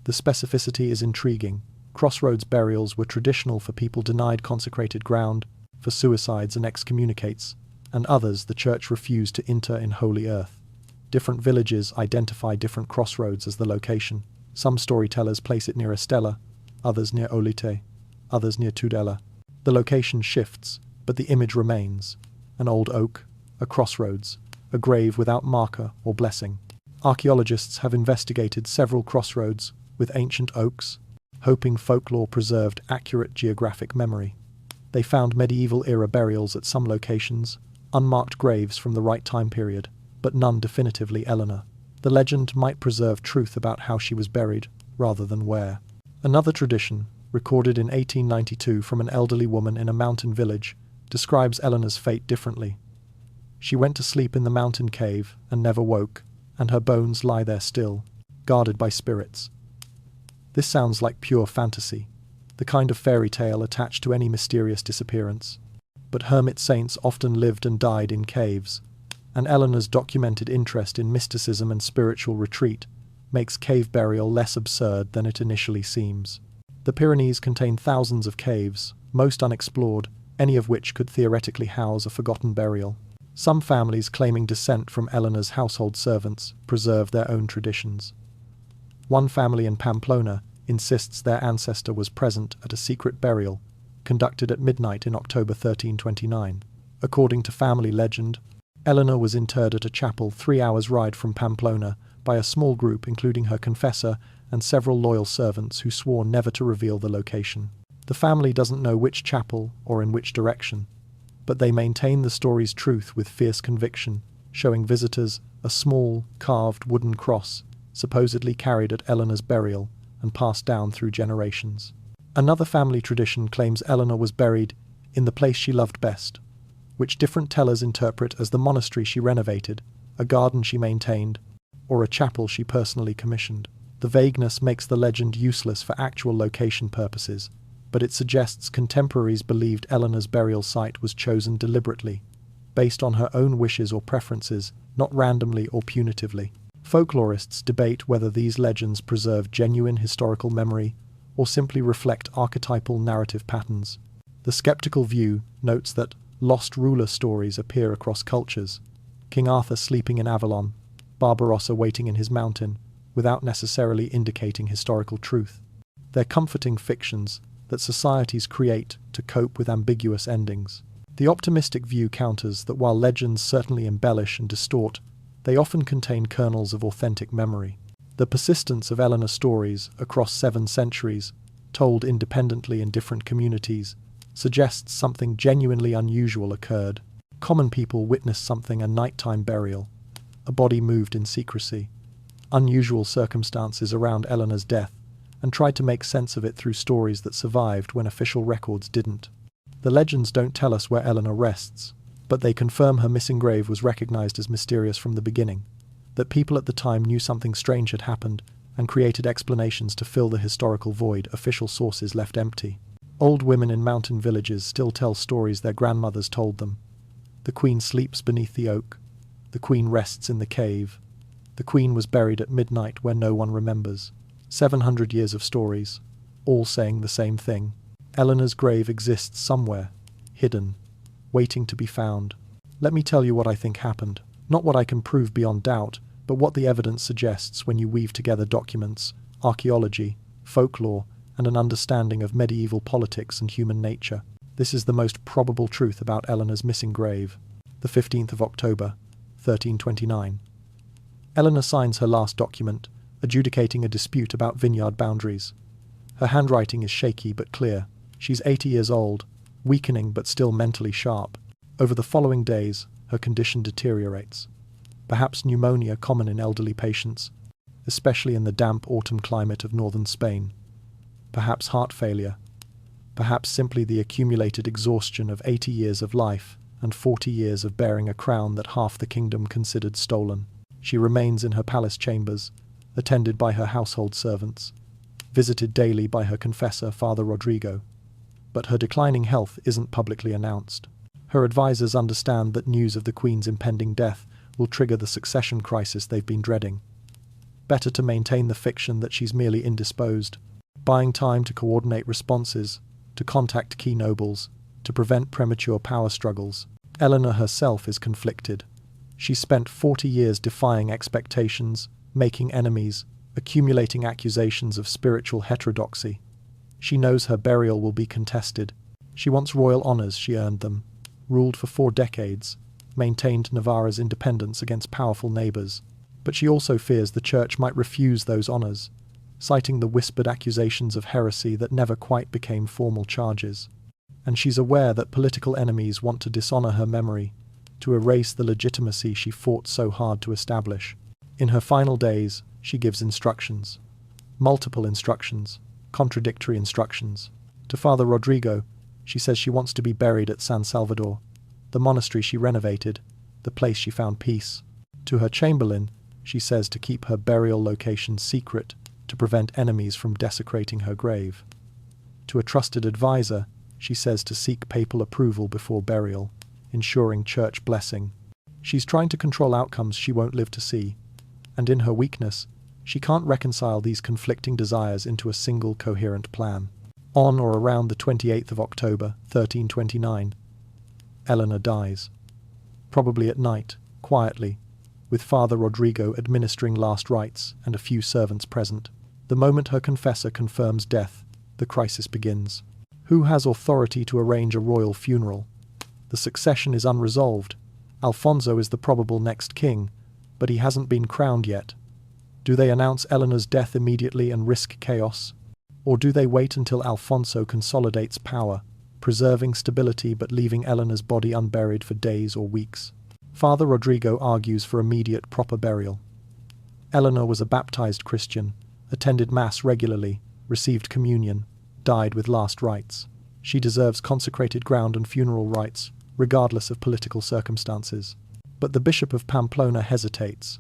The specificity is intriguing. Crossroads burials were traditional for people denied consecrated ground, for suicides and excommunicates, and others the church refused to inter in holy earth. Different villages identify different crossroads as the location. Some storytellers place it near Estella, others near Olite, others near Tudela. The location shifts, but the image remains. An old oak, a crossroads, a grave without marker or blessing. Archaeologists have investigated several crossroads with ancient oaks, hoping folklore preserved accurate geographic memory. They found medieval-era burials at some locations, unmarked graves from the right time period, but none definitively Eleanor. The legend might preserve truth about how she was buried, rather than where. Another tradition, recorded in 1892 from an elderly woman in a mountain village, describes Eleanor's fate differently. She went to sleep in the mountain cave and never woke, and her bones lie there still, guarded by spirits. This sounds like pure fantasy, the kind of fairy tale attached to any mysterious disappearance. But hermit saints often lived and died in caves, and Eleanor's documented interest in mysticism and spiritual retreat makes cave burial less absurd than it initially seems. The Pyrenees contain thousands of caves, most unexplored, any of which could theoretically house a forgotten burial. Some families claiming descent from Eleanor's household servants preserve their own traditions. One family in Pamplona insists their ancestor was present at a secret burial conducted at midnight in October 1329. According to family legend, Eleanor was interred at a chapel 3 hours' ride from Pamplona by a small group including her confessor and several loyal servants who swore never to reveal the location. The family doesn't know which chapel or in which direction, but they maintain the story's truth with fierce conviction, showing visitors a small, carved wooden cross supposedly carried at Eleanor's burial and passed down through generations. Another family tradition claims Eleanor was buried in the place she loved best, which different tellers interpret as the monastery she renovated, a garden she maintained, or a chapel she personally commissioned. The vagueness makes the legend useless for actual location purposes, but it suggests contemporaries believed Eleanor's burial site was chosen deliberately, based on her own wishes or preferences, not randomly or punitively. Folklorists debate whether these legends preserve genuine historical memory or simply reflect archetypal narrative patterns. The skeptical view notes that lost ruler stories appear across cultures, King Arthur sleeping in Avalon, Barbarossa waiting in his mountain, without necessarily indicating historical truth. They're comforting fictions that societies create to cope with ambiguous endings. The optimistic view counters that while legends certainly embellish and distort, they often contain kernels of authentic memory. The persistence of Eleanor's stories across 7 centuries, told independently in different communities, suggests something genuinely unusual occurred. Common people witnessed something: a nighttime burial, a body moved in secrecy, unusual circumstances around Eleanor's death, and tried to make sense of it through stories that survived when official records didn't. The legends don't tell us where Eleanor rests, but they confirm her missing grave was recognized as mysterious from the beginning, that people at the time knew something strange had happened and created explanations to fill the historical void official sources left empty. Old women in mountain villages still tell stories their grandmothers told them. The queen sleeps beneath the oak. The queen rests in the cave. The queen was buried at midnight where no one remembers. 700 years of stories, all saying the same thing. Eleanor's grave exists somewhere, hidden, waiting to be found. Let me tell you what I think happened. Not what I can prove beyond doubt, but what the evidence suggests when you weave together documents, archaeology, folklore, and an understanding of medieval politics and human nature. This is the most probable truth about Eleanor's missing grave. The 15th of October, 1329. Eleanor signs her last document, adjudicating a dispute about vineyard boundaries. Her handwriting is shaky but clear. She's 80 years old, weakening but still mentally sharp. Over the following days, her condition deteriorates. Perhaps pneumonia common in elderly patients, especially in the damp autumn climate of northern Spain. Perhaps heart failure. Perhaps simply the accumulated exhaustion of 80 years of life and 40 years of bearing a crown that half the kingdom considered stolen. She remains in her palace chambers, attended by her household servants, visited daily by her confessor, Father Rodrigo. But her declining health isn't publicly announced. Her advisors understand that news of the Queen's impending death will trigger the succession crisis they've been dreading. Better to maintain the fiction that she's merely indisposed, buying time to coordinate responses, to contact key nobles, to prevent premature power struggles. Eleanor herself is conflicted. She spent 40 years defying expectations, making enemies, accumulating accusations of spiritual heterodoxy. She knows her burial will be contested. She wants royal honors, she earned them, ruled for 4 decades, maintained Navarre's independence against powerful neighbors. But she also fears the church might refuse those honors, citing the whispered accusations of heresy that never quite became formal charges. And she's aware that political enemies want to dishonor her memory, to erase the legitimacy she fought so hard to establish. In her final days, she gives instructions. Multiple instructions, contradictory instructions. To Father Rodrigo, she says she wants to be buried at San Salvador, the monastery she renovated, the place she found peace. To her chamberlain, she says to keep her burial location secret to prevent enemies from desecrating her grave. To a trusted advisor, she says to seek papal approval before burial, ensuring church blessing. She's trying to control outcomes she won't live to see, and in her weakness, she can't reconcile these conflicting desires into a single coherent plan. On or around the 28th of October, 1329, Eleanor dies. Probably at night, quietly, with Father Rodrigo administering last rites and a few servants present. The moment her confessor confirms death, the crisis begins. Who has authority to arrange a royal funeral? The succession is unresolved. Alfonso is the probable next king, but he hasn't been crowned yet. Do they announce Eleanor's death immediately and risk chaos? Or do they wait until Alfonso consolidates power, preserving stability but leaving Eleanor's body unburied for days or weeks? Father Rodrigo argues for immediate proper burial. Eleanor was a baptized Christian, attended Mass regularly, received communion, died with last rites. She deserves consecrated ground and funeral rites, regardless of political circumstances. But the Bishop of Pamplona hesitates.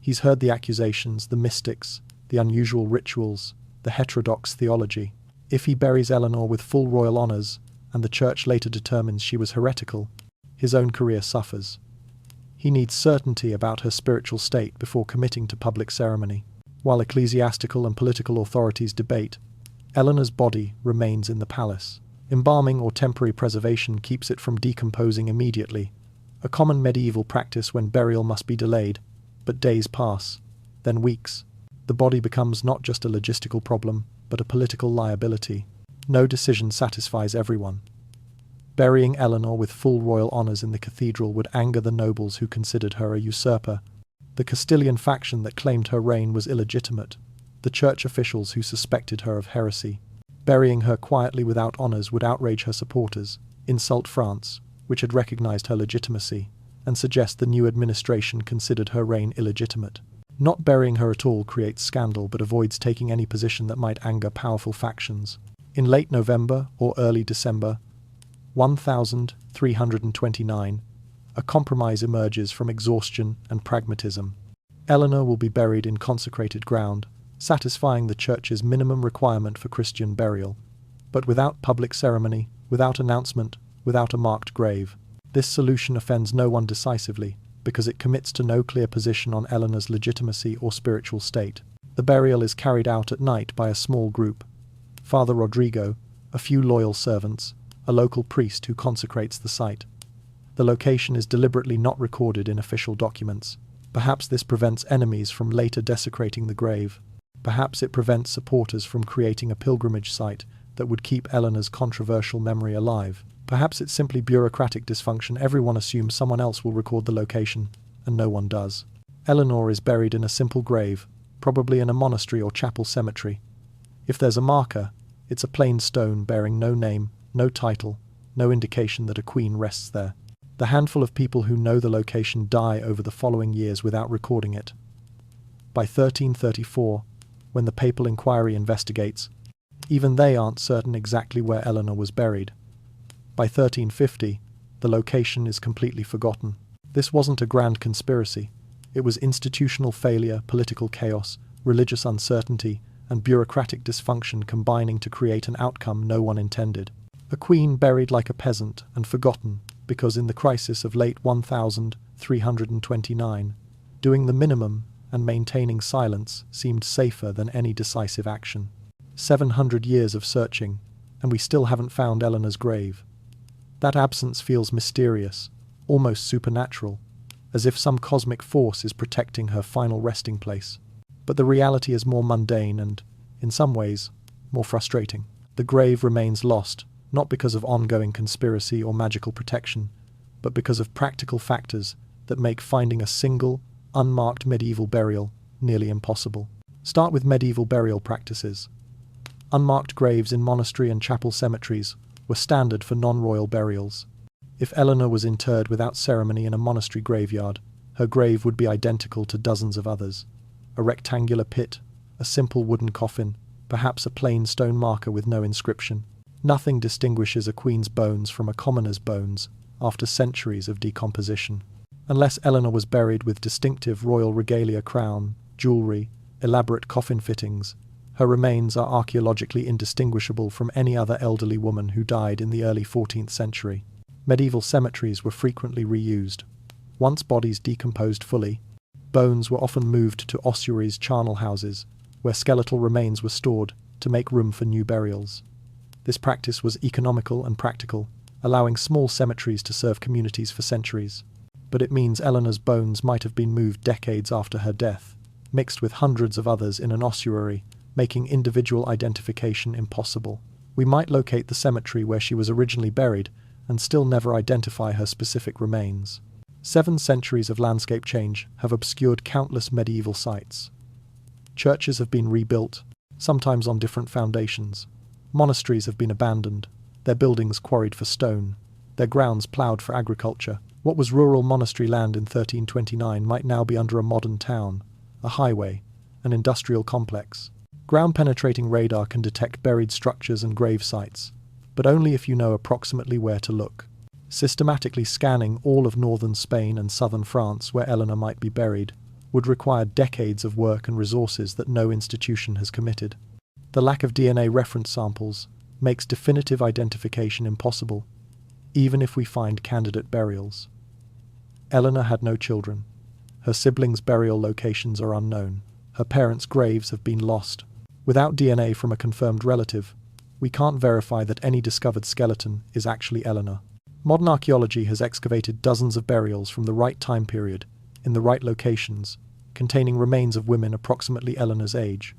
He's heard the accusations, the mystics, the unusual rituals, the heterodox theology. If he buries Eleanor with full royal honours, and the Church later determines she was heretical, his own career suffers. He needs certainty about her spiritual state before committing to public ceremony. While ecclesiastical and political authorities debate, Eleanor's body remains in the palace. Embalming or temporary preservation keeps it from decomposing immediately, a common medieval practice when burial must be delayed, but days pass, then weeks. The body becomes not just a logistical problem, but a political liability. No decision satisfies everyone. Burying Eleanor with full royal honours in the cathedral would anger the nobles who considered her a usurper. The Castilian faction that claimed her reign was illegitimate, the church officials who suspected her of heresy. Burying her quietly without honours would outrage her supporters, insult France, which had recognised her legitimacy, and suggest the new administration considered her reign illegitimate. Not burying her at all creates scandal but avoids taking any position that might anger powerful factions. In late November or early December 1329, a compromise emerges from exhaustion and pragmatism. Eleanor will be buried in consecrated ground, satisfying the Church's minimum requirement for Christian burial, but without public ceremony, without announcement, without a marked grave. This solution offends no one decisively, because it commits to no clear position on Eleanor's legitimacy or spiritual state. The burial is carried out at night by a small group: Father Rodrigo, a few loyal servants, a local priest who consecrates the site. The location is deliberately not recorded in official documents. Perhaps this prevents enemies from later desecrating the grave. Perhaps it prevents supporters from creating a pilgrimage site that would keep Eleanor's controversial memory alive. Perhaps it's simply bureaucratic dysfunction. Everyone assumes someone else will record the location, and no one does. Eleanor is buried in a simple grave, probably in a monastery or chapel cemetery. If there's a marker, it's a plain stone bearing no name, no title, no indication that a queen rests there. The handful of people who know the location die over the following years without recording it. By 1334, when the papal inquiry investigates, even they aren't certain exactly where Eleanor was buried. By 1350, the location is completely forgotten. This wasn't a grand conspiracy. It was institutional failure, political chaos, religious uncertainty, and bureaucratic dysfunction combining to create an outcome no one intended. A queen buried like a peasant and forgotten because in the crisis of late 1329, doing the minimum and maintaining silence seemed safer than any decisive action. 700 years of searching, and we still haven't found Eleanor's grave. That absence feels mysterious, almost supernatural, as if some cosmic force is protecting her final resting place. But the reality is more mundane and, in some ways, more frustrating. The grave remains lost, not because of ongoing conspiracy or magical protection, but because of practical factors that make finding a single, unmarked medieval burial nearly impossible. Start with medieval burial practices. Unmarked graves in monastery and chapel cemeteries were standard for non-royal burials. If Eleanor was interred without ceremony in a monastery graveyard, her grave would be identical to dozens of others. A rectangular pit, a simple wooden coffin, perhaps a plain stone marker with no inscription. Nothing distinguishes a queen's bones from a commoner's bones after centuries of decomposition. Unless Eleanor was buried with distinctive royal regalia, crown, jewellery, elaborate coffin fittings, her remains are archaeologically indistinguishable from any other elderly woman who died in the early 14th century. Medieval cemeteries were frequently reused. Once bodies decomposed fully, bones were often moved to ossuaries, charnel houses, where skeletal remains were stored to make room for new burials. This practice was economical and practical, allowing small cemeteries to serve communities for centuries. But it means Eleanor's bones might have been moved decades after her death, mixed with hundreds of others in an ossuary, making individual identification impossible. We might locate the cemetery where she was originally buried and still never identify her specific remains. 7 centuries of landscape change have obscured countless medieval sites. Churches have been rebuilt, sometimes on different foundations. Monasteries have been abandoned, their buildings quarried for stone, their grounds ploughed for agriculture. What was rural monastery land in 1329 might now be under a modern town, a highway, an industrial complex. Ground-penetrating radar can detect buried structures and grave sites, but only if you know approximately where to look. Systematically scanning all of northern Spain and southern France where Eleanor might be buried would require decades of work and resources that no institution has committed. The lack of DNA reference samples makes definitive identification impossible, even if we find candidate burials. Eleanor had no children. Her siblings' burial locations are unknown. Her parents' graves have been lost. Without DNA from a confirmed relative, we can't verify that any discovered skeleton is actually Eleanor. Modern archaeology has excavated dozens of burials from the right time period, in the right locations, containing remains of women approximately Eleanor's age.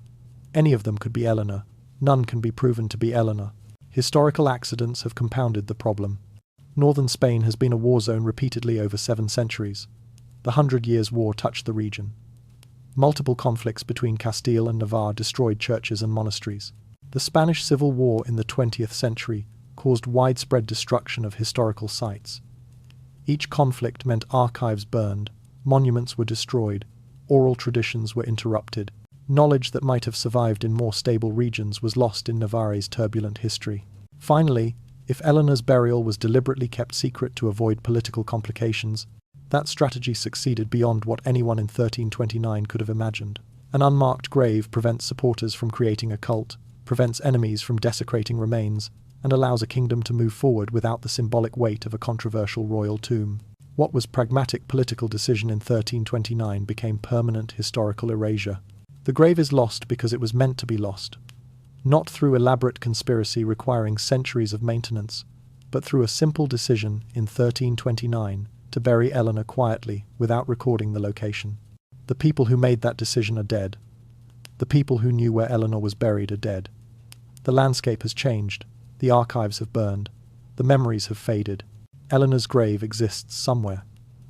Any of them could be Eleanor. None can be proven to be Eleanor. Historical accidents have compounded the problem. Northern Spain has been a war zone repeatedly over 7 centuries. The 100 Years' War touched the region. Multiple conflicts between Castile and Navarre destroyed churches and monasteries. The Spanish Civil War in the 20th century caused widespread destruction of historical sites. Each conflict meant archives burned, monuments were destroyed, oral traditions were interrupted. Knowledge that might have survived in more stable regions was lost in Navarre's turbulent history. Finally, if Eleanor's burial was deliberately kept secret to avoid political complications, that strategy succeeded beyond what anyone in 1329 could have imagined. An unmarked grave prevents supporters from creating a cult, prevents enemies from desecrating remains, and allows a kingdom to move forward without the symbolic weight of a controversial royal tomb. What was pragmatic political decision in 1329 became permanent historical erasure. The grave is lost because it was meant to be lost, not through elaborate conspiracy requiring centuries of maintenance, but through a simple decision in 1329 to bury Eleanor quietly without recording the location. The people who made that decision are dead. The people who knew where Eleanor was buried are dead. The landscape has changed. The archives have burned. The memories have faded. Eleanor's grave exists somewhere.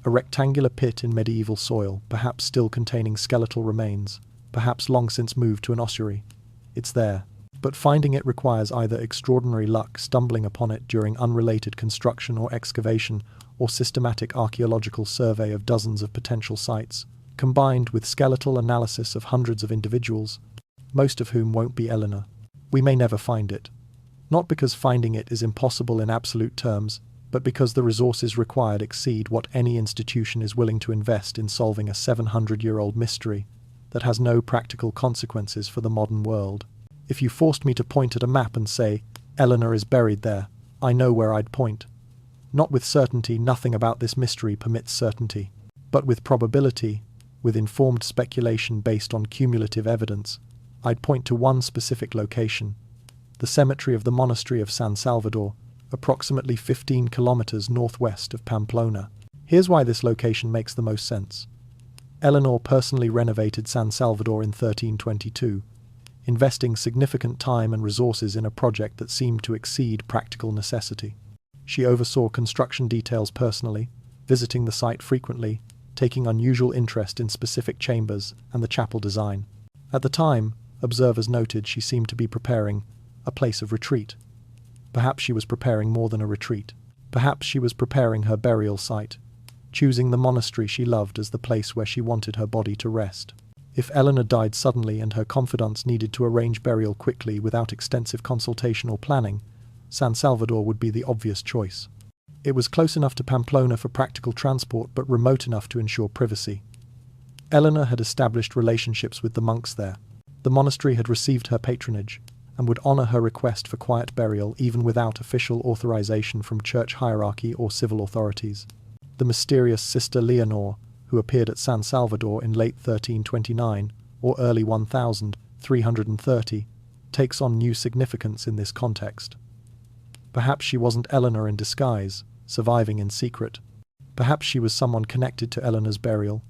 A rectangular pit in medieval soil, perhaps still containing skeletal remains, perhaps long since moved to an ossuary. It's there. But finding it requires either extraordinary luck, stumbling upon it during unrelated construction or excavation, or systematic archaeological survey of dozens of potential sites, combined with skeletal analysis of hundreds of individuals, most of whom won't be Eleanor. We may never find it. Not because finding it is impossible in absolute terms, but because the resources required exceed what any institution is willing to invest in solving a 700-year-old mystery that has no practical consequences for the modern world. If you forced me to point at a map and say, Eleanor is buried there, I know where I'd point. Not with certainty, nothing about this mystery permits certainty, but with probability, with informed speculation based on cumulative evidence, I'd point to one specific location, the cemetery of the monastery of San Salvador, approximately 15 kilometers northwest of Pamplona. Here's why this location makes the most sense. Eleanor personally renovated San Salvador in 1322, investing significant time and resources in a project that seemed to exceed practical necessity. She oversaw construction details personally, visiting the site frequently, taking unusual interest in specific chambers and the chapel design. At the time, observers noted she seemed to be preparing a place of retreat. Perhaps she was preparing more than a retreat. Perhaps she was preparing her burial site, choosing the monastery she loved as the place where she wanted her body to rest. If Eleanor died suddenly and her confidants needed to arrange burial quickly without extensive consultation or planning, San Salvador would be the obvious choice. It was close enough to Pamplona for practical transport but remote enough to ensure privacy. Eleanor had established relationships with the monks there. The monastery had received her patronage and would honor her request for quiet burial even without official authorization from church hierarchy or civil authorities. The mysterious Sister Leonor, who appeared at San Salvador in late 1329 or early 1330, takes on new significance in this context. Perhaps she wasn't Eleanor in disguise, surviving in secret. Perhaps she was someone connected to Eleanor's burial,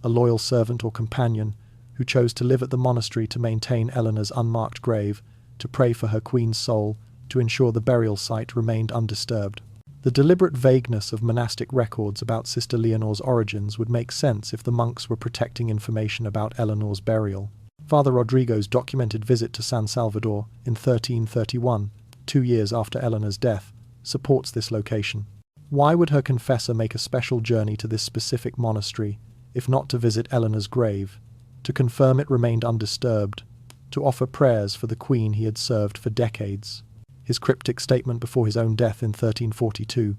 a loyal servant or companion who chose to live at the monastery to maintain Eleanor's unmarked grave, to pray for her queen's soul, to ensure the burial site remained undisturbed. The deliberate vagueness of monastic records about Sister Leonor's origins would make sense if the monks were protecting information about Eleanor's burial. Father Rodrigo's documented visit to San Salvador in 1331, 2 years after Eleanor's death, supports this location. Why would her confessor make a special journey to this specific monastery, if not to visit Eleanor's grave, to confirm it remained undisturbed, to offer prayers for the queen he had served for decades? His cryptic statement before his own death in 1342,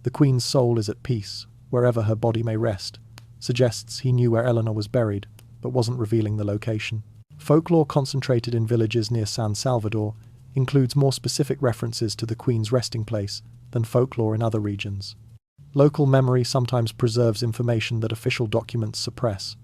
"The queen's soul is at peace, wherever her body may rest," suggests he knew where Eleanor was buried, but wasn't revealing the location. Folklore concentrated in villages near San Salvador includes more specific references to the queen's resting place than folklore in other regions. Local memory sometimes preserves information that official documents suppress.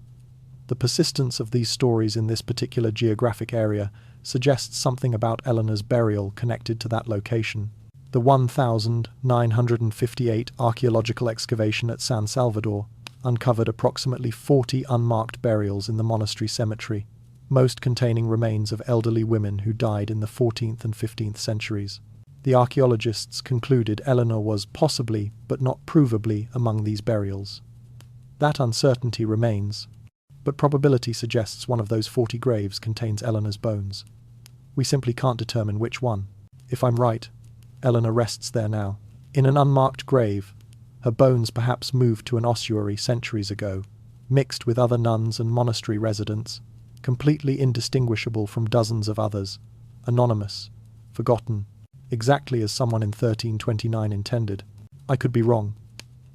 The persistence of these stories in this particular geographic area suggests something about Eleanor's burial connected to that location. The 1958 archaeological excavation at San Salvador uncovered approximately 40 unmarked burials in the monastery cemetery, most containing remains of elderly women who died in the 14th and 15th centuries. The archaeologists concluded Eleanor was possibly, but not provably, among these burials. That uncertainty remains, but probability suggests one of those 40 graves contains Eleanor's bones. We simply can't determine which one. If I'm right, Eleanor rests there now, in an unmarked grave, her bones perhaps moved to an ossuary centuries ago, mixed with other nuns and monastery residents, completely indistinguishable from dozens of others, anonymous, forgotten, exactly as someone in 1329 intended. I could be wrong.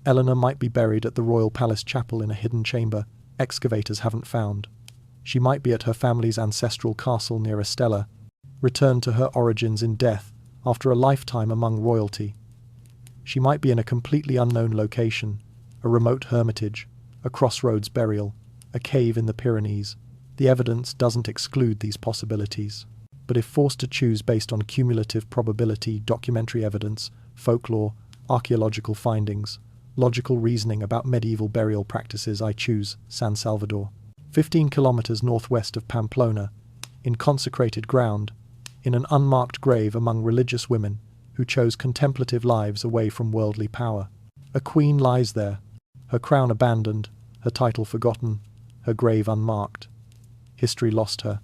Eleanor might be buried at the Royal Palace Chapel in a hidden chamber excavators haven't found. She might be at her family's ancestral castle near Estella, returned to her origins in death after a lifetime among royalty. She might be in a completely unknown location, a remote hermitage, a crossroads burial, a cave in the Pyrenees. The evidence doesn't exclude these possibilities. But if forced to choose based on cumulative probability, documentary evidence, folklore, archaeological findings, logical reasoning about medieval burial practices, I choose San Salvador. 15 kilometers northwest of Pamplona, in consecrated ground, in an unmarked grave among religious women who chose contemplative lives away from worldly power. A queen lies there, her crown abandoned, her title forgotten, her grave unmarked. History lost her,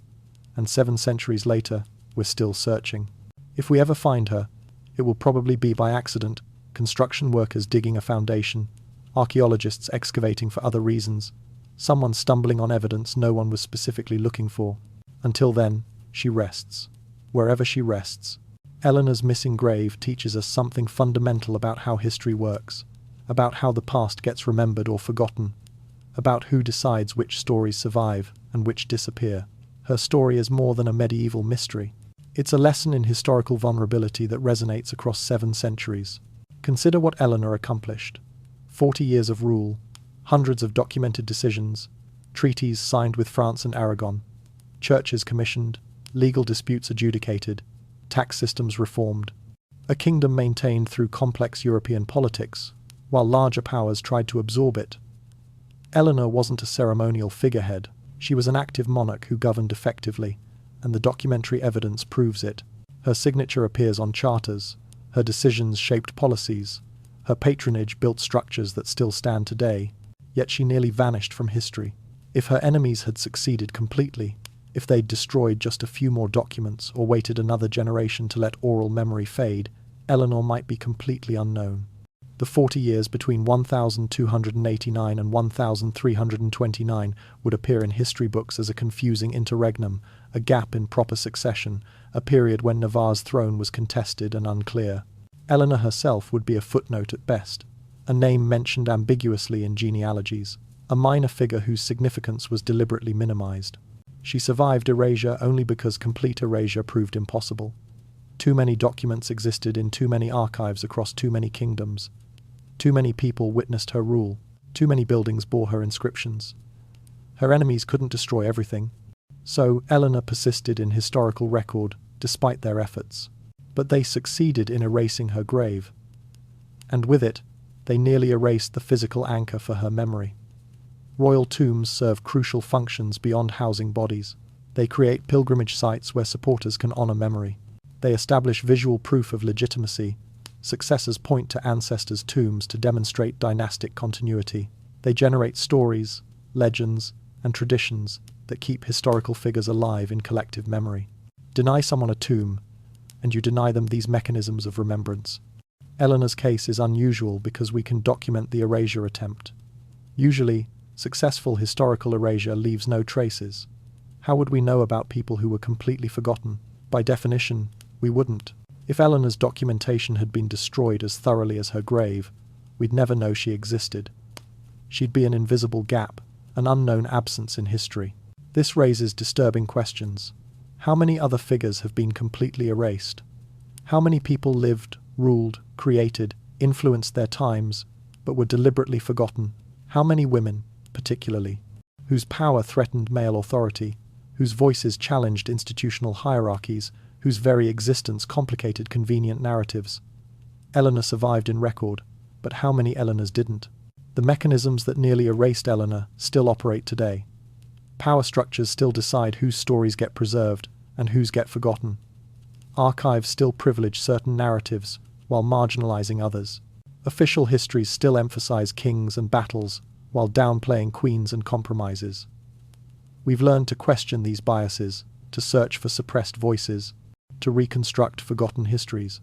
and 7 centuries later, we're still searching. If we ever find her, it will probably be by accident, construction workers digging a foundation, archaeologists excavating for other reasons, someone stumbling on evidence no one was specifically looking for. Until then, she rests. Wherever she rests, Eleanor's missing grave teaches us something fundamental about how history works, about how the past gets remembered or forgotten, about who decides which stories survive and which disappear. Her story is more than a medieval mystery. It's a lesson in historical vulnerability that resonates across 7 centuries. Consider what Eleanor accomplished. 40 years of rule, hundreds of documented decisions, treaties signed with France and Aragon, churches commissioned, legal disputes adjudicated, tax systems reformed, a kingdom maintained through complex European politics, while larger powers tried to absorb it. Eleanor wasn't a ceremonial figurehead. She was an active monarch who governed effectively, and the documentary evidence proves it. Her signature appears on charters, her decisions shaped policies, her patronage built structures that still stand today, yet she nearly vanished from history. If her enemies had succeeded completely, if they'd destroyed just a few more documents or waited another generation to let oral memory fade, Eleanor might be completely unknown. The 40 years between 1289 and 1329 would appear in history books as a confusing interregnum, a gap in proper succession, a period when Navarre's throne was contested and unclear. Eleanor herself would be a footnote at best, a name mentioned ambiguously in genealogies, a minor figure whose significance was deliberately minimized. She survived erasure only because complete erasure proved impossible. Too many documents existed in too many archives across too many kingdoms. Too many people witnessed her rule. Too many buildings bore her inscriptions. Her enemies couldn't destroy everything. So Eleanor persisted in historical record despite their efforts. But they succeeded in erasing her grave. And with it, they nearly erased the physical anchor for her memory. Royal tombs serve crucial functions beyond housing bodies. They create pilgrimage sites where supporters can honor memory. They establish visual proof of legitimacy. Successors point to ancestors' tombs to demonstrate dynastic continuity. They generate stories, legends, and traditions that keep historical figures alive in collective memory. Deny someone a tomb, and you deny them these mechanisms of remembrance. Eleanor's case is unusual because we can document the erasure attempt. Usually, successful historical erasure leaves no traces. How would we know about people who were completely forgotten? By definition, we wouldn't. If Eleanor's documentation had been destroyed as thoroughly as her grave, we'd never know she existed. She'd be an invisible gap, an unknown absence in history. This raises disturbing questions. How many other figures have been completely erased? How many people lived, ruled, created, influenced their times, but were deliberately forgotten? How many women, particularly, whose power threatened male authority, whose voices challenged institutional hierarchies, whose very existence complicated convenient narratives? Eleanor survived in record, but how many Eleanors didn't? The mechanisms that nearly erased Eleanor still operate today. Power structures still decide whose stories get preserved and whose get forgotten. Archives still privilege certain narratives while marginalizing others. Official histories still emphasize kings and battles while downplaying queens and compromises. We've learned to question these biases, to search for suppressed voices, to reconstruct forgotten histories.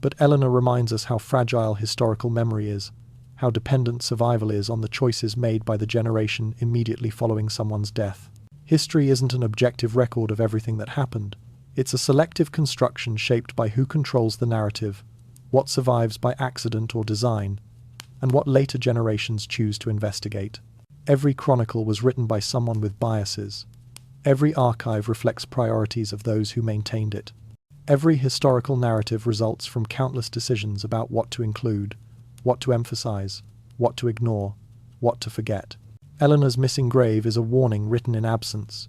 But Eleanor reminds us how fragile historical memory is, how dependent survival is on the choices made by the generation immediately following someone's death. History isn't an objective record of everything that happened. It's a selective construction shaped by who controls the narrative, what survives by accident or design, and what later generations choose to investigate. Every chronicle was written by someone with biases. Every archive reflects priorities of those who maintained it. Every historical narrative results from countless decisions about what to include, what to emphasize, what to ignore, what to forget. Eleanor's missing grave is a warning written in absence.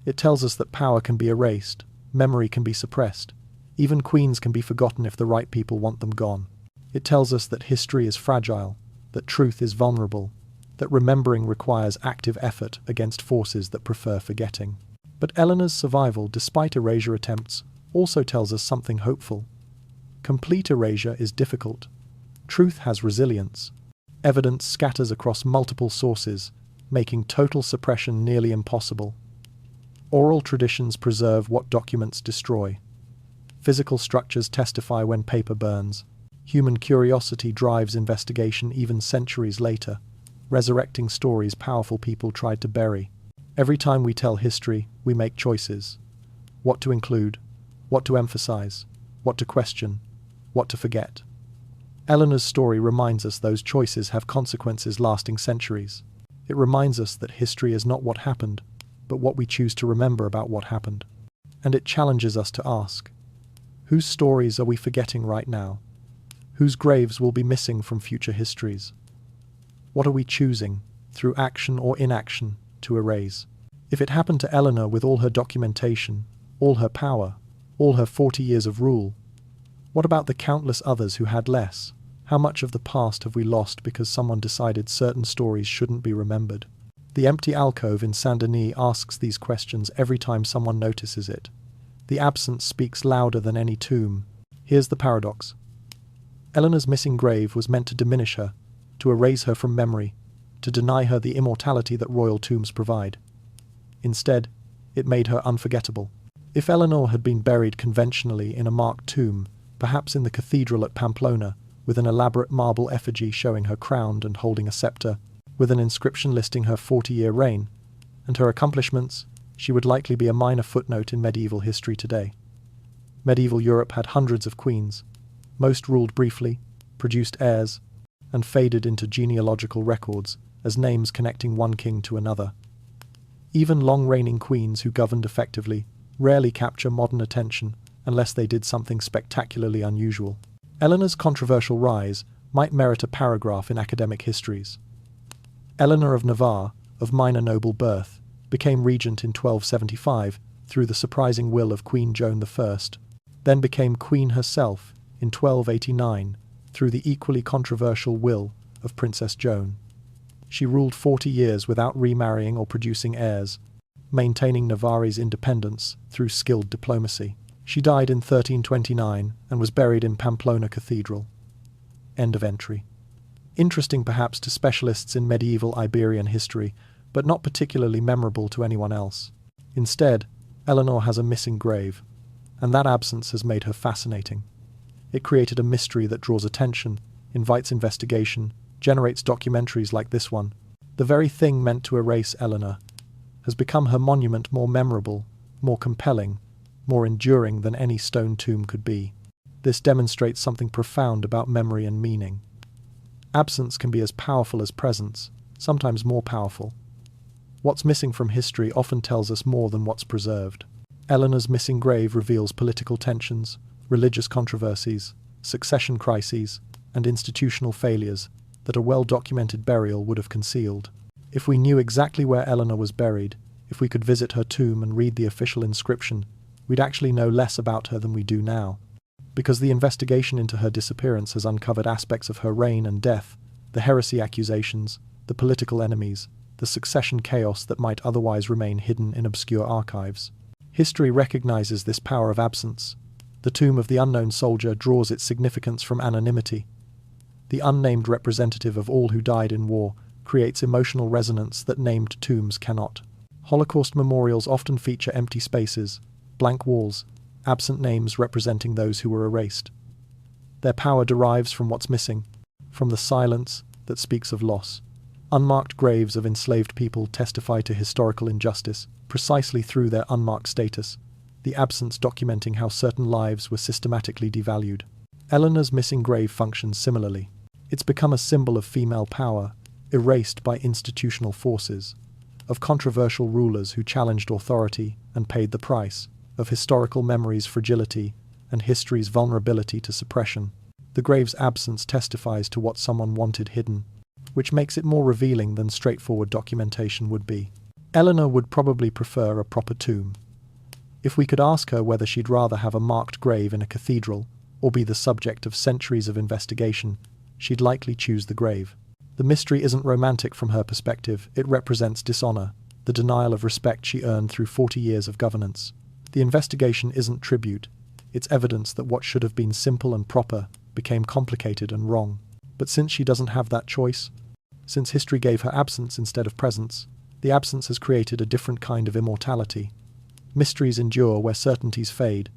It tells us that power can be erased, memory can be suppressed, even queens can be forgotten if the right people want them gone. It tells us that history is fragile, that truth is vulnerable, that remembering requires active effort against forces that prefer forgetting. But Eleanor's survival, despite erasure attempts, also tells us something hopeful. Complete erasure is difficult. Truth has resilience. Evidence scatters across multiple sources, making total suppression nearly impossible. Oral traditions preserve what documents destroy. Physical structures testify when paper burns. Human curiosity drives investigation even centuries later, resurrecting stories powerful people tried to bury. Every time we tell history, we make choices. What to include, what to emphasize, what to question, what to forget. Eleanor's story reminds us those choices have consequences lasting centuries. It reminds us that history is not what happened, but what we choose to remember about what happened. And it challenges us to ask, whose stories are we forgetting right now? Whose graves will be missing from future histories? What are we choosing, through action or inaction, to erase? If it happened to Eleanor with all her documentation, all her power, all her 40 years of rule, what about the countless others who had less? How much of the past have we lost because someone decided certain stories shouldn't be remembered? The empty alcove in Saint-Denis asks these questions every time someone notices it. The absence speaks louder than any tomb. Here's the paradox. Eleanor's missing grave was meant to diminish her, to erase her from memory, to deny her the immortality that royal tombs provide. Instead, it made her unforgettable. If Eleanor had been buried conventionally in a marked tomb, perhaps in the cathedral at Pamplona, with an elaborate marble effigy showing her crowned and holding a scepter, with an inscription listing her 40-year reign, and her accomplishments. She would likely be a minor footnote in medieval history today. Medieval Europe had hundreds of queens. Most ruled briefly, produced heirs, and faded into genealogical records as names connecting one king to another. Even long-reigning queens who governed effectively rarely capture modern attention unless they did something spectacularly unusual. Eleanor's controversial rise might merit a paragraph in academic histories. Eleanor of Navarre, of minor noble birth, became regent in 1275 through the surprising will of Queen Joan I, then became queen herself in 1289 through the equally controversial will of Princess Joan. She ruled 40 years without remarrying or producing heirs, maintaining Navarre's independence through skilled diplomacy. She died in 1329 and was buried in Pamplona Cathedral. End of entry. Interesting perhaps to specialists in medieval Iberian history, but not particularly memorable to anyone else. Instead, Eleanor has a missing grave, and that absence has made her fascinating. It created a mystery that draws attention, invites investigation, generates documentaries like this one. The very thing meant to erase Eleanor has become her monument more memorable, more compelling, more enduring than any stone tomb could be. This demonstrates something profound about memory and meaning. Absence can be as powerful as presence, sometimes more powerful. What's missing from history often tells us more than what's preserved. Eleanor's missing grave reveals political tensions, religious controversies, succession crises, and institutional failures that a well-documented burial would have concealed. If we knew exactly where Eleanor was buried, if we could visit her tomb and read the official inscription, we'd actually know less about her than we do now. Because the investigation into her disappearance has uncovered aspects of her reign and death, the heresy accusations, the political enemies, the succession chaos that might otherwise remain hidden in obscure archives. History recognizes this power of absence. The tomb of the unknown soldier draws its significance from anonymity. The unnamed representative of all who died in war creates emotional resonance that named tombs cannot. Holocaust memorials often feature empty spaces, blank walls, absent names representing those who were erased. Their power derives from what's missing, from the silence that speaks of loss. Unmarked graves of enslaved people testify to historical injustice precisely through their unmarked status, the absence documenting how certain lives were systematically devalued. Eleanor's missing grave functions similarly. It's become a symbol of female power, erased by institutional forces, of controversial rulers who challenged authority and paid the price, of historical memory's fragility and history's vulnerability to suppression. The grave's absence testifies to what someone wanted hidden, which makes it more revealing than straightforward documentation would be. Eleanor would probably prefer a proper tomb. If we could ask her whether she'd rather have a marked grave in a cathedral or be the subject of centuries of investigation, she'd likely choose the grave. The mystery isn't romantic from her perspective, it represents dishonor, the denial of respect she earned through 40 years of governance. The investigation isn't tribute, it's evidence that what should have been simple and proper became complicated and wrong. But since she doesn't have that choice, since history gave her absence instead of presence, the absence has created a different kind of immortality. Mysteries endure where certainties fade.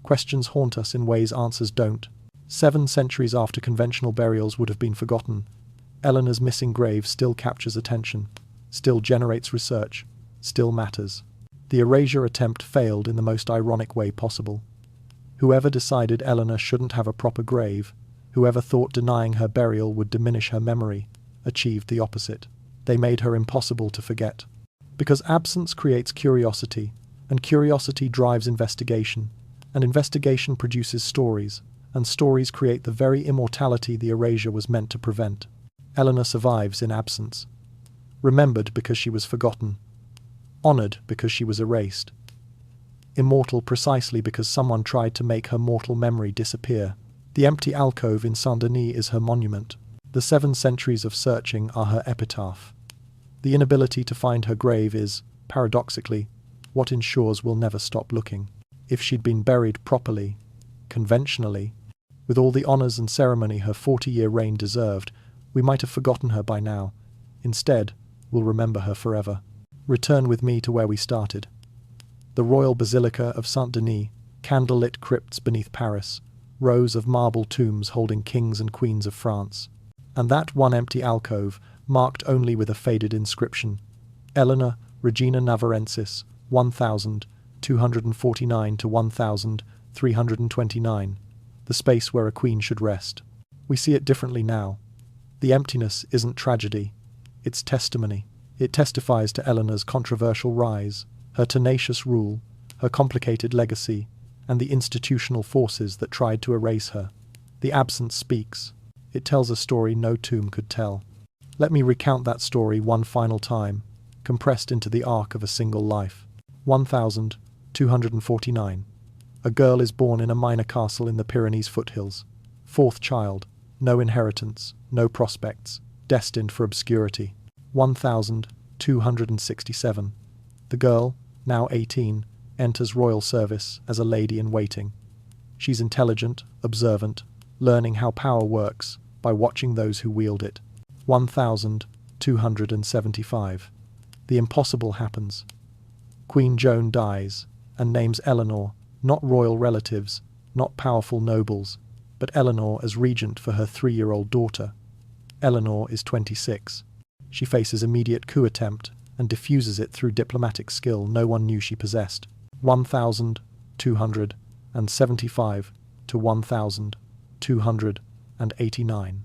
Questions haunt us in ways answers don't. 7 centuries after conventional burials would have been forgotten, Eleanor's missing grave still captures attention, still generates research, still matters. The erasure attempt failed in the most ironic way possible. Whoever decided Eleanor shouldn't have a proper grave, whoever thought denying her burial would diminish her memory, achieved the opposite. They made her impossible to forget. Because absence creates curiosity, and curiosity drives investigation, and investigation produces stories, and stories create the very immortality the erasure was meant to prevent. Eleanor survives in absence. Remembered because she was forgotten. Honored because she was erased. Immortal precisely because someone tried to make her mortal memory disappear. The empty alcove in Saint-Denis is her monument. The 7 centuries of searching are her epitaph. The inability to find her grave is, paradoxically, what ensures we'll never stop looking. If she'd been buried properly, conventionally, with all the honors and ceremony her 40-year reign deserved, we might have forgotten her by now. Instead, we'll remember her forever. Return with me to where we started. The Royal Basilica of Saint-Denis, candlelit crypts beneath Paris, rows of marble tombs holding kings and queens of France. And that one empty alcove, marked only with a faded inscription. Eleanor, Regina Navarrensis, 1249 to 1329, the space where a queen should rest. We see it differently now. The emptiness isn't tragedy, it's testimony. It testifies to Eleanor's controversial rise, her tenacious rule, her complicated legacy, and the institutional forces that tried to erase her. The absence speaks. It tells a story no tomb could tell. Let me recount that story one final time, compressed into the arc of a single life. 1249. A girl is born in a minor castle in the Pyrenees foothills. Fourth child, no inheritance, no prospects, destined for obscurity. 1267. The girl, now 18, enters royal service as a lady-in-waiting. She's intelligent, observant, learning how power works by watching those who wield it. 1275. The impossible happens. Queen Joan dies and names Eleanor, not royal relatives, not powerful nobles, but Eleanor as regent for her 3-year-old daughter. Eleanor is 26. She faces immediate coup attempt and diffuses it through diplomatic skill no one knew she possessed. 1275 to 1289.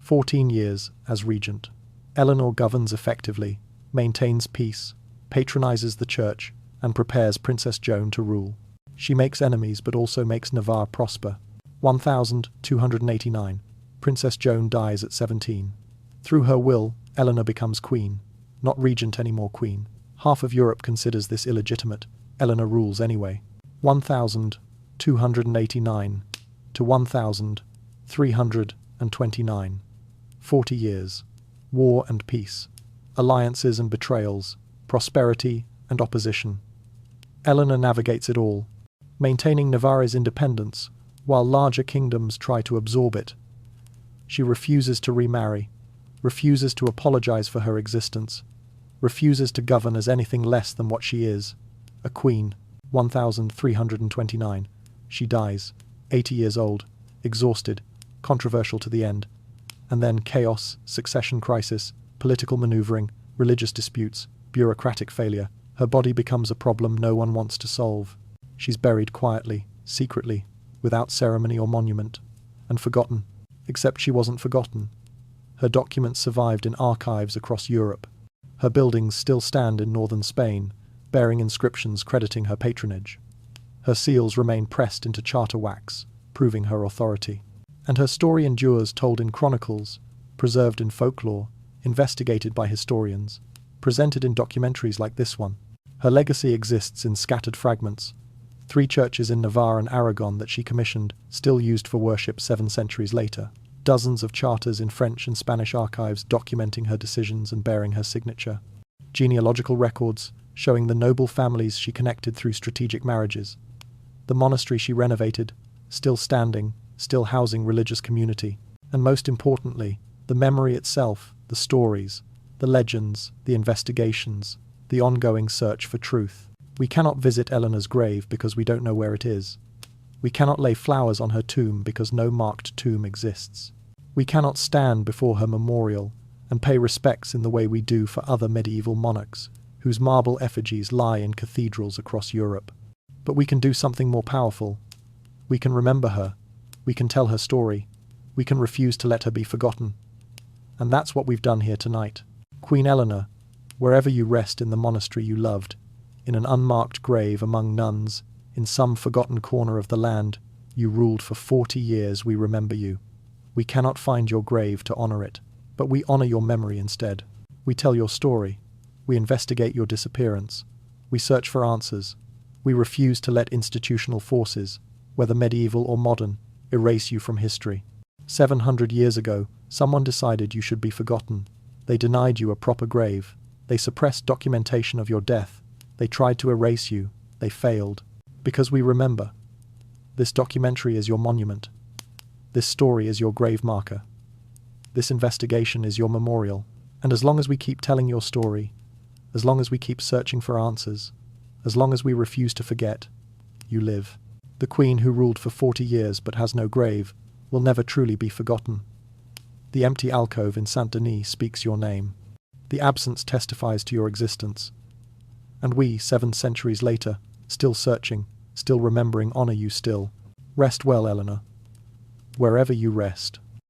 14 years as regent. Eleanor governs effectively, maintains peace, patronizes the church, and prepares Princess Joan to rule. She makes enemies but also makes Navarre prosper. 1289. Princess Joan dies at 17. Through her will, Eleanor becomes queen. Not regent anymore, queen. Half of Europe considers this illegitimate. Eleanor rules anyway. 1289 to 1329. 40 years. War and peace. Alliances and betrayals. Prosperity and opposition. Eleanor navigates it all, maintaining Navarre's independence while larger kingdoms try to absorb it. She refuses to remarry, refuses to apologize for her existence, refuses to govern as anything less than what she is, a queen. 1329. She dies, 80 years old, exhausted, controversial to the end. And then chaos, succession crisis, political maneuvering, religious disputes, bureaucratic failure. Her body becomes a problem no one wants to solve. She's buried quietly, secretly, without ceremony or monument, and forgotten. Except she wasn't forgotten. Her documents survived in archives across Europe. Her buildings still stand in northern Spain, bearing inscriptions crediting her patronage. Her seals remain pressed into charter wax, proving her authority. And her story endures, told in chronicles, preserved in folklore, investigated by historians, presented in documentaries like this one. Her legacy exists in scattered fragments. 3 churches in Navarre and Aragon that she commissioned, still used for worship 7 centuries later. Dozens of charters in French and Spanish archives documenting her decisions and bearing her signature. Genealogical records showing the noble families she connected through strategic marriages. The monastery she renovated, still standing, still housing religious community. And most importantly, the memory itself, the stories, the legends, the investigations, the ongoing search for truth. We cannot visit Eleanor's grave because we don't know where it is. We cannot lay flowers on her tomb because no marked tomb exists. We cannot stand before her memorial and pay respects in the way we do for other medieval monarchs, whose marble effigies lie in cathedrals across Europe. But we can do something more powerful. We can remember her. We can tell her story. We can refuse to let her be forgotten. And that's what we've done here tonight. Queen Eleanor, wherever you rest in the monastery you loved, in an unmarked grave among nuns, in some forgotten corner of the land, you ruled for 40 years, we remember you. We cannot find your grave to honor it, but we honor your memory instead. We tell your story. We investigate your disappearance. We search for answers. We refuse to let institutional forces, whether medieval or modern, erase you from history. 700 years ago, someone decided you should be forgotten. They denied you a proper grave. They suppressed documentation of your death. They tried to erase you. They failed. Because we remember. This documentary is your monument. This story is your grave marker. This investigation is your memorial. And as long as we keep telling your story, as long as we keep searching for answers, as long as we refuse to forget, you live. The queen who ruled for 40 years but has no grave will never truly be forgotten. The empty alcove in Saint-Denis speaks your name. The absence testifies to your existence. And we, 7 centuries later, still searching, still remembering, honor you still. Rest well, Eleanor, wherever you rest.